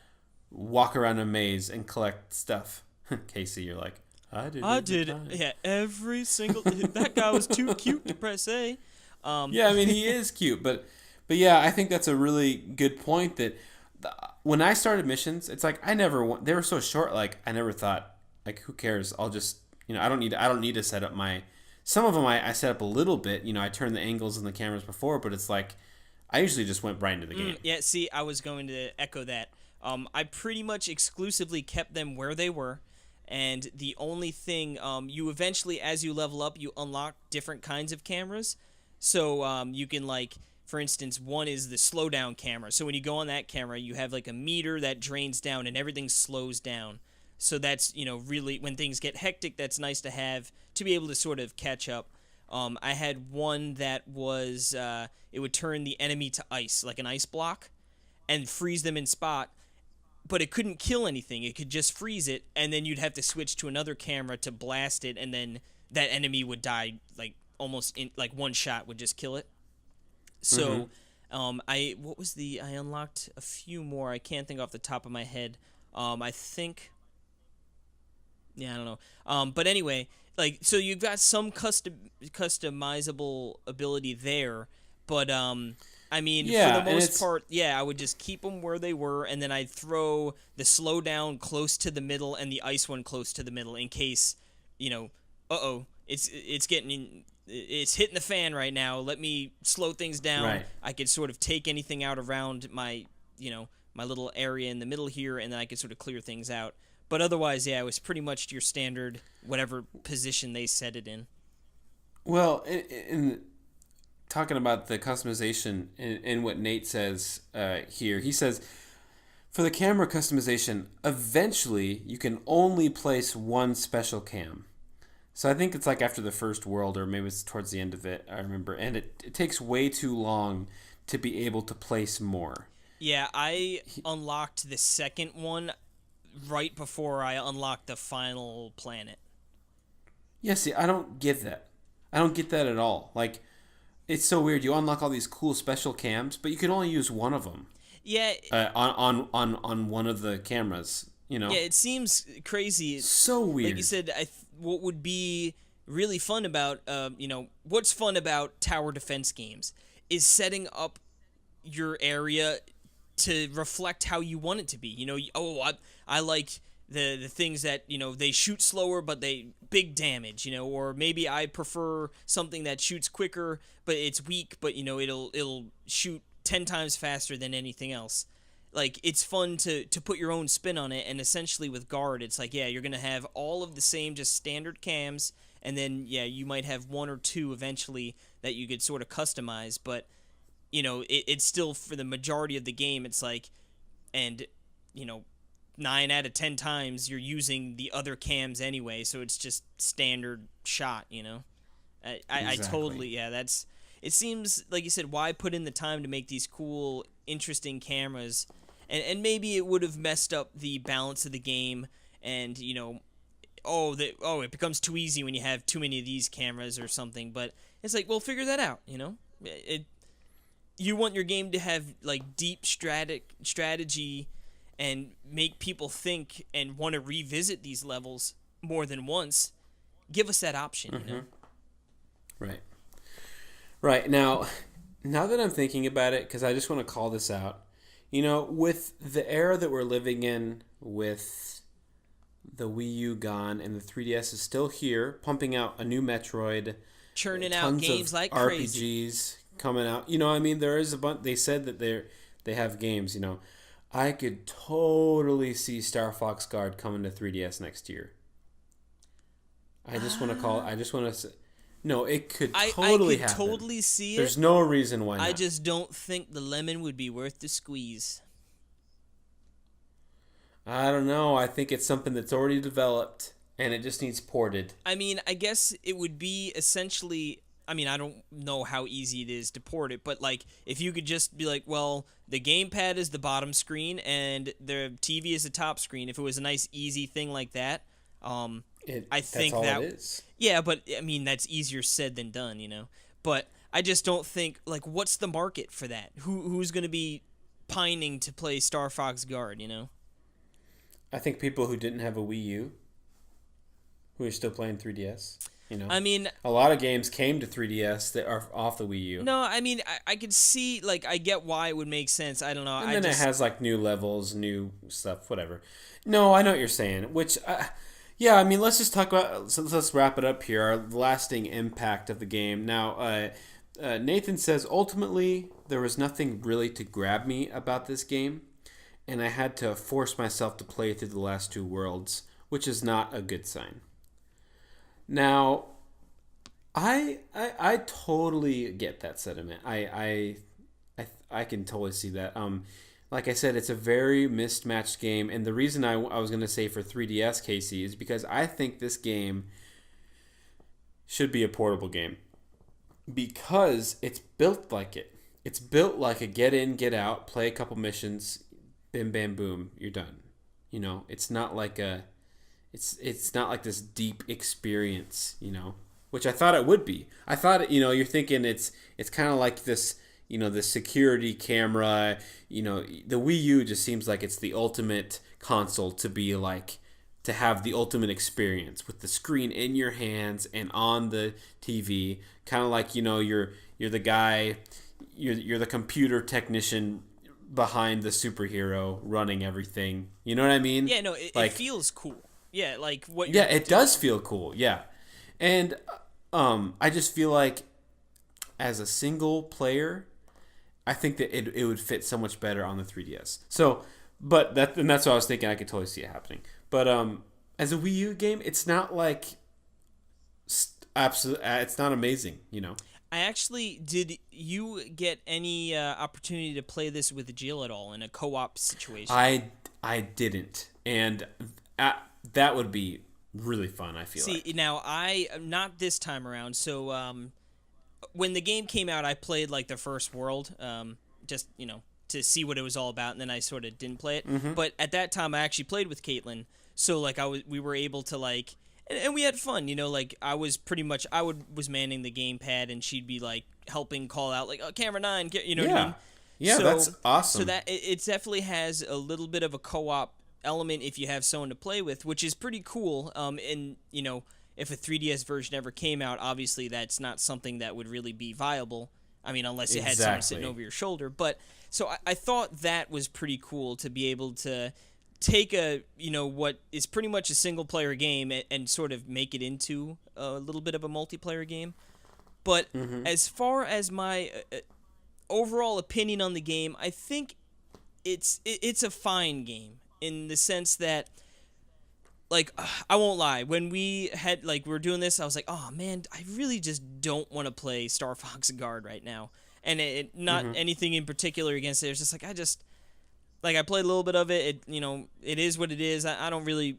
B: walk around a maze and collect stuff. Casey, you're like, I did it.
A: Yeah, every single... that guy was too cute to press A.
B: Yeah, I mean, he is cute. But yeah, I think that's a really good point that when I started missions, it's like they were so short, like I never thought, like, who cares? I'll just, I don't need to set up my... Some of them I set up a little bit. I turned the angles and the cameras before, but it's like... I usually just went right into the game.
A: Yeah, see, I was going to echo that. I pretty much exclusively kept them where they were, and the only thing, you eventually, as you level up, you unlock different kinds of cameras. So you can, like, for instance, one is the slowdown camera. So when you go on that camera, you have, like, a meter that drains down, and everything slows down. So that's, really, when things get hectic, that's nice to have to be able to sort of catch up. I had one that was, it would turn the enemy to ice, like an ice block, and freeze them in spot, but it couldn't kill anything. It could just freeze it, and then you'd have to switch to another camera to blast it, and then that enemy would die, like, almost in, like, one shot would just kill it. So, I unlocked a few more. I can't think off the top of my head. I think, yeah, I don't know. But anyway... Like, so you've got some customizable ability there, but, I mean, for the most part, yeah, I would just keep them where they were, and then I'd throw the slowdown close to the middle and the ice one close to the middle in case, it's hitting the fan right now, let me slow things down.
B: Right.
A: I could sort of take anything out around my, my little area in the middle here, and then I could sort of clear things out. But otherwise, yeah, it was pretty much your standard whatever position they set it in.
B: Well, in talking about the customization and what Nate says here, he says, for the camera customization, eventually you can only place one special cam. So I think it's like after the first world, or maybe it's towards the end of it, I remember. And it takes way too long to be able to place more.
A: Yeah, I unlocked the second one right before I unlocked the final planet.
B: Yeah, see, I don't get that. I don't get that at all. Like, it's so weird. You unlock all these cool special cams, but you can only use one of them.
A: Yeah.
B: On one of the cameras,
A: Yeah, it seems crazy.
B: So weird.
A: Like you said, what would be really fun about, what's fun about tower defense games is setting up your area to reflect how you want it to be. I like the things that, they shoot slower but they big damage, or maybe I prefer something that shoots quicker but it's weak, but it'll shoot 10 times faster than anything else. Like, it's fun to put your own spin on it, and essentially with Guard, it's like, yeah, you're going to have all of the same just standard cams, and then, yeah, you might have one or two eventually that you could sort of customize, but it's still, for the majority of the game, it's like, and, 9 out of 10 times you're using the other cams anyway, so it's just standard shot, I totally, yeah, it seems, like you said, why put in the time to make these cool, interesting cameras, and maybe it would have messed up the balance of the game, and, it becomes too easy when you have too many of these cameras or something, but it's like, well, figure that out, you want your game to have, like, deep strategy and make people think and want to revisit these levels more than once. Give us that option,
B: Right. Now that I'm thinking about it, because I just want to call this out, with the era that we're living in with the Wii U gone, and the 3DS is still here, pumping out a new Metroid,
A: churning out
B: tons
A: games
B: of
A: like
B: RPGs
A: crazy.
B: coming out. You know, I mean, there is a bunch. They said that they have games. You know, I could totally see Star Fox Guard coming to 3DS next year. I just want to call. I just want to say, no, it could totally happen.
A: I could totally see it.
B: There's no reason why not.
A: I just don't think the lemon would be worth the squeeze.
B: I don't know. I think it's something that's already developed and it just needs ported.
A: I mean, I guess it would be essentially. I mean, I don't know how easy it is to port it, but like if you could just be like, well, the gamepad is the bottom screen and the TV is the top screen. If it was a nice, easy thing like that, I think
B: that's all
A: that
B: it is.
A: Yeah, but I mean that's easier said than done, you know. But I just don't think like what's the market for that? Who's going to be pining to play Star Fox Guard, you know?
B: I think people who didn't have a Wii U, who are still playing 3DS. You know,
A: I mean,
B: a lot of games came to 3DS that are off the Wii U.
A: No, I mean, I could see, like, I get why it would make sense. I don't know.
B: And then it has, like, new levels, new stuff, whatever. No, I know what you're saying. Which, yeah, I mean, let's just talk about, so let's wrap it up here, our lasting impact of the game. Now, Nathan says, ultimately, there was nothing really to grab me about this game, and I had to force myself to play through the last two worlds, which is not a good sign. Now, I totally get that sentiment. I can totally see that. Like I said, it's a very mismatched game, and the reason I was going to say for 3DS, Casey, is because I think this game should be a portable game because it's built like it. It's built like a get in, get out, play a couple missions, bim, bam, boom, you're done. You know, it's not like a. It's not like this deep experience, you know, which I thought it would be. I thought, you know, you're thinking it's kind of like this, you know, the security camera, you know, the Wii U just seems like it's the ultimate console to be like, to have the ultimate experience with the screen in your hands and on the TV, kind of like, you know, you're the guy, you're the computer technician behind the superhero running everything. You know what I mean?
A: Yeah, no, it feels cool. Yeah, like what.
B: Yeah, it does feel cool. Yeah, and I just feel like as a single player, I think that it would fit so much better on the 3DS. So, but that's what I was thinking. I could totally see it happening. But as a Wii U game, it's not like absolutely. It's not amazing, you know.
A: I actually did. You get any opportunity to play this with Jill at all in a co-op situation?
B: I didn't, and. That would be really fun, I feel like.
A: See, now, not this time around, so when the game came out, I played, like, the first world, just, you know, to see what it was all about, and then I sort of didn't play it. Mm-hmm. But at that time, I actually played with Caitlin, so, like, we were able to, like, and we had fun, you know, like, I was manning the gamepad, and she'd be, like, helping call out, like, oh, camera 9, you know what I mean?
B: Yeah, that's awesome.
A: So that, it definitely has a little bit of a co-op element if you have someone to play with, which is pretty cool. And you know, if a 3DS version ever came out, obviously that's not something that would really be viable. I mean, unless you had someone sitting over your shoulder. But so I thought that was pretty cool to be able to take a, you know, what is pretty much a single player game and sort of make it into a little bit of a multiplayer game. But as far as my overall opinion on the game, I think it's a fine game. In the sense that, like, I won't lie, when we were doing this, I was like, oh man, I really just don't want to play Star Fox Guard right now. And it not anything in particular against it. It's just like, I played a little bit of it. You know, it is what it is. I don't really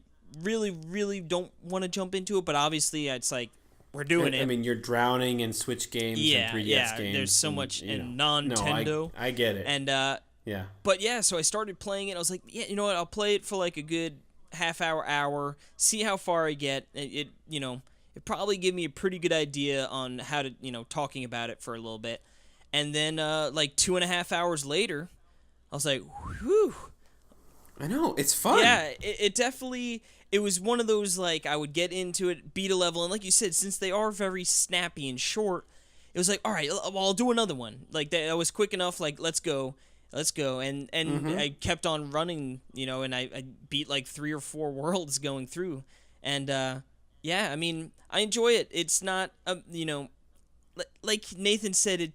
A: don't want to jump into it, but obviously it's like, we're doing it.
B: I mean, you're drowning in Switch games and 3DS games.
A: There's so much in non-Nintendo.
B: No, I get it.
A: And,
B: yeah.
A: But yeah, so I started playing it. I was like, yeah, you know what? I'll play it for like a good half hour, see how far I get. It you know, it probably give me a pretty good idea on how to, you know, talking about it for a little bit. And then like 2.5 hours later, I was like, whew.
B: I know, it's fun.
A: Yeah, it definitely, it was one of those, like, I would get into it, beat a level, and like you said, since they are very snappy and short, it was like, all right, well, I'll do another one. Like, that was quick enough, like, let's go. let's go. And I kept on running, and I beat like 3 or 4 worlds going through. And yeah, I mean, I enjoy it. It's not, like Nathan said,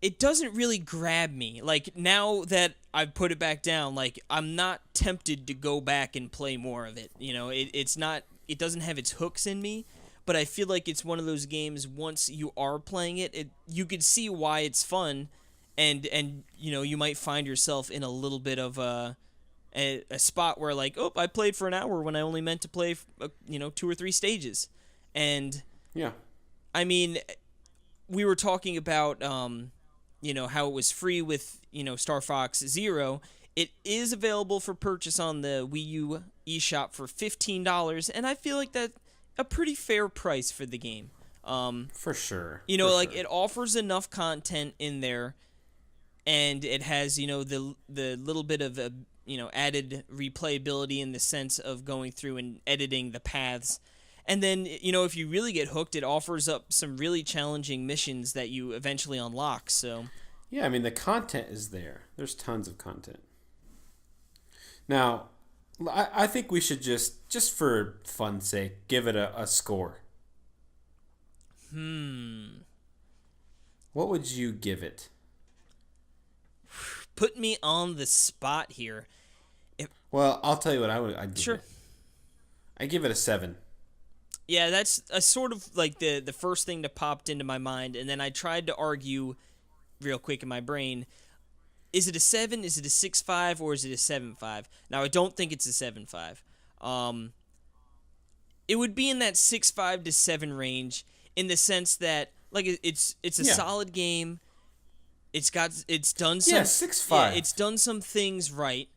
A: it doesn't really grab me. Like, now that I've put it back down, like, I'm not tempted to go back and play more of it. It doesn't have its hooks in me, but I feel like it's one of those games, once you are playing it, you could see why it's fun, and you might find yourself in a little bit of a spot where, like, oh, I played for an hour when I only meant to play 2 or 3 stages. And
B: yeah,
A: I mean, we were talking about how it was free with Starfox Zero. It is available for purchase on the Wii U eShop for $15, and I feel like that's a pretty fair price for the game.
B: For sure.
A: It offers enough content in there, and it has the little bit of added replayability in the sense of going through and editing the paths. And then, if you really get hooked, it offers up some really challenging missions that you eventually unlock. So,
B: yeah, I mean, the content is there. There's tons of content. Now, I think we should just for fun's sake, give it a score. What would you give it?
A: Put me on the spot here.
B: Well, I'll tell you what I'd give
A: Sure.
B: it. I give it a 7.
A: Yeah, that's a sort of like the first thing that popped into my mind, and then I tried to argue real quick in my brain, is it a 7, is it a 6.5, or is it a 7.5? Now, I don't think it's a 7.5. It would be in that 6.5 to 7 range, in the sense that, like, it's a solid game. It's done some
B: 6.5.
A: Yeah, it's done some things right,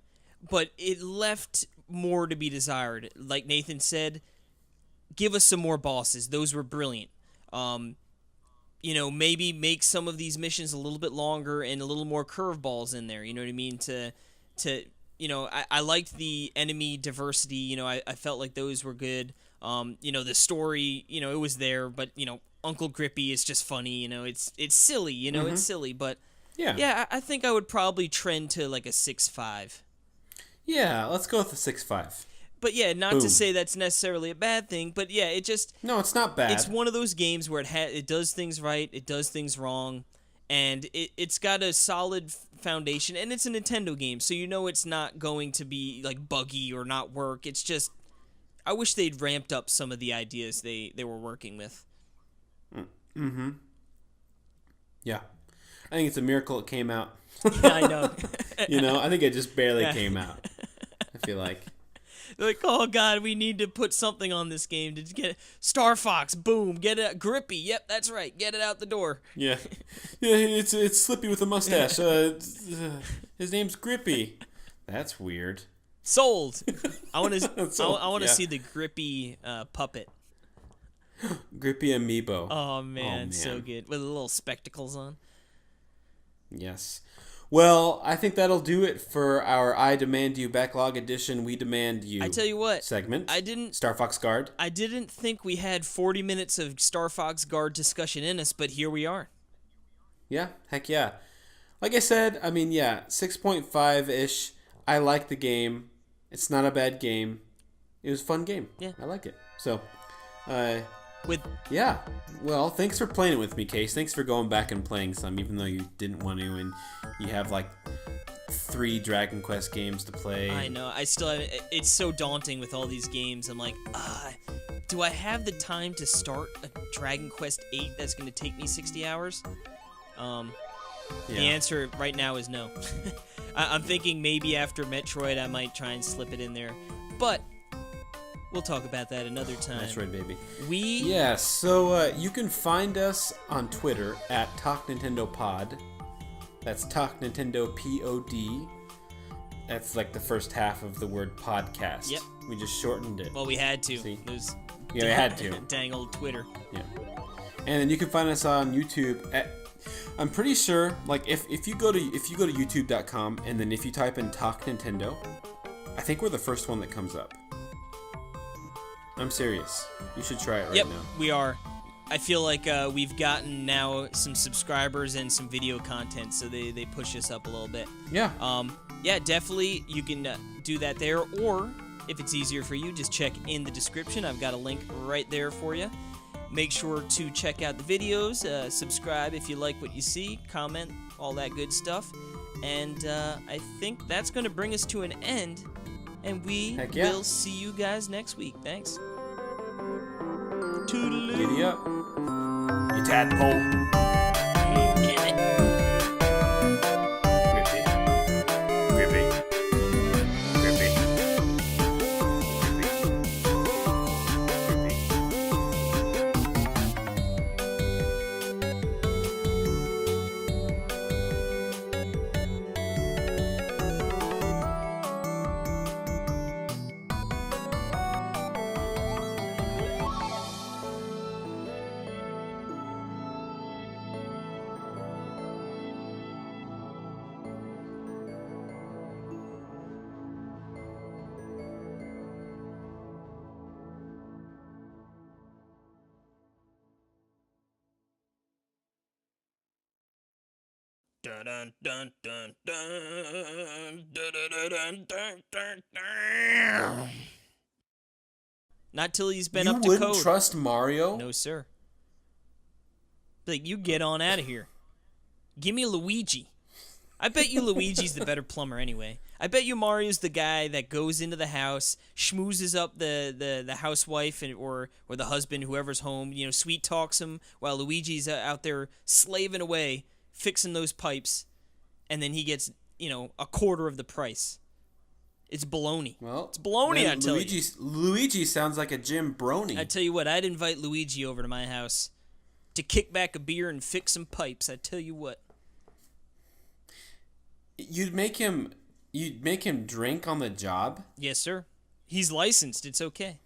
A: but it left more to be desired. Like Nathan said, give us some more bosses. Those were brilliant. Maybe make some of these missions a little bit longer and a little more curveballs in there. You know what I mean? I liked the enemy diversity. I felt like those were good. The story, it was there, but Uncle Grippy is just funny. It's silly. It's silly, but yeah, I think I would probably trend to like a 6.5.
B: Yeah, let's go with the 6.5.
A: But yeah, not to say that's necessarily a bad thing, but yeah,
B: No, it's not bad.
A: It's one of those games where it does things right, it does things wrong, and it's got a solid foundation, and it's a Nintendo game, so it's not going to be like buggy or not work. It's just, I wish they'd ramped up some of the ideas they were working with.
B: Mm-hmm. Yeah. I think it's a miracle it came out.
A: Yeah, I know.
B: I think it just barely came out. I feel like.
A: They're like, oh god, we need to put something on this game to get it. Starfox, boom, get it. Grippy, yep, that's right, get it out the door.
B: Yeah, it's Slippy with a mustache. His name's Grippy. That's weird.
A: Sold. I want to see the Grippy puppet.
B: Grippy amiibo.
A: Oh man, so good with the little spectacles on.
B: Yes. Well, I think that'll do it for our I Demand You Backlog Edition Wii Demand You
A: I tell you what,
B: segment. Star Fox Guard.
A: I didn't think we had 40 minutes of Star Fox Guard discussion in us, but here we are.
B: Yeah, heck yeah. Like I said, 6.5-ish. I like the game. It's not a bad game. It was a fun game.
A: Yeah.
B: I like it. So,
A: yeah.
B: Well, thanks for playing it with me, Case. Thanks for going back and playing some, even though you didn't want to, and you have like 3 Dragon Quest games to play.
A: I know. It's so daunting with all these games. I'm like, do I have the time to start a Dragon Quest 8 that's going to take me 60 hours? The answer right now is no. I'm thinking maybe after Metroid I might try and slip it in there, but we'll talk about that another time.
B: Metroid, baby.
A: Yes,
B: so you can find us on Twitter at TalkNintendoPod. That's TalkNintendoPod. That's like the first half of the word podcast.
A: Yep.
B: We just shortened it.
A: Well, we had to.
B: See?
A: We
B: had to.
A: Dang old Twitter.
B: Yeah. And then you can find us on YouTube at, I'm pretty sure, like if you go to youtube.com and then if you type in Talk Nintendo, I think we're the first one that comes up. I'm serious. You should try it right now.
A: We are. I feel like we've gotten now some subscribers and some video content, so they push us up a little bit.
B: Yeah.
A: Yeah, definitely you can do that there, or if it's easier for you, just check in the description. I've got a link right there for you. Make sure to check out the videos, subscribe if you like what you see, comment, all that good stuff. And I think that's going to bring us to an end, and we will see you guys next week. Thanks. Toodaloo.
B: Giddy up. You tadpole. Grippy. Grippy. Grippy.
A: Dun dun dun dun dun dun dun dun dun dun. Not till he's been up to code.
B: You wouldn't trust Mario?
A: No, sir. Like, you get on out of here. Give me Luigi. I bet you Luigi's the better plumber anyway. I bet you Mario's the guy that goes into the house, schmoozes up the housewife or the husband, whoever's home, sweet talks him while Luigi's out there slaving away, fixing those pipes, and then he gets, a quarter of the price. It's baloney. Well, it's baloney, I tell you.
B: Luigi sounds like a Jim Brony.
A: I tell you what, I'd invite Luigi over to my house to kick back a beer and fix some pipes. I tell you what.
B: You'd make him drink on the job?
A: Yes, sir. He's licensed. It's okay.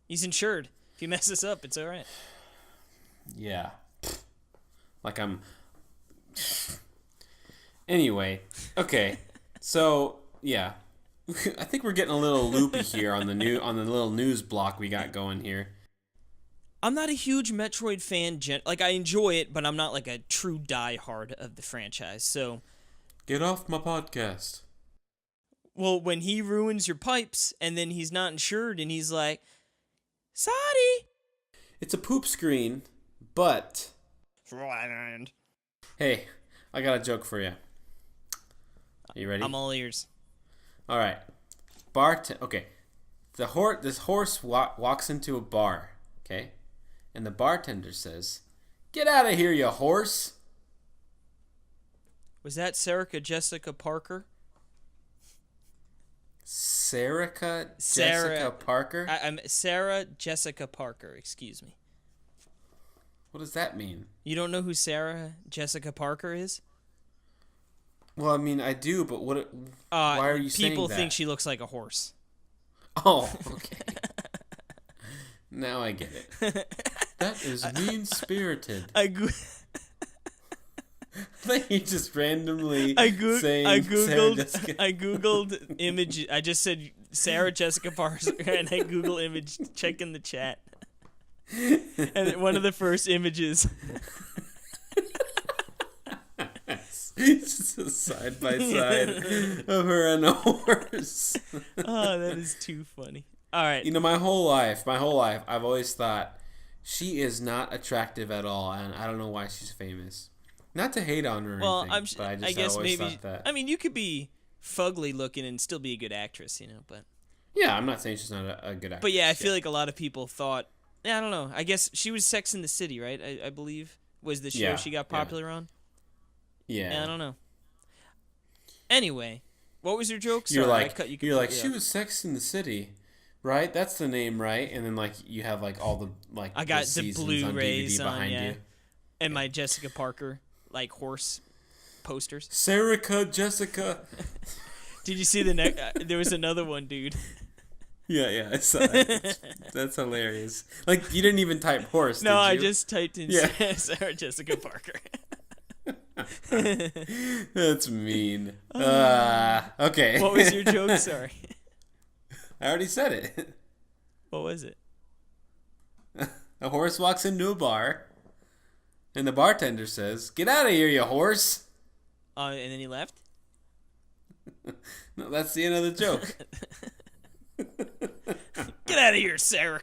A: He's insured. If he messes up, it's all right.
B: Yeah. Anyway, okay. So, yeah. I think we're getting a little loopy here on the little news block we got going here.
A: I'm not a huge Metroid fan. I enjoy it, but I'm not like a true diehard of the franchise. So,
B: get off my podcast.
A: Well, when he ruins your pipes and then he's not insured and he's like, sorry.
B: It's a poop screen, but hey, I got a joke for you. Are you ready?
A: I'm all ears.
B: All right. Okay. This horse walks into a bar, okay? And the bartender says, "Get out of here, you horse."
A: Was that Sarah Jessica Parker?
B: Sarah Jessica Parker?
A: I'm Sarah Jessica Parker, excuse me.
B: What does that mean?
A: You don't know who Sarah Jessica Parker is?
B: Well, I mean, I do, but why are you saying that?
A: People think she looks like a horse.
B: Oh, okay. Now I get it. That is mean-spirited. You just randomly saying
A: I googled image. I just said Sarah Jessica Parker, and I Google image. Check in the chat. And one of the first images.
B: It's just a side by side of her and a horse.
A: Oh, that is too funny. All right.
B: My whole life, I've always thought she is not attractive at all, and I don't know why she's famous. Not to hate on her or anything, but I guess always thought that.
A: I mean, you could be fugly looking and still be a good actress, but.
B: Yeah, I'm not saying she's not a good actress.
A: But yeah, I feel like a lot of people thought, I don't know. I guess she was Sex in the City, right? I believe was the show she got popular on.
B: Yeah.
A: I don't know. Anyway, what was your joke?
B: Sorry, you're like, she was Sex in the City, right? That's the name, right? And then you have all the
A: I got
B: the
A: Blu-rays
B: on DVD behind you,
A: and my Jessica Parker horse posters.
B: Sarah Jessica.
A: Did you see there was another one, dude.
B: Yeah, I saw that. That's hilarious. You didn't even type horse.
A: No,
B: did you?
A: I just typed in Sarah Jessica Parker.
B: That's mean. Okay.
A: What was your joke? Sorry.
B: I already said it.
A: What was it?
B: A horse walks into a bar, and the bartender says, "Get out of here, you horse!"
A: And then he left?
B: No, that's the end of the joke.
A: Get out of here, Sarah.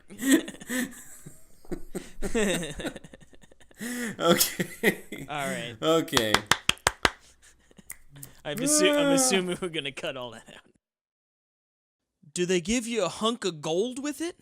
B: Okay.
A: All right.
B: Okay.
A: I'm assuming we're going to cut all that out. Do they give you a hunk of gold with it?